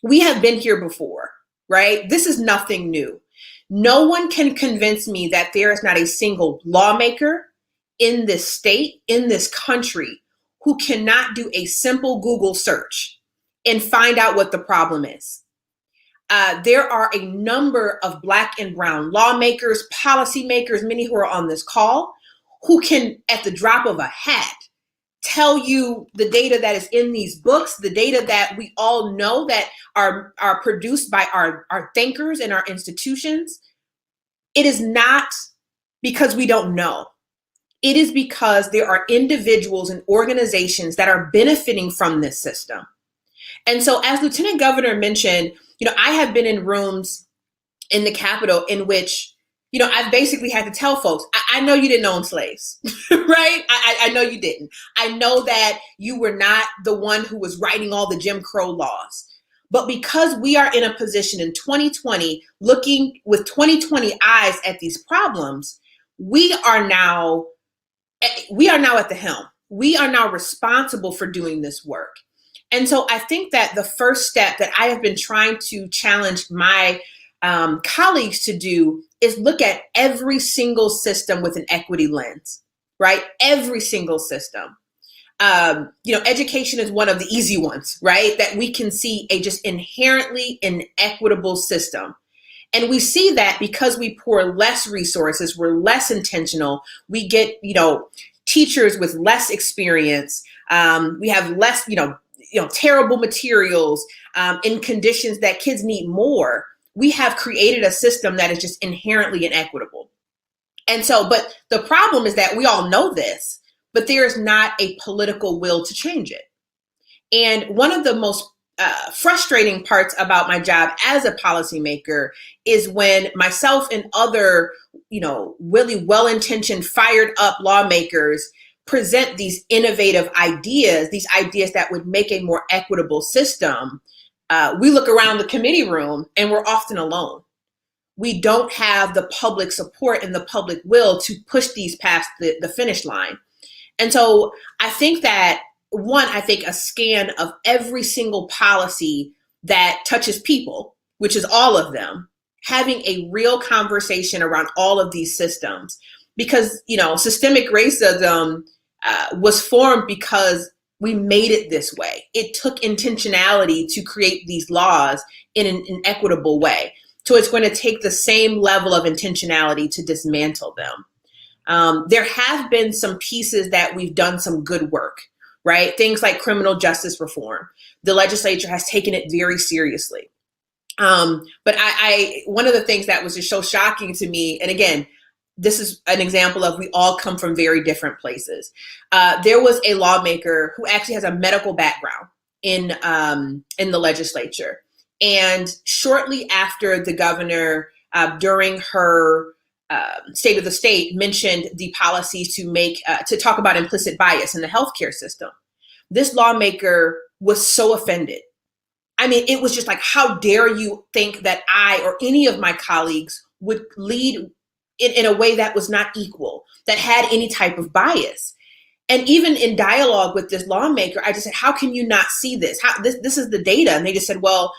We have been here before, right? This is nothing new. No one can convince me that there is not a single lawmaker in this state, in this country, who cannot do a simple Google search and find out what the problem is. There are a number of Black and brown lawmakers, policymakers, many who are on this call, who can, at the drop of a hat, tell you the data that is in these books, the data that we all know that are produced by our thinkers and our institutions. It is not because we don't know. It is because there are individuals and organizations that are benefiting from this system. And so, as Lieutenant Governor mentioned, I have been in rooms in the Capitol in which, I've basically had to tell folks, I know you didn't own slaves, right? I know you didn't. I know that you were not the one who was writing all the Jim Crow laws. But because we are in a position in 2020, looking with 2020 eyes at these problems, we are now at the helm. We are now responsible for doing this work. And so I think that the first step that I have been trying to challenge my colleagues to do is look at every single system with an equity lens, right? Every single system. Education is one of the easy ones, right? That we can see a just inherently inequitable system. And we see that because we pour less resources, we're less intentional, we get, teachers with less experience, we have less, terrible materials in conditions that kids need more. We have created a system that is just inherently inequitable. And so, but the problem is that we all know this, but there is not a political will to change it. And one of the most frustrating parts about my job as a policymaker is when myself and other, really well-intentioned, fired up lawmakers present these innovative ideas, these ideas that would make a more equitable system. We look around the committee room and we're often alone. We don't have the public support and the public will to push these past the finish line. And so I think that, a scan of every single policy that touches people, which is all of them, having a real conversation around all of these systems. Because, systemic racism was formed because we made it this way. It took intentionality to create these laws in an equitable way. So it's going to take the same level of intentionality to dismantle them. There have been some pieces that we've done some good work, right? Things like criminal justice reform. The legislature has taken it very seriously. But one of the things that was just so shocking to me, and again, this is an example of we all come from very different places. There was a lawmaker who actually has a medical background in the legislature. And shortly after the governor, during her State of the State, mentioned the policies to talk about implicit bias in the healthcare system, this lawmaker was so offended. I mean, it was just like, how dare you think that I or any of my colleagues would lead in a way that was not equal, that had any type of bias. And even in dialogue with this lawmaker, I just said, how can you not see this? This is the data. And they just said, well,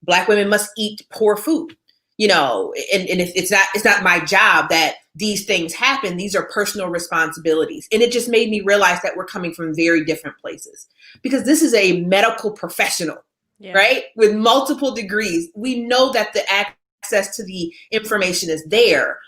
Black women must eat poor food, and if it's not my job that these things happen. These are personal responsibilities. And it just made me realize that we're coming from very different places, because this is a medical professional, right? With multiple degrees. We know that the access to the information is there.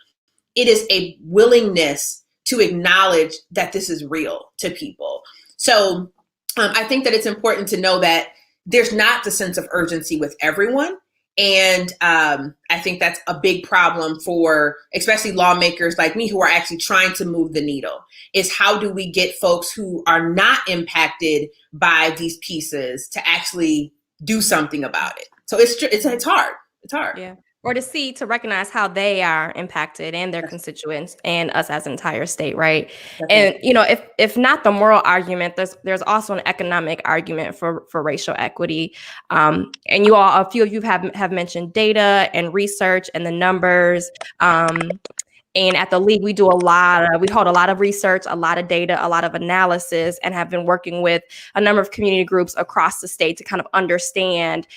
It is a willingness to acknowledge that this is real to people. So I think that it's important to know that there's not the sense of urgency with everyone. And I think that's a big problem for especially lawmakers like me who are actually trying to move the needle, is how do we get folks who are not impacted by these pieces to actually do something about it? So it's hard. It's hard. Yeah. Or to recognize how they are impacted and their constituents and us as an entire state, right? And if not the moral argument, there's also an economic argument for racial equity. And a few of you have mentioned data and research and the numbers. And at the League, we hold a lot of research, a lot of data, a lot of analysis, and have been working with a number of community groups across the state to kind of understand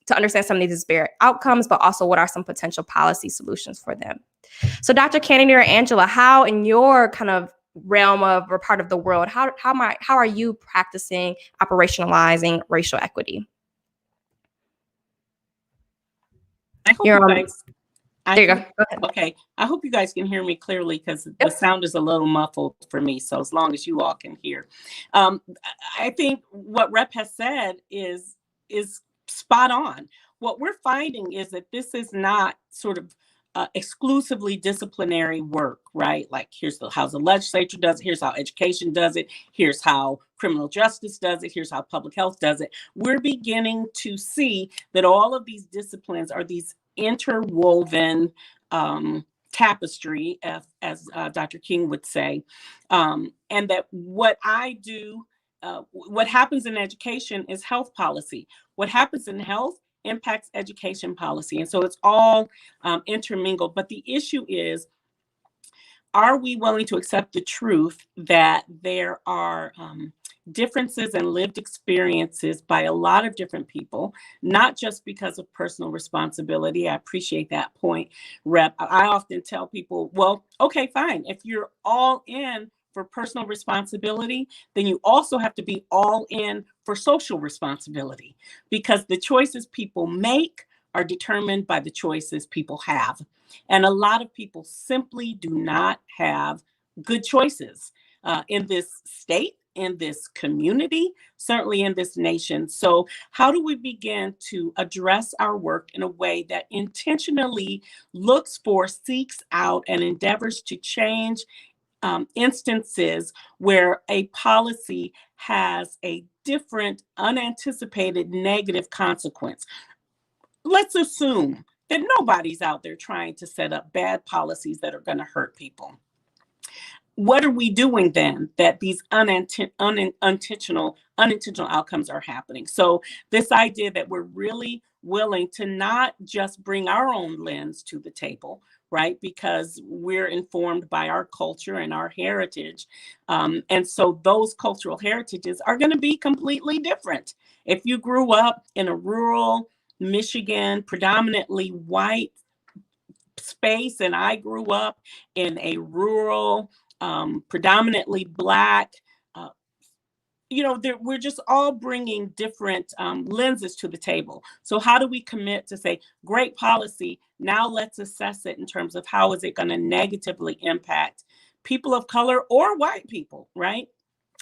to understand some of these disparate outcomes, but also what are some potential policy solutions for them. So Dr. Canady or Angela, how in your kind of realm or part of the world, how are you practicing operationalizing racial equity? I hope you guys. There you go. Go ahead. Okay. I hope you guys can hear me clearly because the sound is a little muffled for me. So as long as you all can hear. I think what Rep has said is spot on. What we're finding is that this is not sort of exclusively disciplinary work, right? Like here's how the legislature does it, here's how education does it, here's how criminal justice does it, here's how public health does it. We're beginning to see that all of these disciplines are these interwoven tapestry, as Dr. King would say, and that what I do, what happens in education is health policy. What happens in health impacts education policy. And so it's all intermingled. But the issue is, are we willing to accept the truth that there are differences in lived experiences by a lot of different people, not just because of personal responsibility? I appreciate that point, Rep. I often tell people, well, okay, fine. If you're all in for personal responsibility, then you also have to be all in for social responsibility, because the choices people make are determined by the choices people have. And a lot of people simply do not have good choices in this state, in this community, certainly in this nation. So how do we begin to address our work in a way that intentionally looks for, seeks out, and endeavors to change instances where a policy has a different, unanticipated negative consequence? Let's assume that nobody's out there trying to set up bad policies that are going to hurt people. What are we doing then that these unintentional outcomes are happening? So this idea that we're really willing to not just bring our own lens to the table, right? Because we're informed by our culture and our heritage. And so those cultural heritages are going to be completely different. If you grew up in a rural Michigan, predominantly white space, and I grew up in a rural, predominantly Black, we're just all bringing different lenses to the table. So how do we commit to say, great policy, now let's assess it in terms of how is it going to negatively impact people of color or white people, right?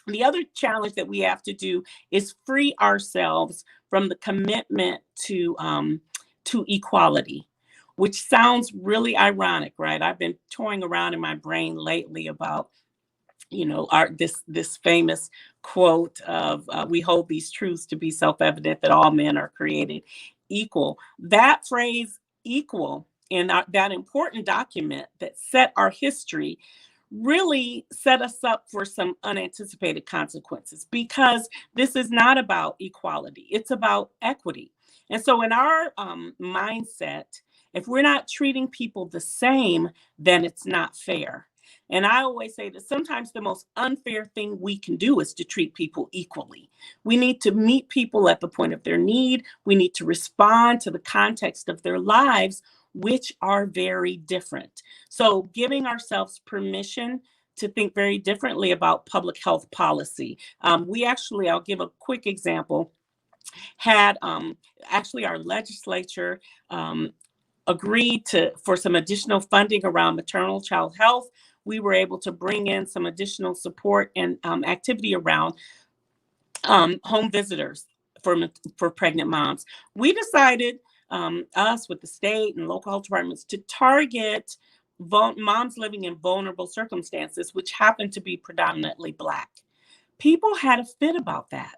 The other challenge that we have to do is free ourselves from the commitment to equality, which sounds really ironic, right? I've been toying around in my brain lately about, this famous quote of we hold these truths to be self-evident that all men are created equal. That phrase equal in that important document that set our history really set us up for some unanticipated consequences, because this is not about equality, it's about equity. And so in our mindset, if we're not treating people the same, then it's not fair. And I always say that sometimes the most unfair thing we can do is to treat people equally. We need to meet people at the point of their need. We need to respond to the context of their lives, which are very different. So giving ourselves permission to think very differently about public health policy. I'll give a quick example, had our legislature agreed for some additional funding around maternal child health. We were able to bring in some additional support and activity around home visitors for pregnant moms. We decided, us with the state and local health departments, to target moms living in vulnerable circumstances, which happen to be predominantly Black. People had a fit about that.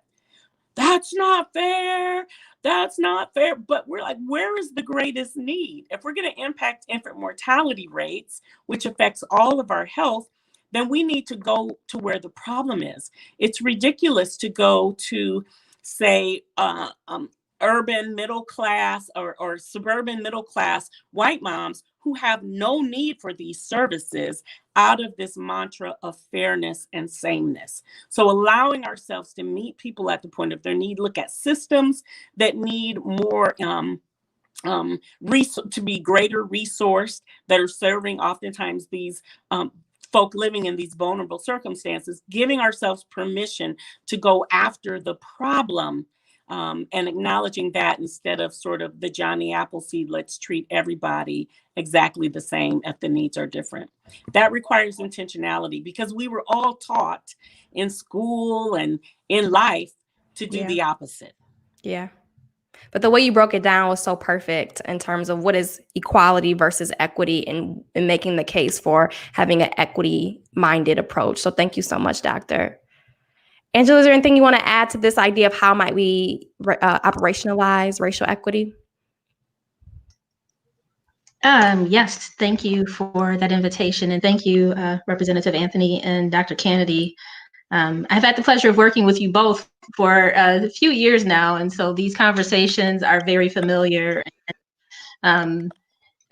That's not fair. That's not fair. But we're like, where is the greatest need? If we're going to impact infant mortality rates, which affects all of our health, then we need to go to where the problem is. It's ridiculous to go to, say, urban middle class or suburban middle class white moms who have no need for these services out of this mantra of fairness and sameness. So allowing ourselves to meet people at the point of their need, look at systems that need more to be greater resourced, that are serving oftentimes these folk living in these vulnerable circumstances, giving ourselves permission to go after the problem, and acknowledging that instead of sort of the Johnny Appleseed, let's treat everybody exactly the same if the needs are different. That requires intentionality, because we were all taught in school and in life to do the opposite. Yeah. But the way you broke it down was so perfect in terms of what is equality versus equity, and making the case for having an equity-minded approach. So thank you so much, Doctor. Angela, is there anything you want to add to this idea of how might we operationalize racial equity? Yes, thank you for that invitation. And thank you, Representative Anthony and Dr. Canady. I've had the pleasure of working with you both for a few years now. And so these conversations are very familiar. And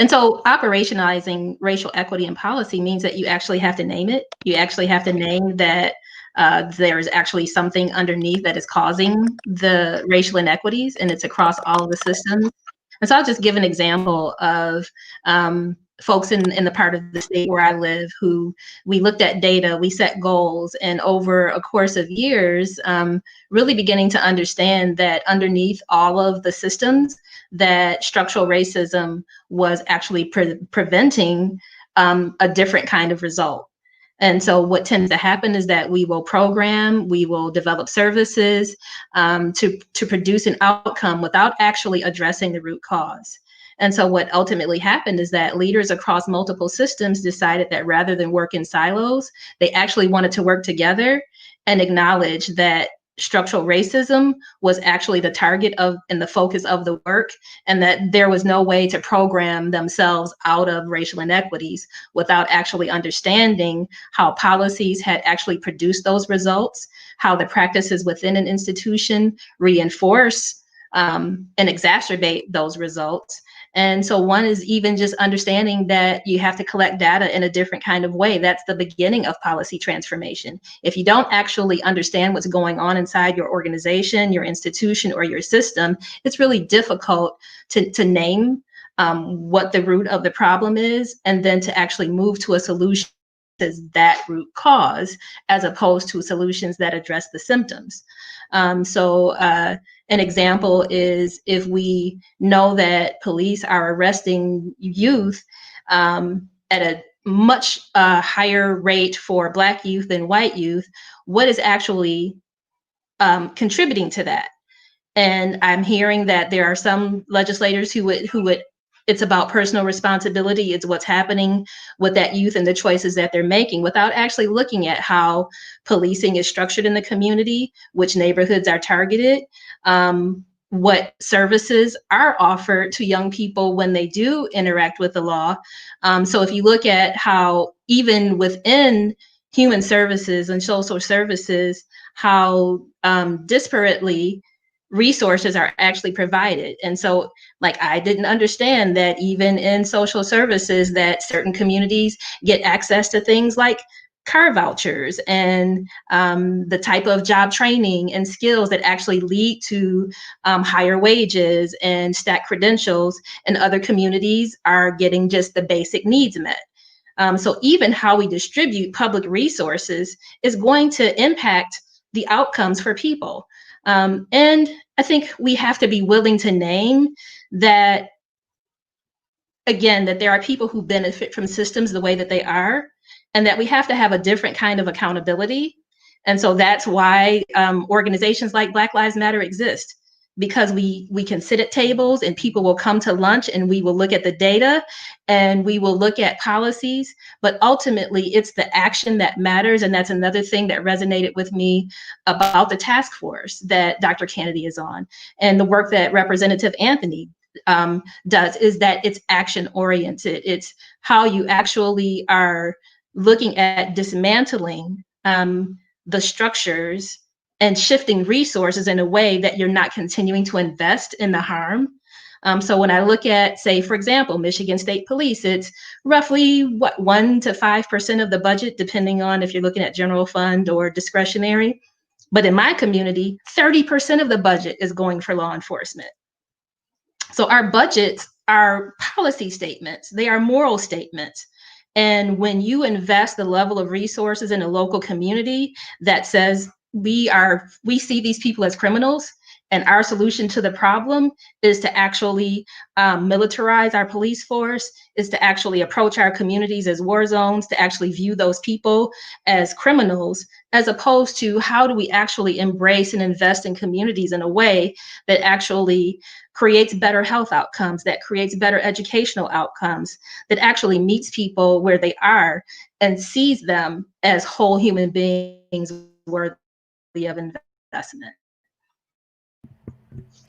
so operationalizing racial equity in policy means that you actually have to name it. You actually have to name that there's actually something underneath that is causing the racial inequities, and it's across all of the systems. And so I'll just give an example of folks in the part of the state where I live, who we looked at data, we set goals, and over a course of years, really beginning to understand that underneath all of the systems, that structural racism was actually preventing a different kind of result. And so what tends to happen is that we will program, we will develop services to produce an outcome without actually addressing the root cause. And so what ultimately happened is that leaders across multiple systems decided that rather than work in silos, they actually wanted to work together and acknowledge that structural racism was actually the target of and the focus of the work, and that there was no way to program themselves out of racial inequities without actually understanding how policies had actually produced those results, how the practices within an institution reinforce and exacerbate those results. And so one is even just understanding that you have to collect data in a different kind of way. That's the beginning of policy transformation. If you don't actually understand what's going on inside your organization, your institution, or your system, it's really difficult to name what the root of the problem is, and then to actually move to a solution as that root cause, as opposed to solutions that address the symptoms. An example is if we know that police are arresting youth at a much higher rate for Black youth than white youth, what is actually contributing to that? And I'm hearing that there are some legislators who would it's about personal responsibility. It's what's happening with that youth and the choices that they're making, without actually looking at how policing is structured in the community, which neighborhoods are targeted, what services are offered to young people when they do interact with the law. So if you look at how even within human services and social services, how disparately resources are actually provided. And so, like, I didn't understand that even in social services, that certain communities get access to things like car vouchers and the type of job training and skills that actually lead to higher wages and stacked credentials, and other communities are getting just the basic needs met. So even how we distribute public resources is going to impact the outcomes for people. And I think we have to be willing to name that, again, that there are people who benefit from systems the way that they are, and that we have to have a different kind of accountability. And so that's why organizations like Black Lives Matter exist. because we can sit at tables and people will come to lunch and we will look at the data and we will look at policies, but ultimately it's the action that matters. And that's another thing that resonated with me about the task force that Dr. Canady is on, and the work that Representative Anthony does, is that it's action oriented. It's how you actually are looking at dismantling the structures and shifting resources in a way that you're not continuing to invest in the harm. So when I look at, say, for example, Michigan State Police, it's roughly 1 to 5% of the budget, depending on if you're looking at general fund or discretionary. But in my community, 30% of the budget is going for law enforcement. So our budgets are policy statements. They are moral statements. And when you invest the level of resources in a local community that says we see these people as criminals, and our solution to the problem is to actually militarize our police force, is to actually approach our communities as war zones, to actually view those people as criminals, as opposed to how do we actually embrace and invest in communities in a way that actually creates better health outcomes, that creates better educational outcomes, that actually meets people where they are and sees them as whole human beings worthy of investment.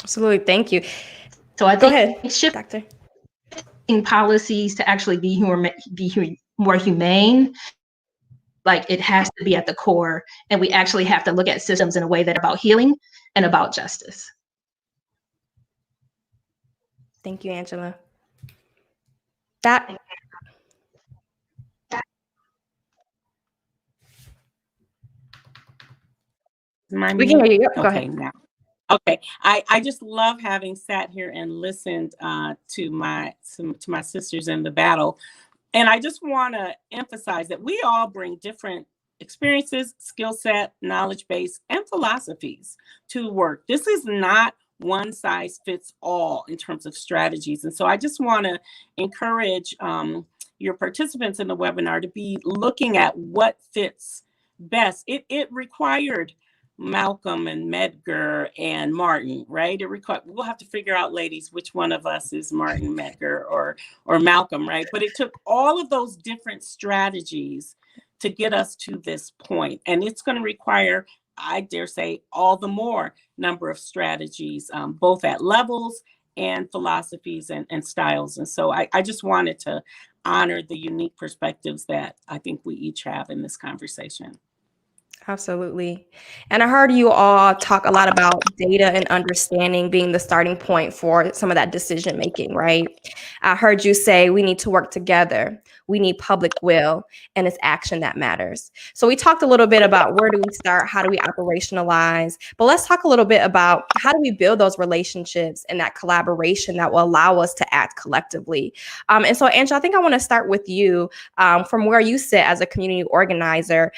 Absolutely. Thank you. So I Go think ahead, shifting Doctor. policies to actually be more humane, like it has to be at the core, and we actually have to look at systems in a way that are about healing and about justice. Thank you, Angela. We can hear you. Yep, go ahead. Now. Okay, I just love having sat here and listened to my sisters in the battle. And I just want to emphasize that we all bring different experiences, skill set, knowledge base, and philosophies to work. This is not one size fits all in terms of strategies. And so I just want to encourage your participants in the webinar to be looking at what fits best. It required Malcolm and Edgar and Martin, right? We'll have to figure out, ladies, which one of us is Martin, Edgar, or Malcolm, right? But it took all of those different strategies to get us to this point. And it's going to require, I dare say, all the more number of strategies, both at levels and philosophies and styles. And so I just wanted to honor the unique perspectives that I think we each have in this conversation. Absolutely. And I heard you all talk a lot about data and understanding being the starting point for some of that decision making, right? I heard you say we need to work together. We need public will, and it's action that matters. So we talked a little bit about where do we start? How do we operationalize? But let's talk a little bit about how do we build those relationships and that collaboration that will allow us to act collectively. And so, Angela, I think I want to start with you from where you sit as a community organizer.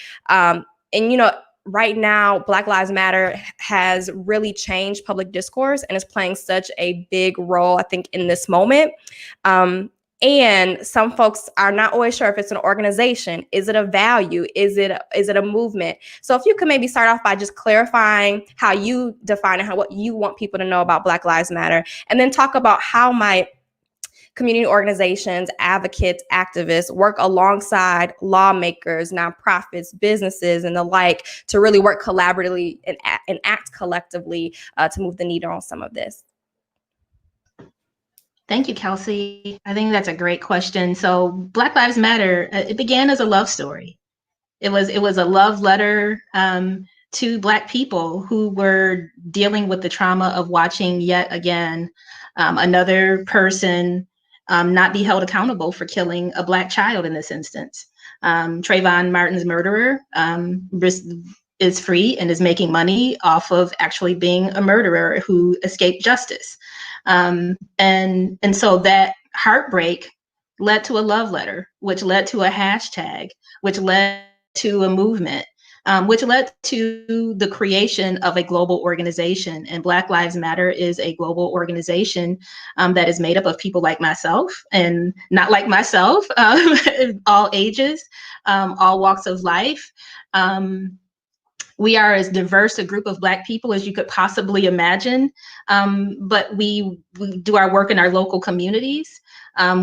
And, you know, right now, Black Lives Matter has really changed public discourse and is playing such a big role, I think, in this moment. And some folks are not always sure if it's an organization. Is it a value? Is it a movement? So if you could maybe start off by just clarifying how you define and what you want people to know about Black Lives Matter, and then talk about how might community organizations, advocates, activists work alongside lawmakers, nonprofits, businesses, and the like to really work collaboratively and act collectively to move the needle on some of this. Thank you, Kelsey. I think that's a great question. So Black Lives Matter, it began as a love story. It was a love letter to Black people who were dealing with the trauma of watching yet again another person not be held accountable for killing a Black child in this instance. Trayvon Martin's murderer is free and is making money off of actually being a murderer who escaped justice. And so that heartbreak led to a love letter, which led to a hashtag, which led to a movement, which led to the creation of a global organization. And Black Lives Matter is a global organization that is made up of people like myself and not like myself, all ages, all walks of life. We are as diverse a group of Black people as you could possibly imagine, but we do our work in our local communities.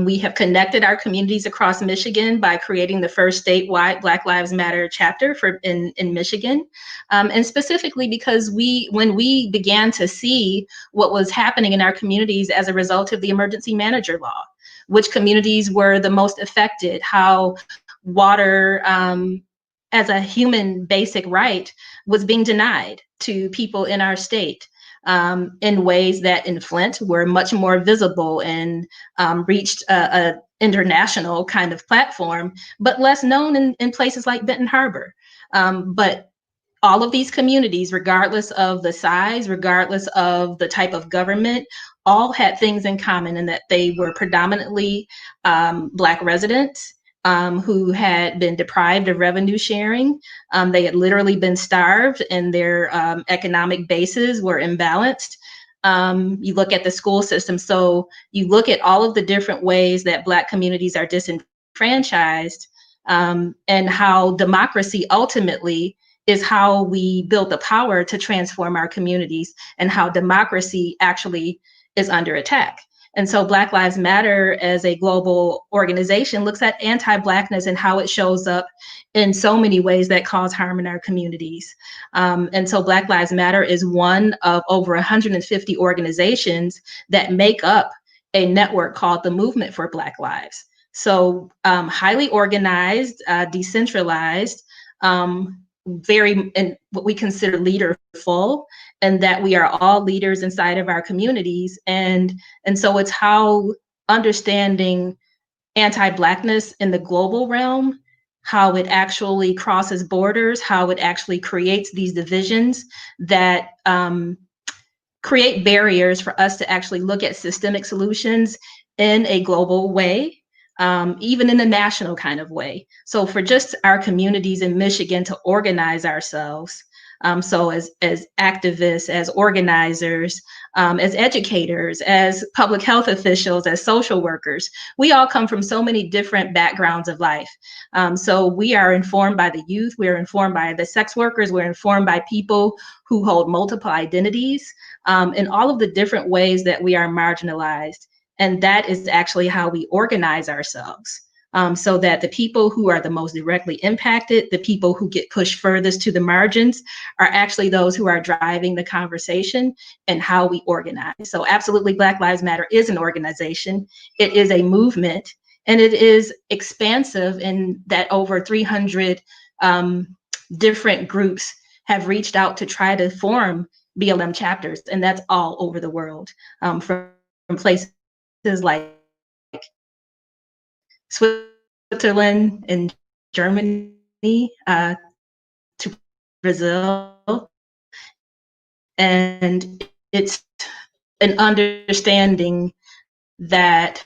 We have connected our communities across Michigan by creating the first statewide Black Lives Matter chapter in Michigan. And specifically because when we began to see what was happening in our communities as a result of the emergency manager law, which communities were the most affected, how water as a human basic right was being denied to people in our state. In ways that in Flint were much more visible and reached a international kind of platform, but less known in places like Benton Harbor. But all of these communities, regardless of the size, regardless of the type of government, all had things in common in that they were predominantly Black residents who had been deprived of revenue sharing. They had literally been starved and their economic bases were imbalanced. You look at the school system. So you look at all of the different ways that Black communities are disenfranchised and how democracy ultimately is how we build the power to transform our communities and how democracy actually is under attack. And so Black Lives Matter as a global organization looks at anti-Blackness and how it shows up in so many ways that cause harm in our communities. And so Black Lives Matter is one of over 150 organizations that make up a network called the Movement for Black Lives. So highly organized, decentralized, very, and what we consider leaderful, and that we are all leaders inside of our communities. And so it's how understanding anti-Blackness in the global realm, how it actually crosses borders, how it actually creates these divisions that create barriers for us to actually look at systemic solutions in a global way. Even in a national kind of way. So for just our communities in Michigan to organize ourselves, so as activists, as organizers, as educators, as public health officials, as social workers, we all come from so many different backgrounds of life. So we are informed by the youth, we're informed by the sex workers, we're informed by people who hold multiple identities, in all of the different ways that we are marginalized. And that is actually how we organize ourselves, so that the people who are the most directly impacted, the people who get pushed furthest to the margins, are actually those who are driving the conversation and how we organize. So absolutely, Black Lives Matter is an organization. It is a movement, and it is expansive in that over 300 different groups have reached out to try to form BLM chapters, and that's all over the world, from places like Switzerland and Germany to Brazil. And it's an understanding that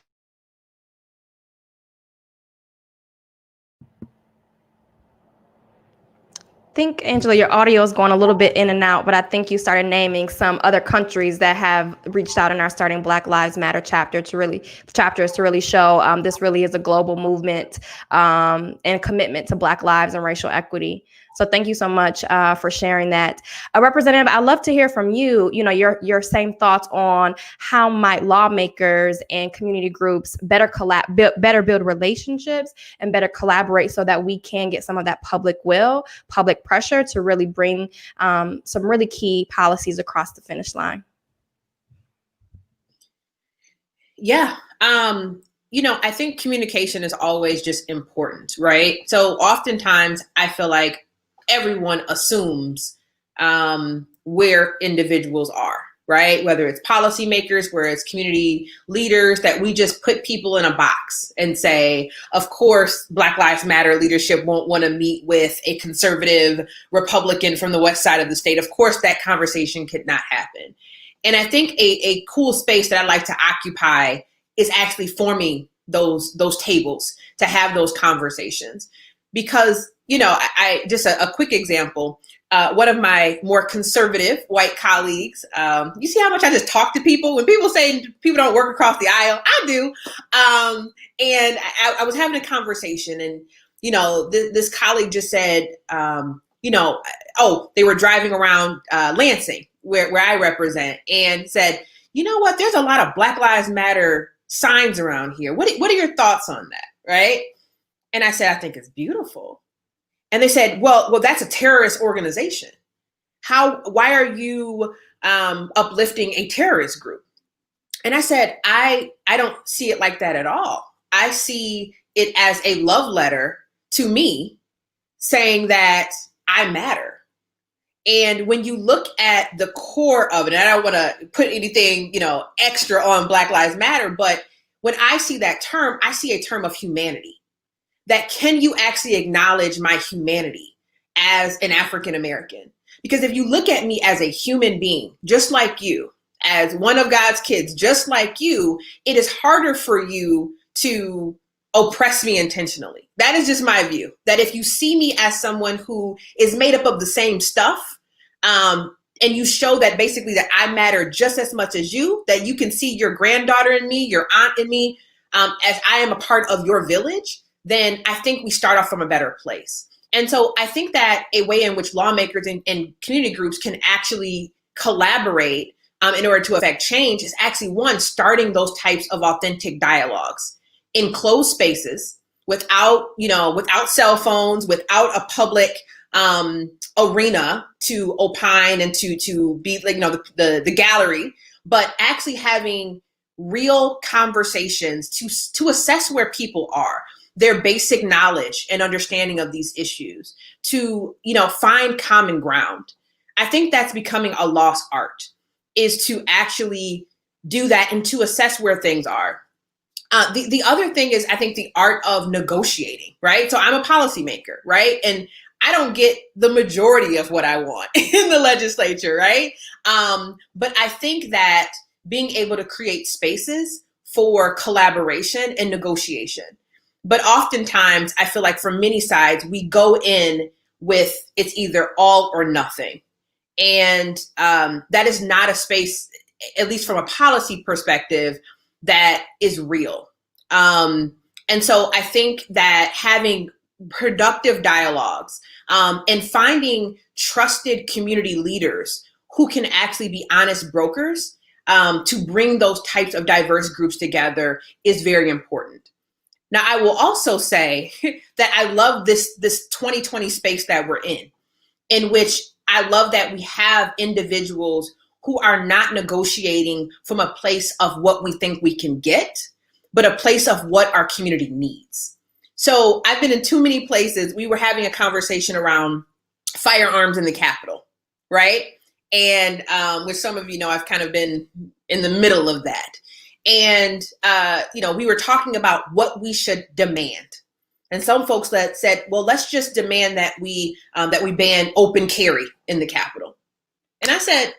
I think, Angela, your audio is going a little bit in and out, but I think you started naming some other countries that have reached out and are starting Black Lives Matter chapters to really show this really is a global movement and commitment to Black lives and racial equity. So thank you so much for sharing that. Representative, I'd love to hear from you, your same thoughts on how might lawmakers and community groups better build relationships and better collaborate so that we can get some of that public will, public pressure to really bring some really key policies across the finish line. Yeah. I think communication is always just important, right? So oftentimes I feel like everyone assumes where individuals are, right? Whether it's policymakers, where it's community leaders, that we just put people in a box and say, of course, Black Lives Matter leadership won't want to meet with a conservative Republican from the west side of the state. Of course, that conversation could not happen. And I think a cool space that I like to occupy is actually forming those tables to have those conversations. Because, I just a quick example, one of my more conservative white colleagues, you see how much I just talk to people? When people say people don't work across the aisle, I do. And I was having a conversation and, this colleague just said, they were driving around Lansing, where I represent, and said, you know what, there's a lot of Black Lives Matter signs around here. What are your thoughts on that, right? And I said, I think it's beautiful. And they said, well, that's a terrorist organization. Why are you uplifting a terrorist group? And I said, I don't see it like that at all. I see it as a love letter to me saying that I matter. And when you look at the core of it, and I don't want to put anything, extra on Black Lives Matter, but when I see that term, I see a term of humanity. That can you actually acknowledge my humanity as an African American? Because if you look at me as a human being, just like you, as one of God's kids, just like you, it is harder for you to oppress me intentionally. That is just my view. That if you see me as someone who is made up of the same stuff, and you show that basically that I matter just as much as you, that you can see your granddaughter in me, your aunt in me, as I am a part of your village, then I think we start off from a better place. And so I think that a way in which lawmakers and community groups can actually collaborate in order to affect change is actually, one, starting those types of authentic dialogues in closed spaces without cell phones, without a public arena to opine and to be like, the gallery, but actually having real conversations to assess where people are, their basic knowledge and understanding of these issues, to, find common ground. I think that's becoming a lost art, is to actually do that and to assess where things are. The other thing is, I think, the art of negotiating, right? So I'm a policymaker, right? And I don't get the majority of what I want in the legislature, right? But I think that being able to create spaces for collaboration and negotiation. But oftentimes, I feel like from many sides, we go in with it's either all or nothing. And that is not a space, at least from a policy perspective, that is real. And so I think that having productive dialogues and finding trusted community leaders who can actually be honest brokers to bring those types of diverse groups together is very important. Now, I will also say that I love this 2020 space that we're in which I love that we have individuals who are not negotiating from a place of what we think we can get, but a place of what our community needs. So I've been in too many places. We were having a conversation around firearms in the Capitol, right? And with some of you know, I've kind of been in the middle of that. And, we were talking about what we should demand. And some folks that said, well, let's just demand that we ban open carry in the Capitol. And I said,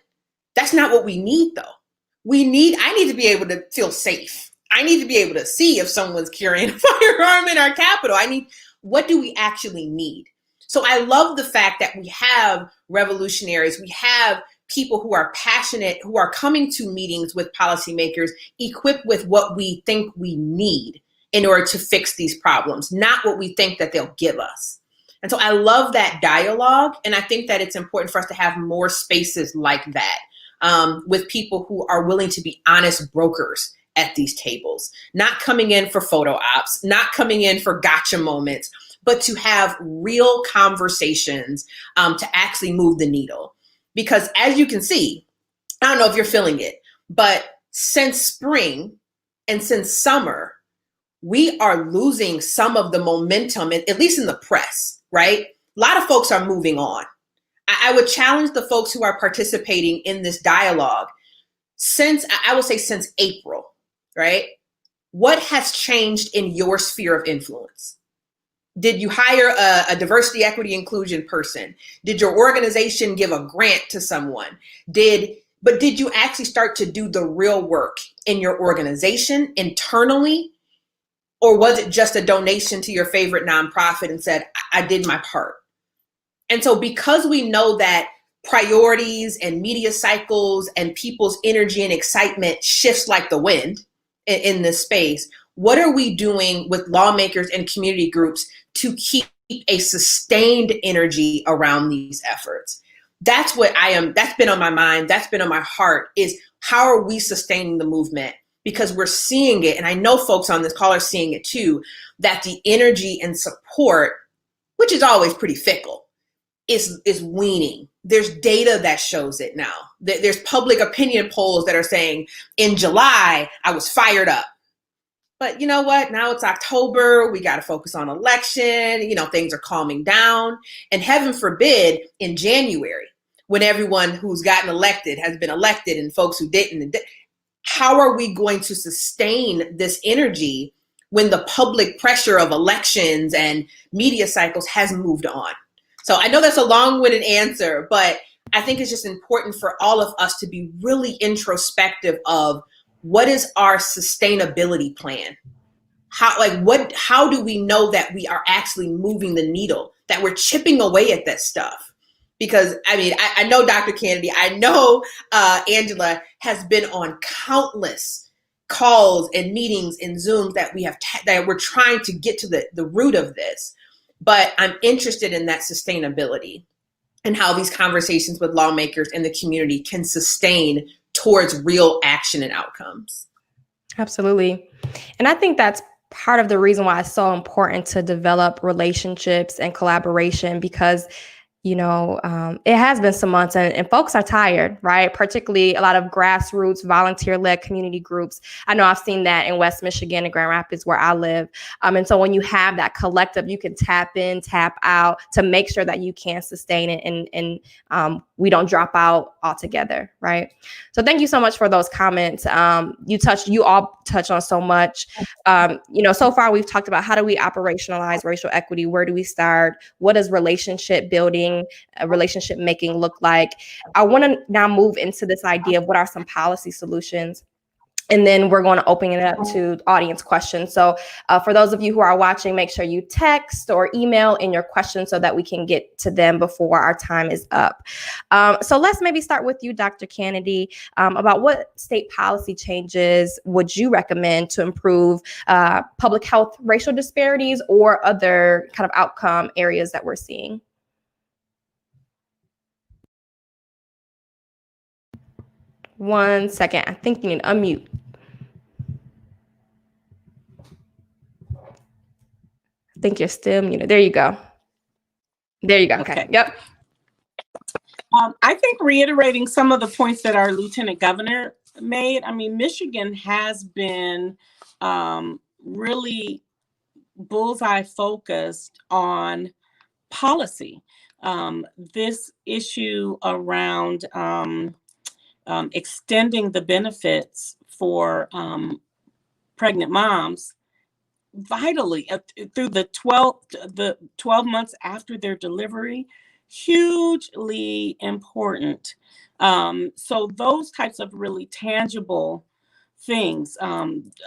that's not what we need, though. I need to be able to feel safe. I need to be able to see if someone's carrying a firearm in our Capitol. What do we actually need? So I love the fact that we have revolutionaries, we have people who are passionate, who are coming to meetings with policymakers, equipped with what we think we need in order to fix these problems, not what we think that they'll give us. And so I love that dialogue. And I think that it's important for us to have more spaces like that with people who are willing to be honest brokers at these tables, not coming in for photo ops, not coming in for gotcha moments, but to have real conversations to actually move the needle. Because as you can see, I don't know if you're feeling it, but since spring and since summer, we are losing some of the momentum, at least in the press, right? A lot of folks are moving on. I would challenge the folks who are participating in this dialogue since April, right? What has changed in your sphere of influence? Did you hire a diversity, equity, inclusion person? Did your organization give a grant to someone? Did you actually start to do the real work in your organization internally? Or was it just a donation to your favorite nonprofit and said, I did my part? And so because we know that priorities and media cycles and people's energy and excitement shifts like the wind in this space, what are we doing with lawmakers and community groups to keep a sustained energy around these efforts. That's what that's been on my mind. That's been on my heart, is how are we sustaining the movement? Because we're seeing it, and I know folks on this call are seeing it too, that the energy and support, which is always pretty fickle, is weaning. There's data that shows it now. There's public opinion polls that are saying, in July, I was fired up. But you know what? Now it's October. We got to focus on election. You know, things are calming down. And heaven forbid, in January, when everyone who's gotten elected has been elected and folks who didn't, how are we going to sustain this energy when the public pressure of elections and media cycles has moved on? So I know that's a long-winded answer, but I think it's just important for all of us to be really introspective of what is our sustainability plan? How do we know that we are actually moving the needle, that we're chipping away at that stuff? Because I mean, I know Dr. Canady, I know Angela has been on countless calls and meetings and Zooms that that we're trying to get to the root of this. But I'm interested in that sustainability and how these conversations with lawmakers and the community can sustain towards real action and outcomes. Absolutely. And I think that's part of the reason why it's so important to develop relationships and collaboration, because you know, it has been some months and folks are tired, right? Particularly a lot of grassroots, volunteer-led community groups. I know I've seen that in West Michigan and Grand Rapids where I live. And so when you have that collective, you can tap in, tap out to make sure that you can sustain it and we don't drop out altogether, right? So thank you so much for those comments. You all touched on so much. You know, so far we've talked about how do we operationalize racial equity? Where do we start? What does relationship building, relationship making look like? I want to now move into this idea of what are some policy solutions. And then we're going to open it up to audience questions. So for those of you who are watching, make sure you text or email in your questions so that we can get to them before our time is up. So let's maybe start with you, Dr. Canady, about what state policy changes would you recommend to improve public health racial disparities or other kind of outcome areas that we're seeing? One second. I think you need to unmute. I think you're still muted. There you go. There you go. Okay. Yep. I think reiterating some of the points that our Lieutenant Governor made. I mean, Michigan has been really bullseye focused on policy. This issue around extending the benefits for pregnant moms vitally through the 12 months after their delivery, hugely important. So those types of really tangible things,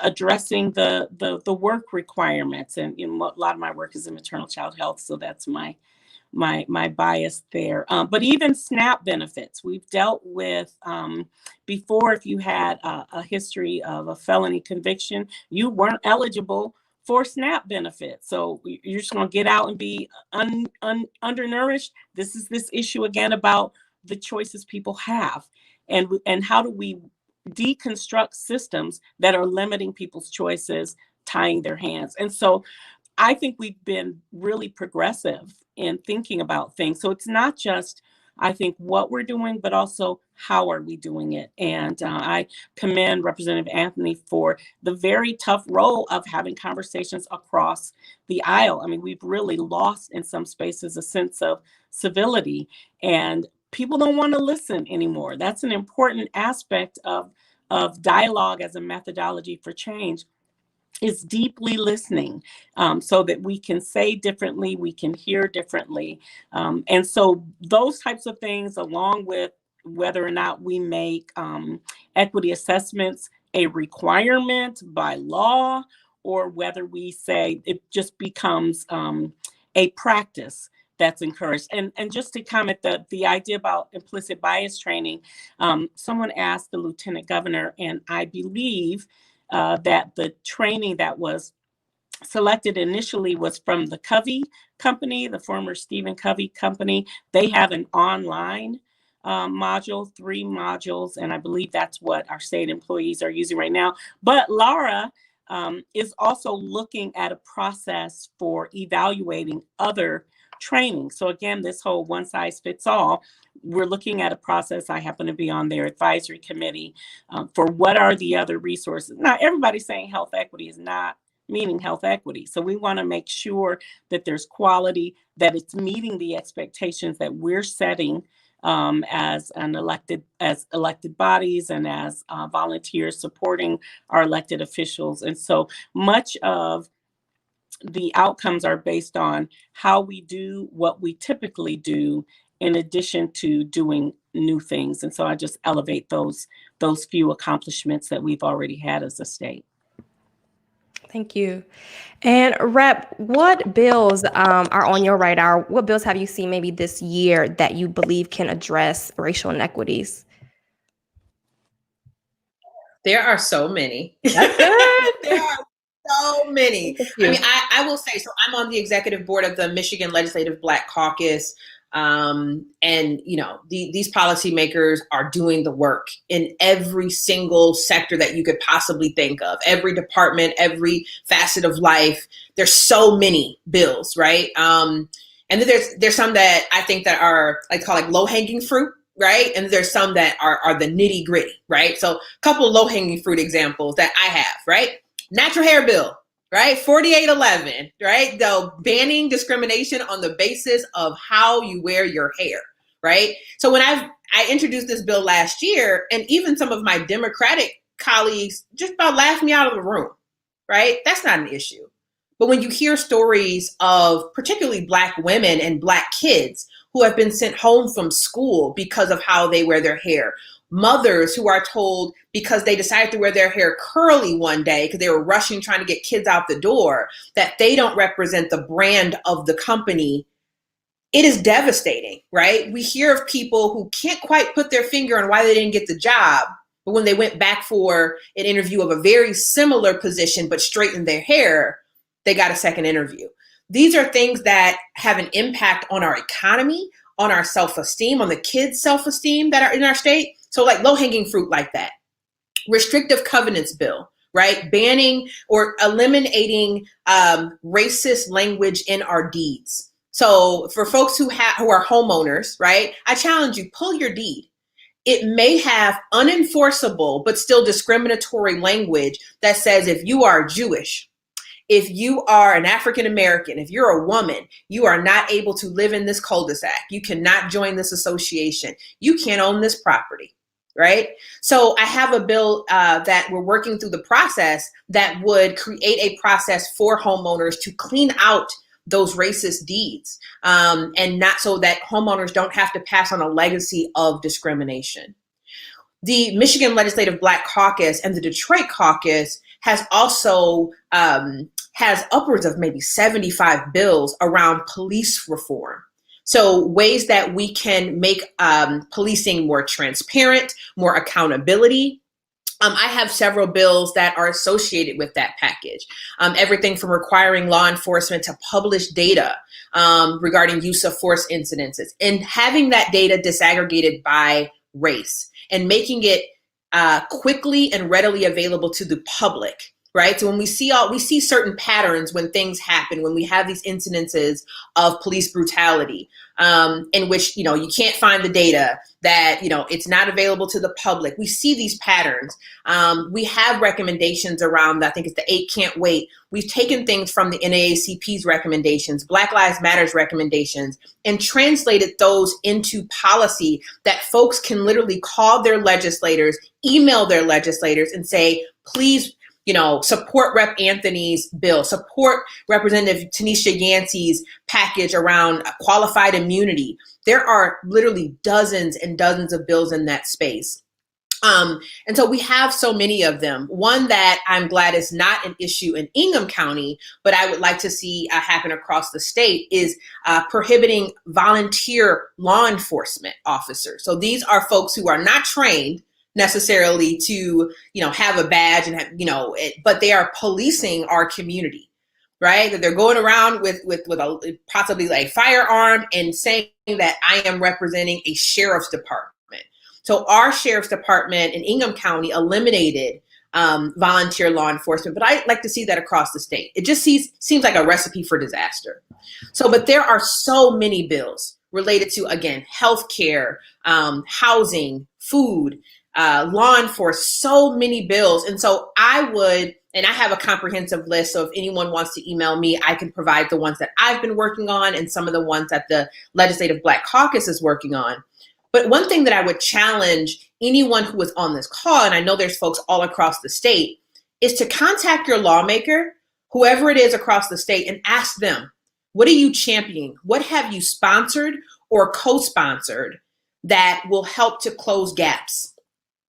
addressing the work requirements, and you know, a lot of my work is in maternal child health, so that's my bias there. But even SNAP benefits, we've dealt with before. If you had a history of a felony conviction, you weren't eligible for SNAP benefits. So you're just going to get out and be undernourished. This is this issue again about the choices people have, and how do we deconstruct systems that are limiting people's choices, tying their hands. And so I think we've been really progressive in thinking about things. So it's not just, I think, what we're doing, but also how are we doing it. And I commend Representative Anthony for the very tough role of having conversations across the aisle. I mean, we've really lost in some spaces a sense of civility, and people don't want to listen anymore. That's an important aspect of dialogue as a methodology for change, is deeply listening, so that we can say differently, we can hear differently. And so those types of things, along with whether or not we make equity assessments a requirement by law, or whether we say it just becomes a practice that's encouraged. And just to comment, the idea about implicit bias training, someone asked the Lieutenant Governor, and I believe that the training that was selected initially was from the Covey Company, the former Stephen Covey Company. They have an online module, 3 modules, and I believe that's what our state employees are using right now. But Laura is also looking at a process for evaluating other training. So again, this whole one size fits all, we're looking at a process. I happen to be on their advisory committee for what are the other resources. Now, everybody's saying health equity is not meaning health equity. So we want to make sure that there's quality, that it's meeting the expectations that we're setting as elected bodies and as volunteers supporting our elected officials. And so much of the outcomes are based on how we do what we typically do in addition to doing new things. And so I just elevate those few accomplishments that we've already had as a state. Thank you. And Rep, what bills are on your radar? What bills have you seen maybe this year that you believe can address racial inequities? There are so many. That's good. There are so many. I mean, I will say, so I'm on the executive board of the Michigan Legislative Black Caucus. And, you know, these policymakers are doing the work in every single sector that you could possibly think of, every department, every facet of life. There's so many bills, right? And then there's some that I think that are like low hanging fruit, right? And there's some that are the nitty gritty, right? So a couple of low hanging fruit examples that I have, right? Natural hair bill. Right, 4811, right? The banning discrimination on the basis of how you wear your hair, right? So when I introduced this bill last year, and even some of my Democratic colleagues just about laughed me out of the room, right? That's not an issue. But when you hear stories of particularly Black women and Black kids who have been sent home from school because of how they wear their hair, mothers who are told because they decided to wear their hair curly one day because they were rushing trying to get kids out the door, that they don't represent the brand of the company, it is devastating, right? We hear of people who can't quite put their finger on why they didn't get the job, but when they went back for an interview of a very similar position but straightened their hair, they got a second interview. These are things that have an impact on our economy, on our self-esteem, on the kids' self-esteem that are in our state. So like low-hanging fruit like that. Restrictive covenants bill, right? Banning or eliminating racist language in our deeds. So for folks who are homeowners, right? I challenge you, pull your deed. It may have unenforceable but still discriminatory language that says if you are Jewish, if you are an African American, if you're a woman, you are not able to live in this cul-de-sac. You cannot join this association. You can't own this property. Right? So I have a bill that we're working through the process that would create a process for homeowners to clean out those racist deeds and not so that homeowners don't have to pass on a legacy of discrimination. The Michigan Legislative Black Caucus and the Detroit Caucus has also has upwards of maybe 75 bills around police reform. So ways that we can make policing more transparent, more accountability. I have several bills that are associated with that package. Everything from requiring law enforcement to publish data regarding use of force incidences and having that data disaggregated by race and making it quickly and readily available to the public. Right. So when we see certain patterns when things happen, when we have these incidences of police brutality, in which, you know, you can't find the data, that, you know, it's not available to the public. We see these patterns. We have recommendations around, I think it's the 8 Can't Wait. We've taken things from the NAACP's recommendations, Black Lives Matter's recommendations, and translated those into policy that folks can literally call their legislators, email their legislators and say, please, you know, support Rep. Anthony's bill, support Representative Tanisha Yancey's package around qualified immunity. There are literally dozens and dozens of bills in that space. And so we have so many of them. One that I'm glad is not an issue in Ingham County, but I would like to see happen across the state is prohibiting volunteer law enforcement officers. So these are folks who are not trained necessarily to, you know, have a badge and have, you know, but they are policing our community. right? That they're going around with a possibly like firearm and saying that I am representing a sheriff's department. So our sheriff's department in Ingham County eliminated volunteer law enforcement, but I like to see that across the state. It just seems like a recipe for disaster. So, but there are so many bills related to, again, healthcare, housing, food, law enforcement, so many bills. And so and I have a comprehensive list. So if anyone wants to email me, I can provide the ones that I've been working on and some of the ones that the Legislative Black Caucus is working on. But one thing that I would challenge anyone who is on this call, and I know there's folks all across the state, is to contact your lawmaker, whoever it is across the state, and ask them, what are you championing? What have you sponsored or co-sponsored that will help to close gaps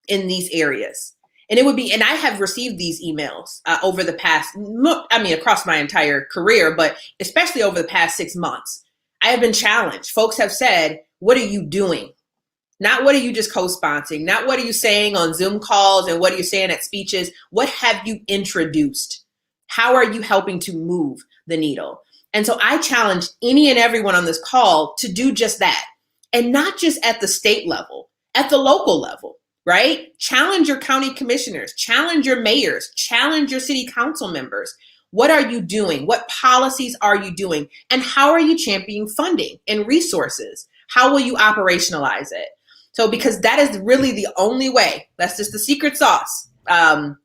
in these areas? And and I have received these emails over the past, across my entire career, but especially over the past 6 months. I have been challenged. Folks have said, what are you doing? Not what are you just co-sponsoring, not what are you saying on Zoom calls and what are you saying at speeches? What have you introduced? How are you helping to move the needle? And so I challenge any and everyone on this call to do just that. And not just at the state level, at the local level, right? Challenge your county commissioners, challenge your mayors, challenge your city council members. What are you doing? What policies are you doing? And how are you championing funding and resources? How will you operationalize it? So, because that is really the only way, that's just the secret sauce, that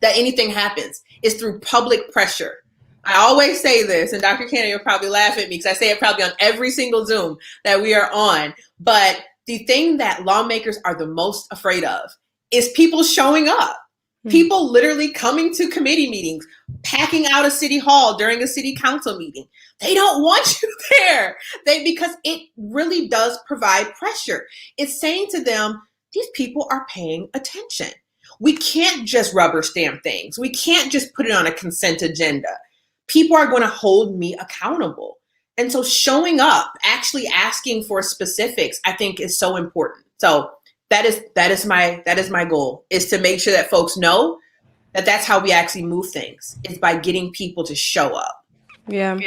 anything happens, is through public pressure. I always say this, and Dr. Canady will probably laugh at me because I say it probably on every single Zoom that we are on, but the thing that lawmakers are the most afraid of is people showing up. People literally coming to committee meetings, packing out a city hall during a city council meeting. They don't want you there because it really does provide pressure. It's saying to them, these people are paying attention. We can't just rubber stamp things. We can't just put it on a consent agenda. People are going to hold me accountable. And so showing up, actually asking for specifics, I think is so important. So that is my goal, is to make sure that folks know that that's how we actually move things, is by getting people to show up. Yeah.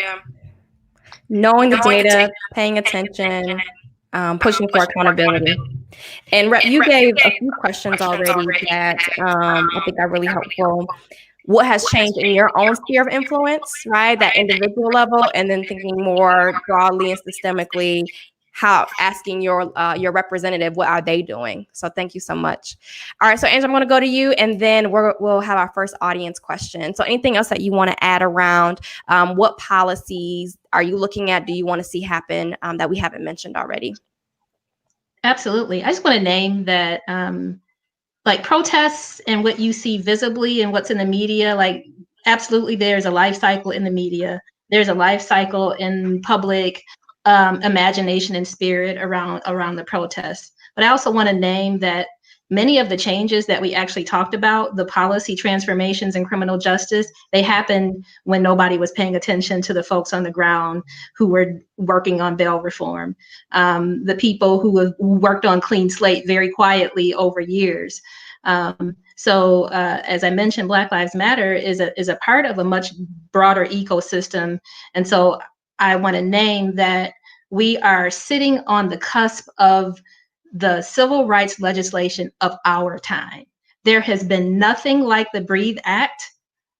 Knowing the data, paying attention, pushing for accountability. And you gave a few questions already that I think are really helpful. What has changed in your own sphere of influence, right? That individual level, and then thinking more broadly and systemically, how asking your representative, what are they doing? So thank you so much. All right, so Angela, I'm going to go to you, and then we'll have our first audience question. So anything else that you want to add around what policies are you looking at? Do you want to see happen that we haven't mentioned already? Absolutely. I just want to name that like protests and what you see visibly and what's in the media, like absolutely there's a life cycle in the media. There's a life cycle in public imagination and spirit around the protests. But I also want to name that many of the changes that we actually talked about, the policy transformations in criminal justice, they happened when nobody was paying attention to the folks on the ground who were working on bail reform, the people who have worked on clean slate very quietly over years. So as I mentioned, Black Lives Matter is a part of a much broader ecosystem. And so I want to name that we are sitting on the cusp of the civil rights legislation of our time. There has been nothing like the Breathe Act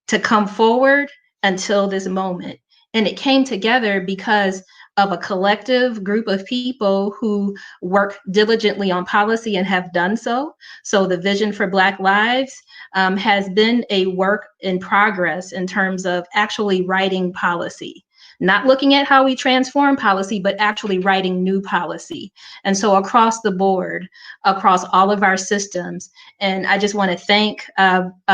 to come forward until this moment. And it came together because of a collective group of people who work diligently on policy and have done so. So the Vision for Black Lives has been a work in progress in terms of actually writing policy. Not looking at how we transform policy, but actually writing new policy. And so across the board, across all of our systems, and I just want to thank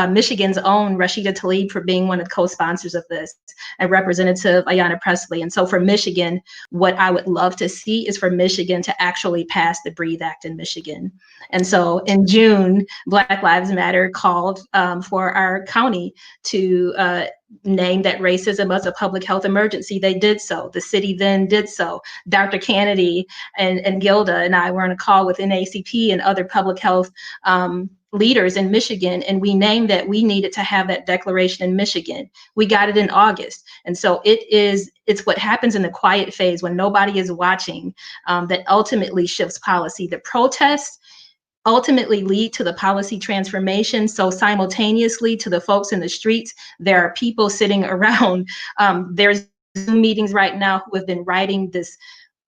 Michigan's own Rashida Tlaib for being one of the co-sponsors of this, and Representative Ayanna Pressley. And so for Michigan, what I would love to see is for Michigan to actually pass the Breathe Act in Michigan. And so in June, Black Lives Matter called for our county to named that racism was a public health emergency. They did so. The city then did so. Dr. Canady and Gilda and I were on a call with NACP and other public health leaders in Michigan, and we named that we needed to have that declaration in Michigan. We got it in August. And so it's what happens in the quiet phase when nobody is watching that ultimately shifts policy. The protests ultimately lead to the policy transformation. So simultaneously to the folks in the streets, there are people sitting around. There's Zoom meetings right now who have been writing this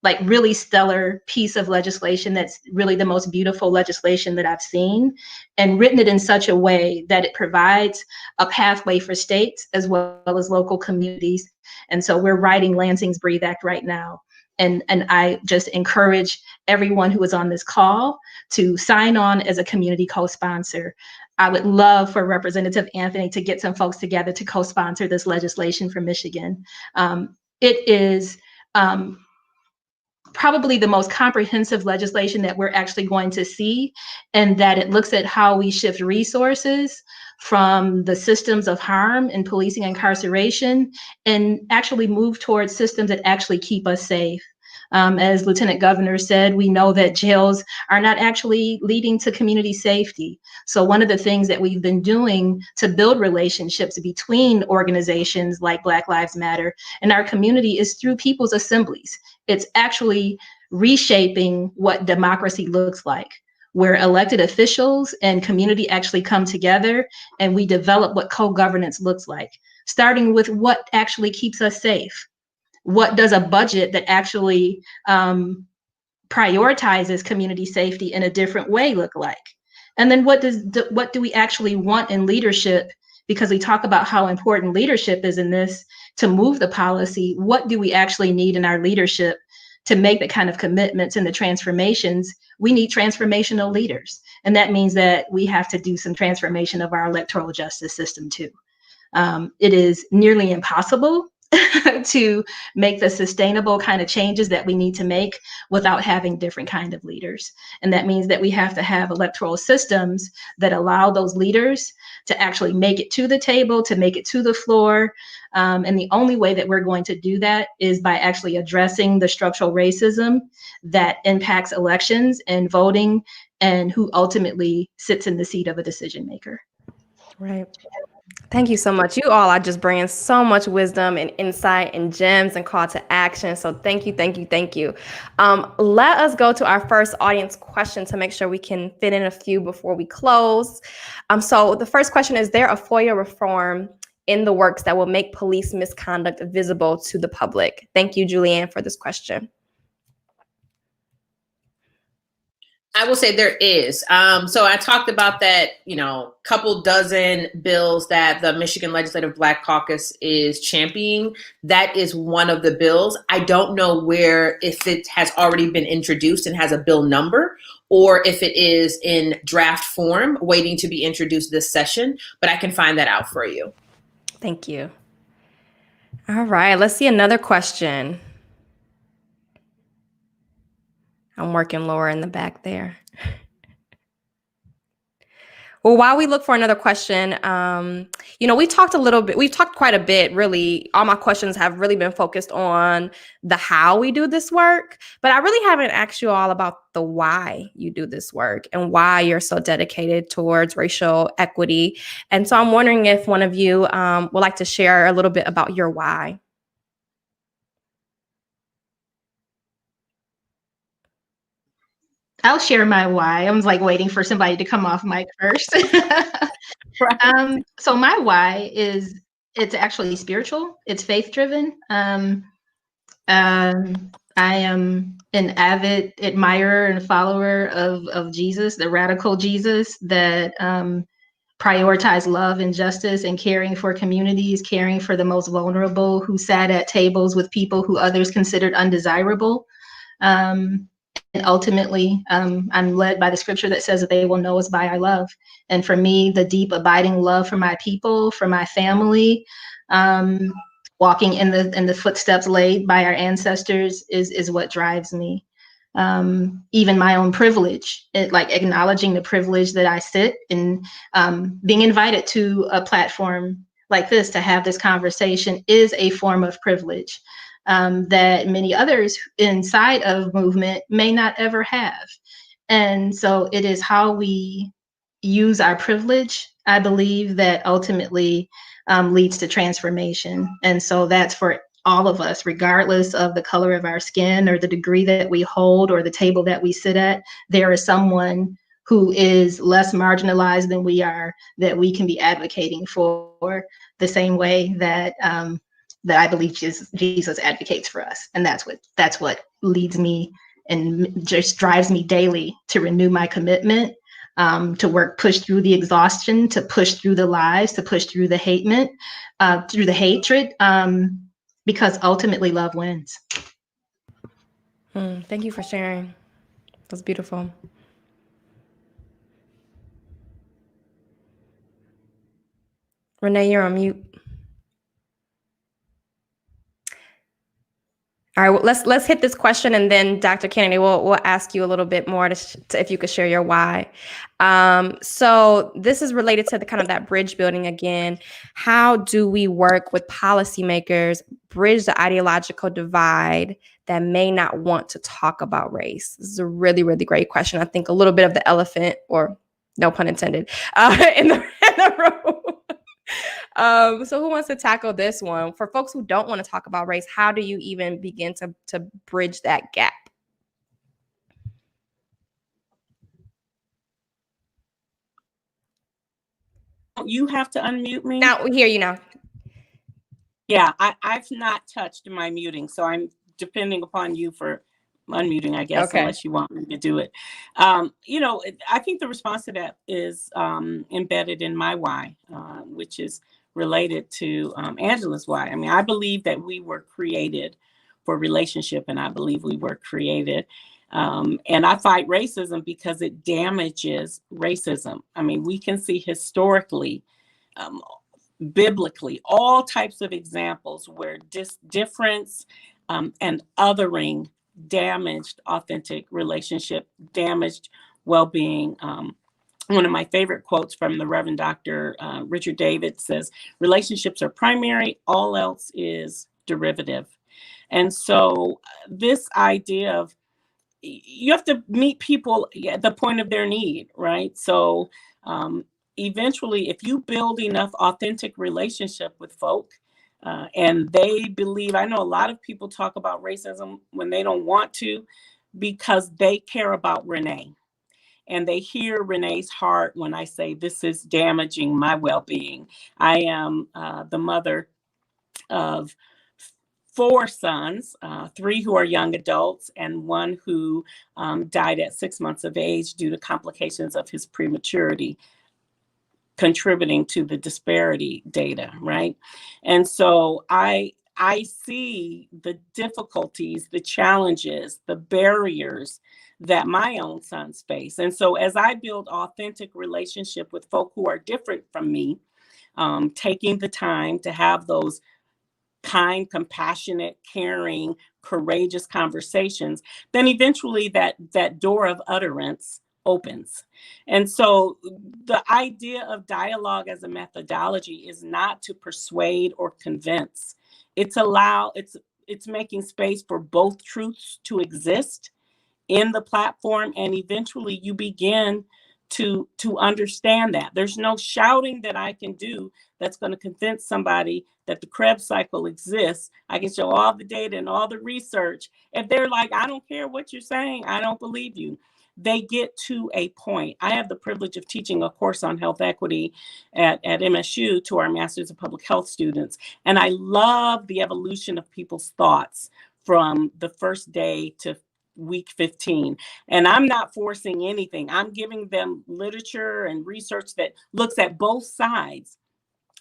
like really stellar piece of legislation that's really the most beautiful legislation that I've seen, and written it in such a way that it provides a pathway for states as well as local communities. And so we're writing Lansing's Breathe Act right now. And I just encourage everyone who is on this call to sign on as a community co-sponsor. I would love for Representative Anthony to get some folks together to co-sponsor this legislation for Michigan. It is probably the most comprehensive legislation that we're actually going to see, and that it looks at how we shift resources from the systems of harm in policing and incarceration and actually move towards systems that actually keep us safe. As Lieutenant Governor said, we know that jails are not actually leading to community safety. So one of the things that we've been doing to build relationships between organizations like Black Lives Matter and our community is through people's assemblies. It's actually reshaping what democracy looks like, where elected officials and community actually come together and we develop what co-governance looks like, starting with what actually keeps us safe. What does a budget that actually prioritizes community safety in a different way look like? And then what do we actually want in leadership? Because we talk about how important leadership is in this to move the policy. What do we actually need in our leadership to make the kind of commitments and the transformations? We need transformational leaders. And that means that we have to do some transformation of our electoral justice system too. It is nearly impossible to make the sustainable kind of changes that we need to make without having different kind of leaders. And that means that we have to have electoral systems that allow those leaders to actually make it to the table, to make it to the floor. And the only way that we're going to do that is by actually addressing the structural racism that impacts elections and voting and who ultimately sits in the seat of a decision maker. Right. Thank you so much. You all are just bringing so much wisdom and insight and gems and call to action. So thank you, thank you, thank you. Let us go to our first audience question to make sure we can fit in a few before we close. So the first question is there a FOIA reform in the works that will make police misconduct visible to the public? Thank you, Julianne, for this question. I will say there is. So I talked about that, couple dozen bills that the Michigan Legislative Black Caucus is championing. That is one of the bills. I don't know if it has already been introduced and has a bill number, or if it is in draft form waiting to be introduced this session, but I can find that out for you. Thank you. All right, let's see another question. I'm working Laura in the back there. Well, while we look for another question, we've talked quite a bit, really. All my questions have really been focused on the how we do this work, but I really haven't asked you all about the why you do this work and why you're so dedicated towards racial equity. And so I'm wondering if one of you would like to share a little bit about your why. I'll share my why. I was waiting for somebody to come off mic first. Right. So my why it's actually spiritual. It's faith driven. I am an avid admirer and follower of Jesus, the radical Jesus that prioritize love and justice and caring for communities, caring for the most vulnerable, who sat at tables with people who others considered undesirable. And ultimately, I'm led by the scripture that says that they will know us by our love. And for me, the deep abiding love for my people, for my family, walking in the footsteps laid by our ancestors is what drives me. Even my own privilege, acknowledging the privilege that I sit and being invited to a platform like this to have this conversation is a form of privilege that many others inside of movement may not ever have. And so it is how we use our privilege, I believe, that ultimately leads to transformation. And so that's for all of us, regardless of the color of our skin or the degree that we hold or the table that we sit at. There is someone who is less marginalized than we are that we can be advocating for, the same way that that I believe Jesus advocates for us. And that's what leads me and just drives me daily to renew my commitment, to work, push through the exhaustion, to push through the lies, to push through the hatred, because ultimately love wins. Thank you for sharing. That's beautiful. Renee, you're on mute. All right, well, let's hit this question, and then Dr. Canady, we'll ask you a little bit more to if you could share your why. So this is related to the kind of that bridge building again. How do we work with policymakers, bridge the ideological divide that may not want to talk about race? This is a really, really great question. I think a little bit of the elephant, or no pun intended, in the room. So who wants to tackle this one? For folks who don't want to talk about race, how do you even begin to bridge that gap? You have to unmute me. Now we hear you now. Yeah, I've not touched my muting, so I'm depending upon you for unmuting, I guess, Okay. Unless you want me to do it. I think the response to that is embedded in my why, which is related to Angela's why. I mean, I believe that we were created for relationship, and I believe we were created. And I fight racism because it damages racism. I mean, we can see historically, biblically, all types of examples where difference and othering damaged authentic relationship, damaged well-being. One of my favorite quotes from the Reverend Dr. Richard David says, relationships are primary, all else is derivative. And so this idea of you have to meet people at the point of their need, right? So eventually, if you build enough authentic relationship with folk, and they believe, I know a lot of people talk about racism when they don't want to, because they care about Renee. And they hear Renee's heart when I say, this is damaging my well-being. I am the mother of 4 sons, 3 who are young adults, and 1 who died at 6 months of age due to complications of his prematurity, contributing to the disparity data, right? And so I see the difficulties, the challenges, the barriers that my own sons face. And so as I build authentic relationship with folk who are different from me, taking the time to have those kind, compassionate, caring, courageous conversations, then eventually that door of utterance opens. And so the idea of dialogue as a methodology is not to persuade or convince. It's making space for both truths to exist in the platform, and eventually you begin to understand that. There's no shouting that I can do that's going to convince somebody that the Krebs cycle exists. I can show all the data and all the research. If they're like, I don't care what you're saying, I don't believe you, they get to a point. I have the privilege of teaching a course on health equity at MSU to our Masters of Public Health students. And I love the evolution of people's thoughts from the first day to week 15. And I'm not forcing anything. I'm giving them literature and research that looks at both sides.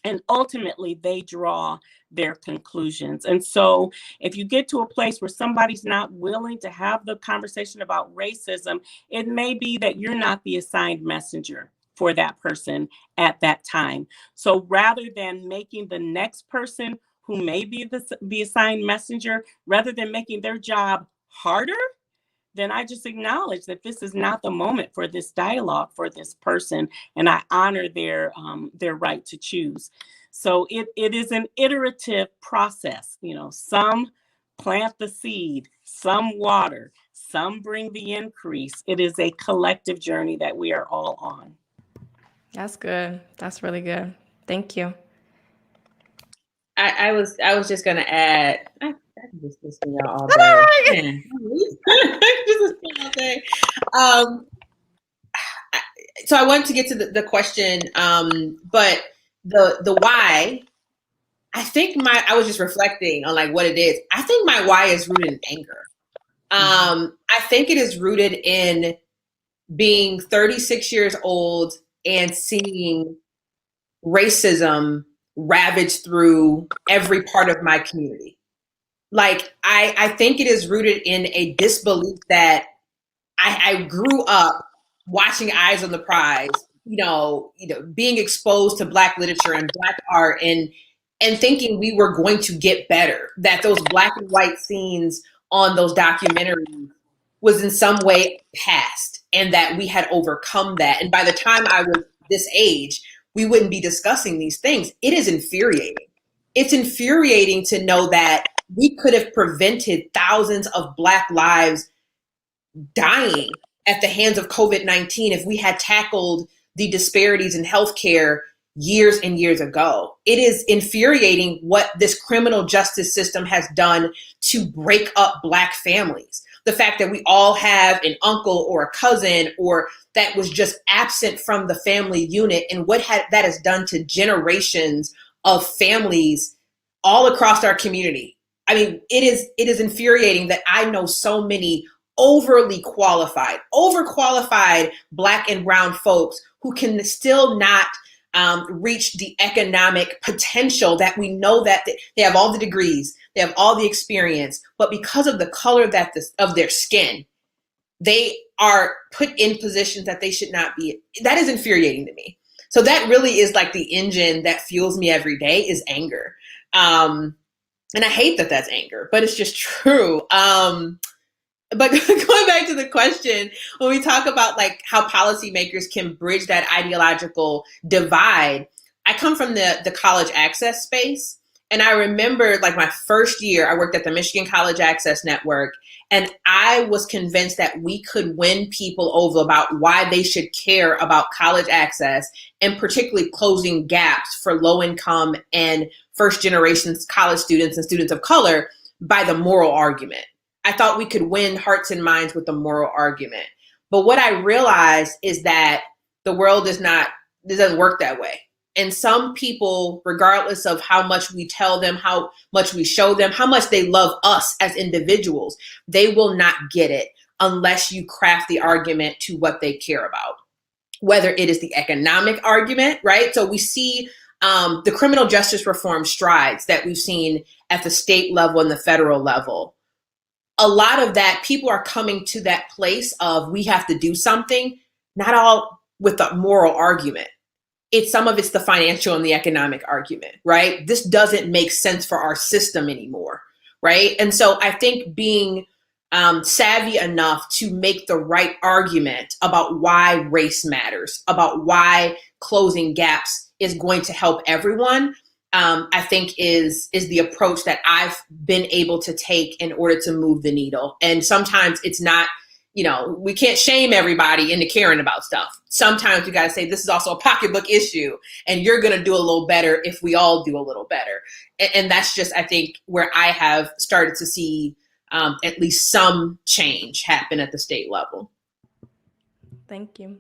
And ultimately, they draw their conclusions. And so if you get to a place where somebody's not willing to have the conversation about racism, it may be that you're not the assigned messenger for that person at that time. So rather than making the next person who may be the assigned messenger, rather than making their job harder, then I just acknowledge that this is not the moment for this dialogue for this person, and I honor their right to choose. So it is an iterative process. You know, some plant the seed, some water, some bring the increase. It is a collective journey that we are all on. That's good. That's really good. Thank you. I was just gonna add. I can just listen to y'all all day. Man, just listen to y'all all day. So I wanted to get to the question, but the why. I think I was just reflecting on like what it is. I think my why is rooted in anger. I think it is rooted in being 36 years old and seeing racism ravage through every part of my community. Like, I think it is rooted in a disbelief that I grew up watching Eyes on the Prize, being exposed to Black literature and Black art and thinking we were going to get better, that those black and white scenes on those documentaries was in some way past and that we had overcome that. And by the time I was this age, we wouldn't be discussing these things. It is infuriating. It's infuriating to know that we could have prevented thousands of Black lives dying at the hands of COVID-19 if we had tackled the disparities in healthcare years and years ago. It is infuriating what this criminal justice system has done to break up Black families. The fact that we all have an uncle or a cousin or that was just absent from the family unit and what that has done to generations of families all across our community. I mean, it is infuriating that I know so many overqualified Black and brown folks who can still not reach the economic potential that we know that they have all the degrees, they have all the experience, but because of the color of their skin, they are put in positions that they should not be. That is infuriating to me. So that really is like the engine that fuels me every day is anger. And I hate that that's anger, but it's just true. But going back to the question, when we talk about like how policymakers can bridge that ideological divide, I come from the college access space. And I remember like my first year, I worked at the Michigan College Access Network, and I was convinced that we could win people over about why they should care about college access and particularly closing gaps for low income and first generation college students and students of color by the moral argument. I thought we could win hearts and minds with the moral argument. But what I realized is that the world doesn't work that way. And some people, regardless of how much we tell them, how much we show them, how much they love us as individuals, they will not get it unless you craft the argument to what they care about. Whether it is the economic argument, right? So we see the criminal justice reform strides that we've seen at the state level and the federal level. A lot of that, people are coming to that place of we have to do something, not all with the moral argument. Some of it's the financial and the economic argument, right? This doesn't make sense for our system anymore, right? And so I think being savvy enough to make the right argument about why race matters, about why closing gaps is going to help everyone, I think is the approach that I've been able to take in order to move the needle. And sometimes it's not, we can't shame everybody into caring about stuff. Sometimes we got to say, this is also a pocketbook issue and you're going to do a little better if we all do a little better. And that's just, I think, where I have started to see at least some change happen at the state level. Thank you.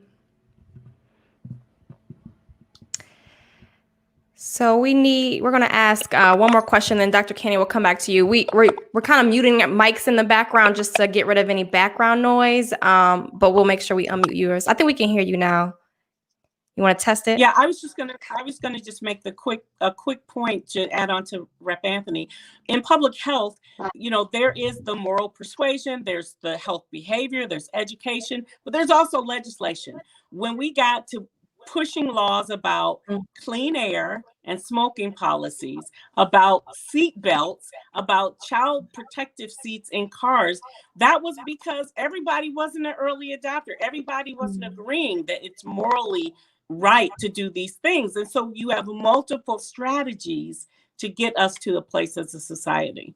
So we're going to ask one more question, then Dr. Canady will come back to you. We're kind of muting mics in the background just to get rid of any background noise, but we'll make sure we unmute yours. I think we can hear you now. You want to test it? Yeah, I was gonna just make a quick point to add on to Rep. Anthony. In public health, there is the moral persuasion, there's the health behavior, there's education, but there's also legislation. When we got to pushing laws about clean air and smoking policies, about seat belts, about child protective seats in cars, that was because everybody wasn't an early adopter. Everybody wasn't agreeing that it's morally right to do these things. And so you have multiple strategies to get us to a place as a society.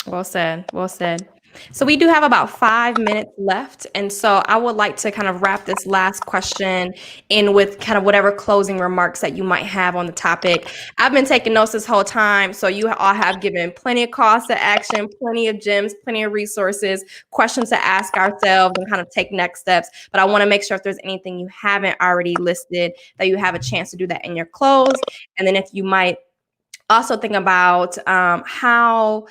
Well said. Well said. So we do have about 5 minutes left. And so I would like to kind of wrap this last question in with kind of whatever closing remarks that you might have on the topic. I've been taking notes this whole time. So you all have given plenty of calls to action, plenty of gems, plenty of resources, questions to ask ourselves and kind of take next steps. But I want to make sure if there's anything you haven't already listed, that you have a chance to do that in your close. And then if you might also think about how,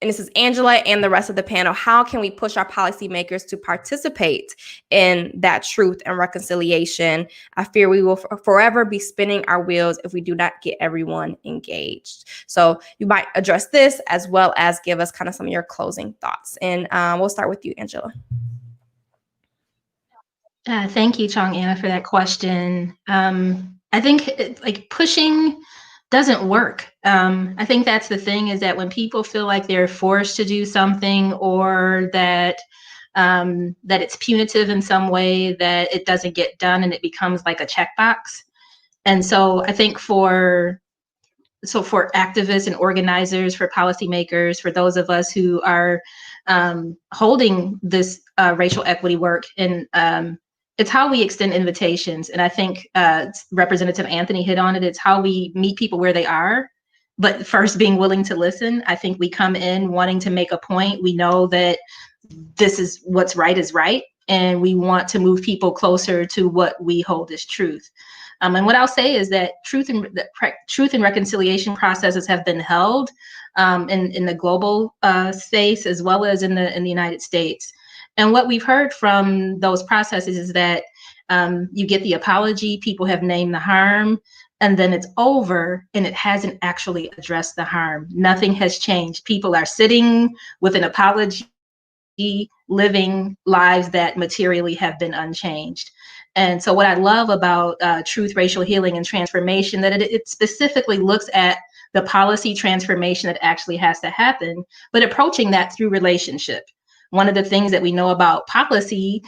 and this is Angela and the rest of the panel, how can we push our policymakers to participate in that truth and reconciliation? I fear we will forever be spinning our wheels if we do not get everyone engaged. So you might address this as well as give us kind of some of your closing thoughts. And we'll start with you, Angela. Thank you, Chong Anna, for that question. I think pushing doesn't work. I think that's the thing, is that when people feel like they're forced to do something, or that it's punitive in some way, that it doesn't get done and it becomes like a checkbox. And so I think for activists and organizers, for policymakers, for those of us who are holding this racial equity work, and it's how we extend invitations. And I think Representative Anthony hit on it. It's how we meet people where they are, but first being willing to listen. I think we come in wanting to make a point. We know that this is what's right is right, and we want to move people closer to what we hold as truth. And what I'll say is that truth and reconciliation processes have been held in the global space as well as in the United States. And what we've heard from those processes is that you get the apology, people have named the harm, and then it's over, and it hasn't actually addressed the harm. Nothing has changed. People are sitting with an apology, living lives that materially have been unchanged. And so what I love about Truth, Racial Healing, and Transformation, that it specifically looks at the policy transformation that actually has to happen, but approaching that through relationship. One of the things that we know about policy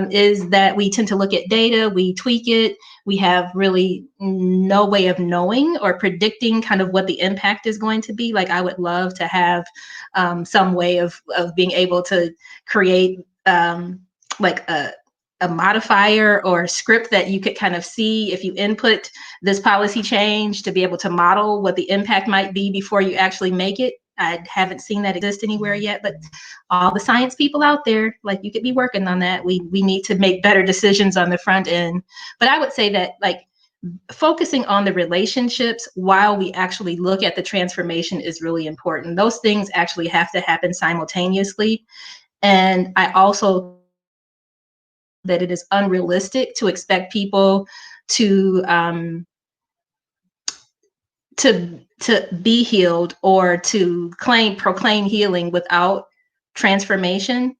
is that we tend to look at data, we tweak it, we have really no way of knowing or predicting kind of what the impact is going to be. Like, I would love to have some way of being able to create like a modifier or a script that you could kind of see if you input this policy change, to be able to model what the impact might be before you actually make it. I haven't seen that exist anywhere yet, but all the science people out there, like, you could be working on that. We need to make better decisions on the front end. But I would say that, like, focusing on the relationships while we actually look at the transformation is really important. Those things actually have to happen simultaneously. And I also that it is unrealistic to expect people to be healed or to proclaim healing without transformation.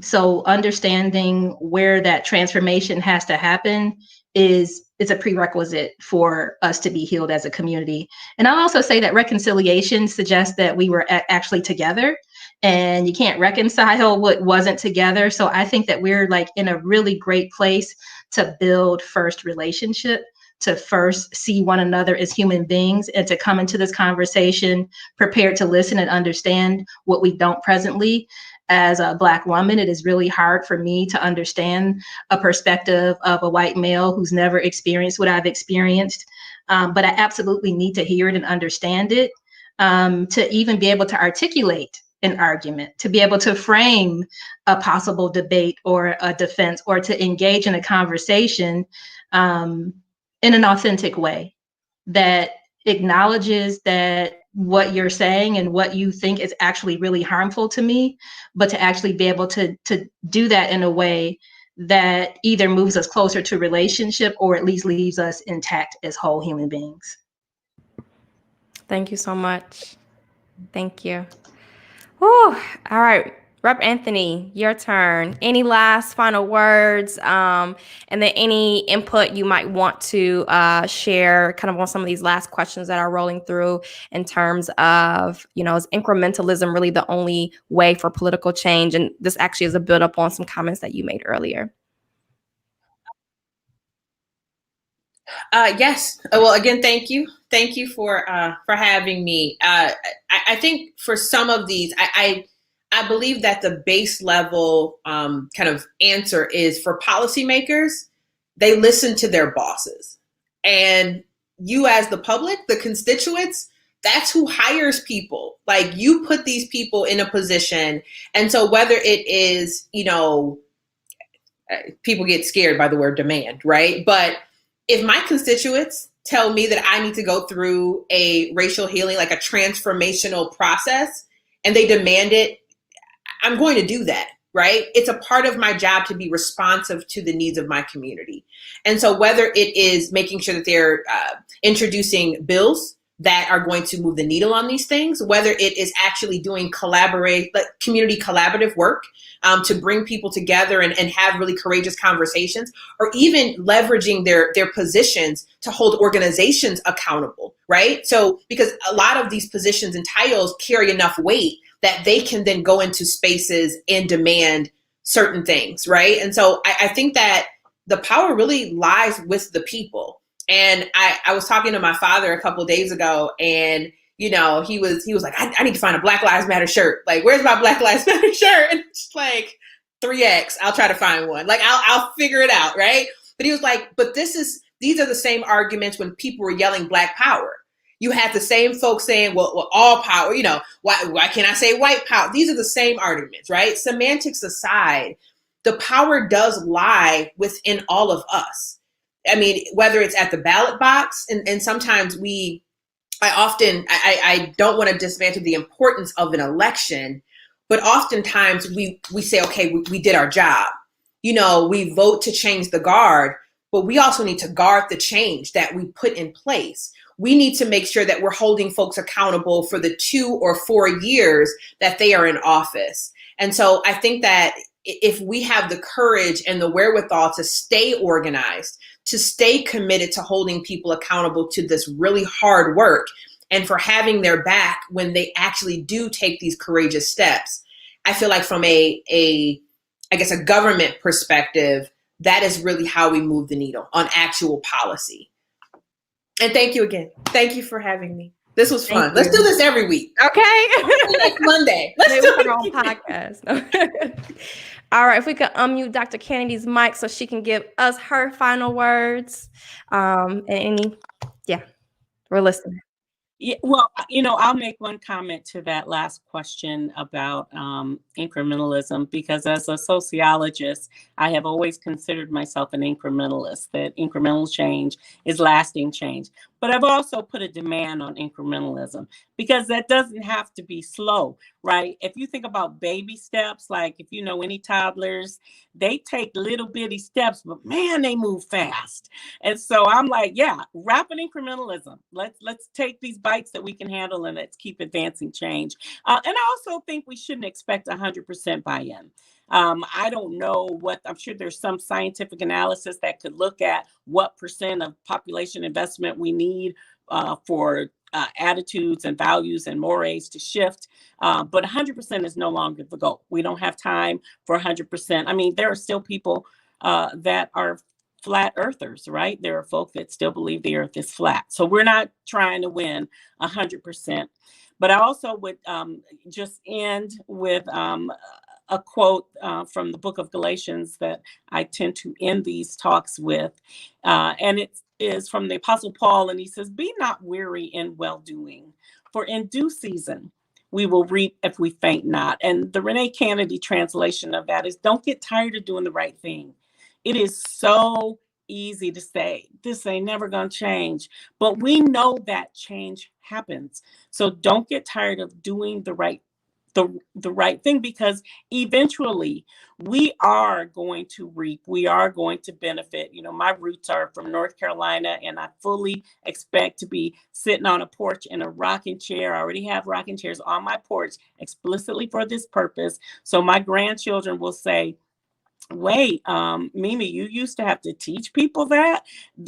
So understanding where that transformation has to happen is a prerequisite for us to be healed as a community. And I'll also say that reconciliation suggests that we were actually together, and you can't reconcile what wasn't together. So I think that we're like in a really great place to build first relationship, to first see one another as human beings, and to come into this conversation prepared to listen and understand what we don't presently. As a Black woman, it is really hard for me to understand a perspective of a white male who's never experienced what I've experienced. But I absolutely need to hear it and understand it, to even be able to articulate an argument, to be able to frame a possible debate or a defense, or to engage in a conversation in an authentic way that acknowledges that what you're saying and what you think is actually really harmful to me, but to actually be able to do that in a way that either moves us closer to relationship or at least leaves us intact as whole human beings. Thank you so much. Thank you. Whew. All right. Rep. Anthony, your turn. Any last final words, and then any input you might want to share kind of on some of these last questions that are rolling through in terms of, is incrementalism really the only way for political change? And this actually is a build up on some comments that you made earlier. Yes. Well, again, thank you. Thank you for having me. I think for some of these, I believe that the base level kind of answer is for policymakers. They listen to their bosses, and you as the public, the constituents, that's who hires people. Like, you put these people in a position, and so whether it is, people get scared by the word demand, right? But if my constituents tell me that I need to go through a racial healing, like a transformational process, and they demand it, I'm going to do that, right? It's a part of my job to be responsive to the needs of my community. And so whether it is making sure that they're introducing bills that are going to move the needle on these things, whether it is actually doing community collaborative work to bring people together and have really courageous conversations, or even leveraging their positions to hold organizations accountable, right? So, because a lot of these positions and titles carry enough weight that they can then go into spaces and demand certain things, right? And so I think that the power really lies with the people. And I was talking to my father a couple of days ago, and he was like, I need to find a Black Lives Matter shirt. Like, where's my Black Lives Matter shirt? And it's like 3X. I'll try to find one. Like, I'll figure it out, right? But he was like, but these are the same arguments when people were yelling Black power. You had the same folks saying, well, all power, why can't I say white power? These are the same arguments, right? Semantics aside, the power does lie within all of us. I mean, whether it's at the ballot box, and sometimes I don't want to dismantle the importance of an election, but oftentimes we say, okay, we did our job. We vote to change the guard, but we also need to guard the change that we put in place. We need to make sure that we're holding folks accountable for the 2 or 4 years that they are in office. And so I think that if we have the courage and the wherewithal to stay organized, to stay committed to holding people accountable to this really hard work, and for having their back when they actually do take these courageous steps, I feel like from a government perspective, that is really how we move the needle on actual policy. And thank you again. Thank you for having me. This was fun. Let's do this every week. Okay. Next Monday. Let's do our own podcast. All right. If we could unmute Dr. Canady's mic so she can give us her final words. We're listening. Yeah, well, I'll make one comment to that last question about incrementalism, because as a sociologist, I have always considered myself an incrementalist, that incremental change is lasting change. But I've also put a demand on incrementalism, because that doesn't have to be slow, right? If you think about baby steps, like if you know any toddlers, they take little bitty steps, but man, they move fast. And so I'm like, yeah, rapid incrementalism. Let's take these bites that we can handle and let's keep advancing change. And I also think we shouldn't expect 100% buy-in. I don't know I'm sure there's some scientific analysis that could look at what % of population investment we need for attitudes and values and mores to shift. But 100% is no longer the goal. We don't have time for 100%. I mean, there are still people that are flat earthers, right? There are folks that still believe the earth is flat. So we're not trying to win 100%. But I also would just end with a quote from the book of Galatians that I tend to end these talks with. And it is from the Apostle Paul, and he says, "Be not weary in well-doing, for in due season we will reap if we faint not." And the Renee Canady translation of that is, don't get tired of doing the right thing. It is so easy to say, this ain't never gonna change, but we know that change happens. So don't get tired of doing the right thing, because eventually we are going to reap, we are going to benefit. My roots are from North Carolina, and I fully expect to be sitting on a porch in a rocking chair. I already have rocking chairs on my porch explicitly for this purpose. So my grandchildren will say, wait, Mimi, you used to have to teach people that?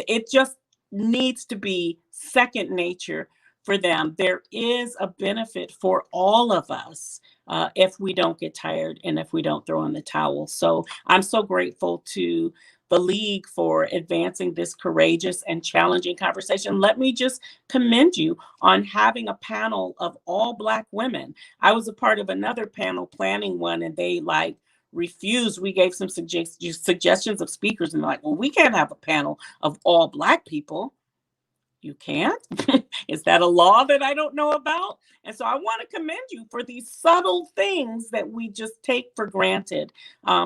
It just needs to be second nature for them. There is a benefit for all of us if we don't get tired and if we don't throw in the towel. So I'm so grateful to the league for advancing this courageous and challenging conversation. Let me just commend you on having a panel of all Black women. I was a part of another panel planning one, and they refused. We gave some suggestions of speakers, and well, we can't have a panel of all Black people. You can't? Is that a law that I don't know about? And so I want to commend you for these subtle things that we just take for granted,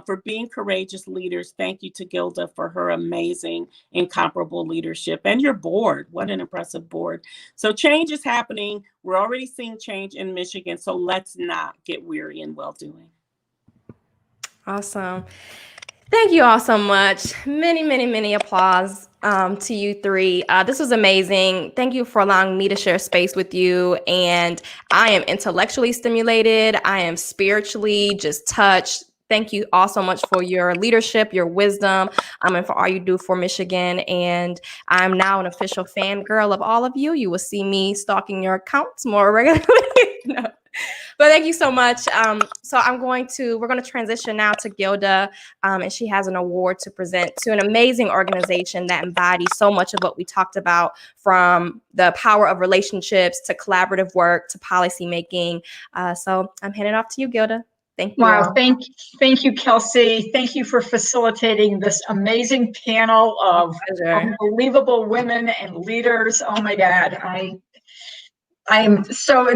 for being courageous leaders. Thank you to Gilda for her amazing, incomparable leadership, and your board. What an impressive board. So change is happening. We're already seeing change in Michigan, so let's not get weary in well-doing. Awesome. Thank you all so much. Many, many, many applause to you three. This was amazing. Thank you for allowing me to share space with you. And I am intellectually stimulated. I am spiritually just touched. Thank you all so much for your leadership, your wisdom, and for all you do for Michigan. And I'm now an official fangirl of all of you. You will see me stalking your accounts more regularly. No. But thank you so much. So we're going to transition now to Gilda, and she has an award to present to an amazing organization that embodies so much of what we talked about, from the power of relationships to collaborative work to policy making. So I'm handing it off to you, Gilda. Thank you. Wow, thank you, Kelsey. Thank you for facilitating this amazing panel of unbelievable women and leaders. Oh my God, I am so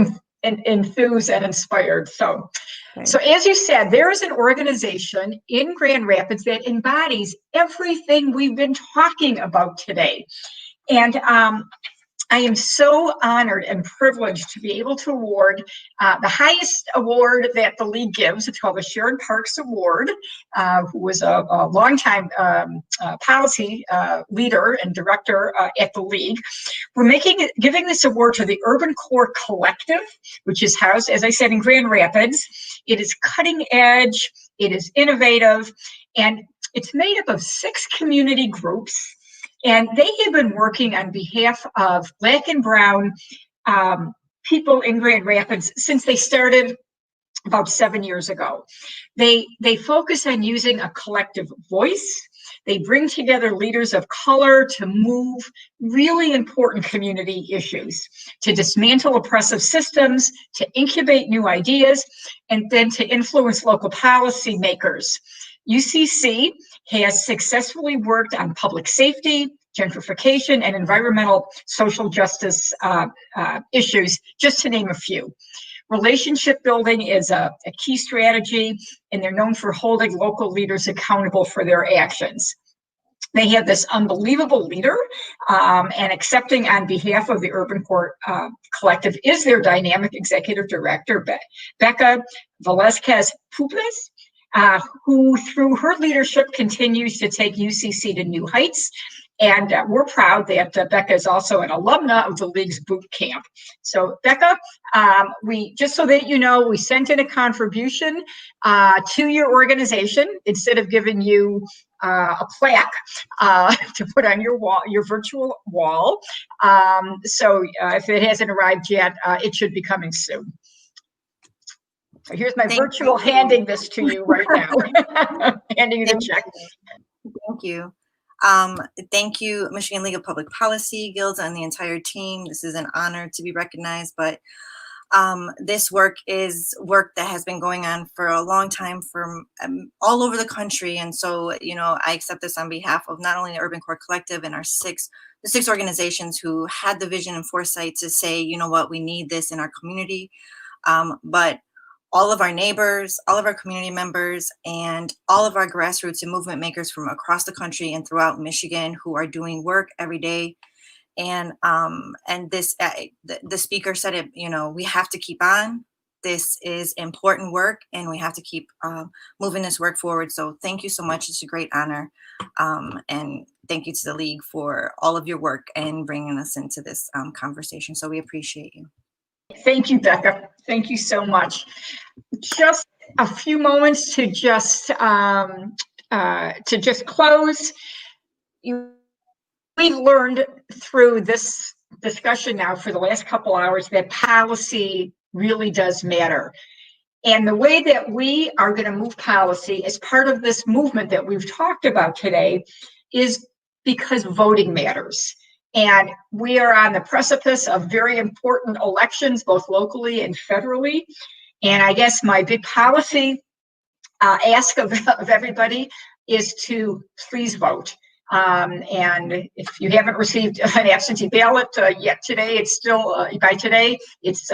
enthused and inspired. So as you said, there is an organization in Grand Rapids that embodies everything we've been talking about today. And I am so honored and privileged to be able to award the highest award that the league gives. It's called the Sharon Parks Award, who was a longtime policy leader and director at the league. We're giving this award to the Urban Core Collective, which is housed, as I said, in Grand Rapids. It is cutting edge, it is innovative, and it's made up of 6 community groups. And they have been working on behalf of Black and Brown people in Grand Rapids since they started about 7 years ago. They focus on using a collective voice. They bring together leaders of color to move really important community issues, to dismantle oppressive systems, to incubate new ideas, and then to influence local policymakers. UCC has successfully worked on public safety, gentrification, and environmental social justice issues, just to name a few. Relationship building is a key strategy, and they're known for holding local leaders accountable for their actions. They have this unbelievable leader, and accepting on behalf of the Urban Core Collective is their dynamic executive director, Becca Velazquez-Publes, who through her leadership continues to take UCC to new heights. And we're proud that Becca is also an alumna of the League's boot camp. So Becca, we, just so that you know, we sent in a contribution to your organization instead of giving you a plaque to put on your wall, your virtual wall. So if it hasn't arrived yet, it should be coming soon. So here's my virtual handing this to you right now. Handing you the check. Thank you. Thank you, Michigan League of Public Policy, Gilda, and the entire team. This is an honor to be recognized, but this work is work that has been going on for a long time from all over the country. And so, you know, I accept this on behalf of not only the Urban Core Collective and the 6 organizations who had the vision and foresight to say, you know what, we need this in our community, but all of our neighbors, all of our community members, and all of our grassroots and movement makers from across the country and throughout Michigan who are doing work every day. And this, the speaker said it, you know, we have to keep on. This is important work, and we have to keep moving this work forward. So thank you so much. It's a great honor. And thank you to the League for all of your work and bringing us into this conversation. So we appreciate you. Thank you, Becca. Thank you so much. Just a few moments to just close. We've learned through this discussion now for the last couple hours that policy really does matter. And the way that we are going to move policy as part of this movement that we've talked about today is because voting matters. And we are on the precipice of very important elections, both locally and federally. And I guess my big policy ask of everybody is to please vote. And if you haven't received an absentee ballot yet today, it's still by today. It's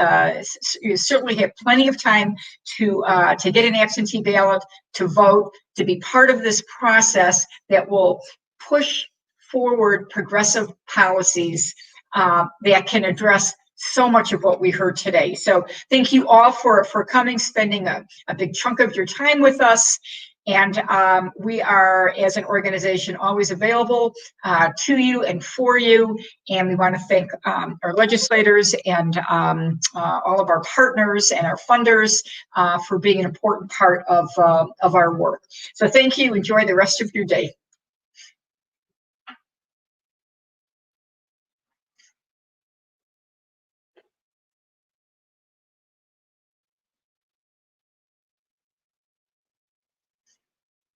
you certainly have plenty of time to get an absentee ballot, to vote, to be part of this process that will push forward progressive policies that can address so much of what we heard today. So thank you all for coming, spending a big chunk of your time with us. And we are, as an organization, always available to you and for you. And we want to thank our legislators and all of our partners and our funders for being an important part of our work. So thank you. Enjoy the rest of your day.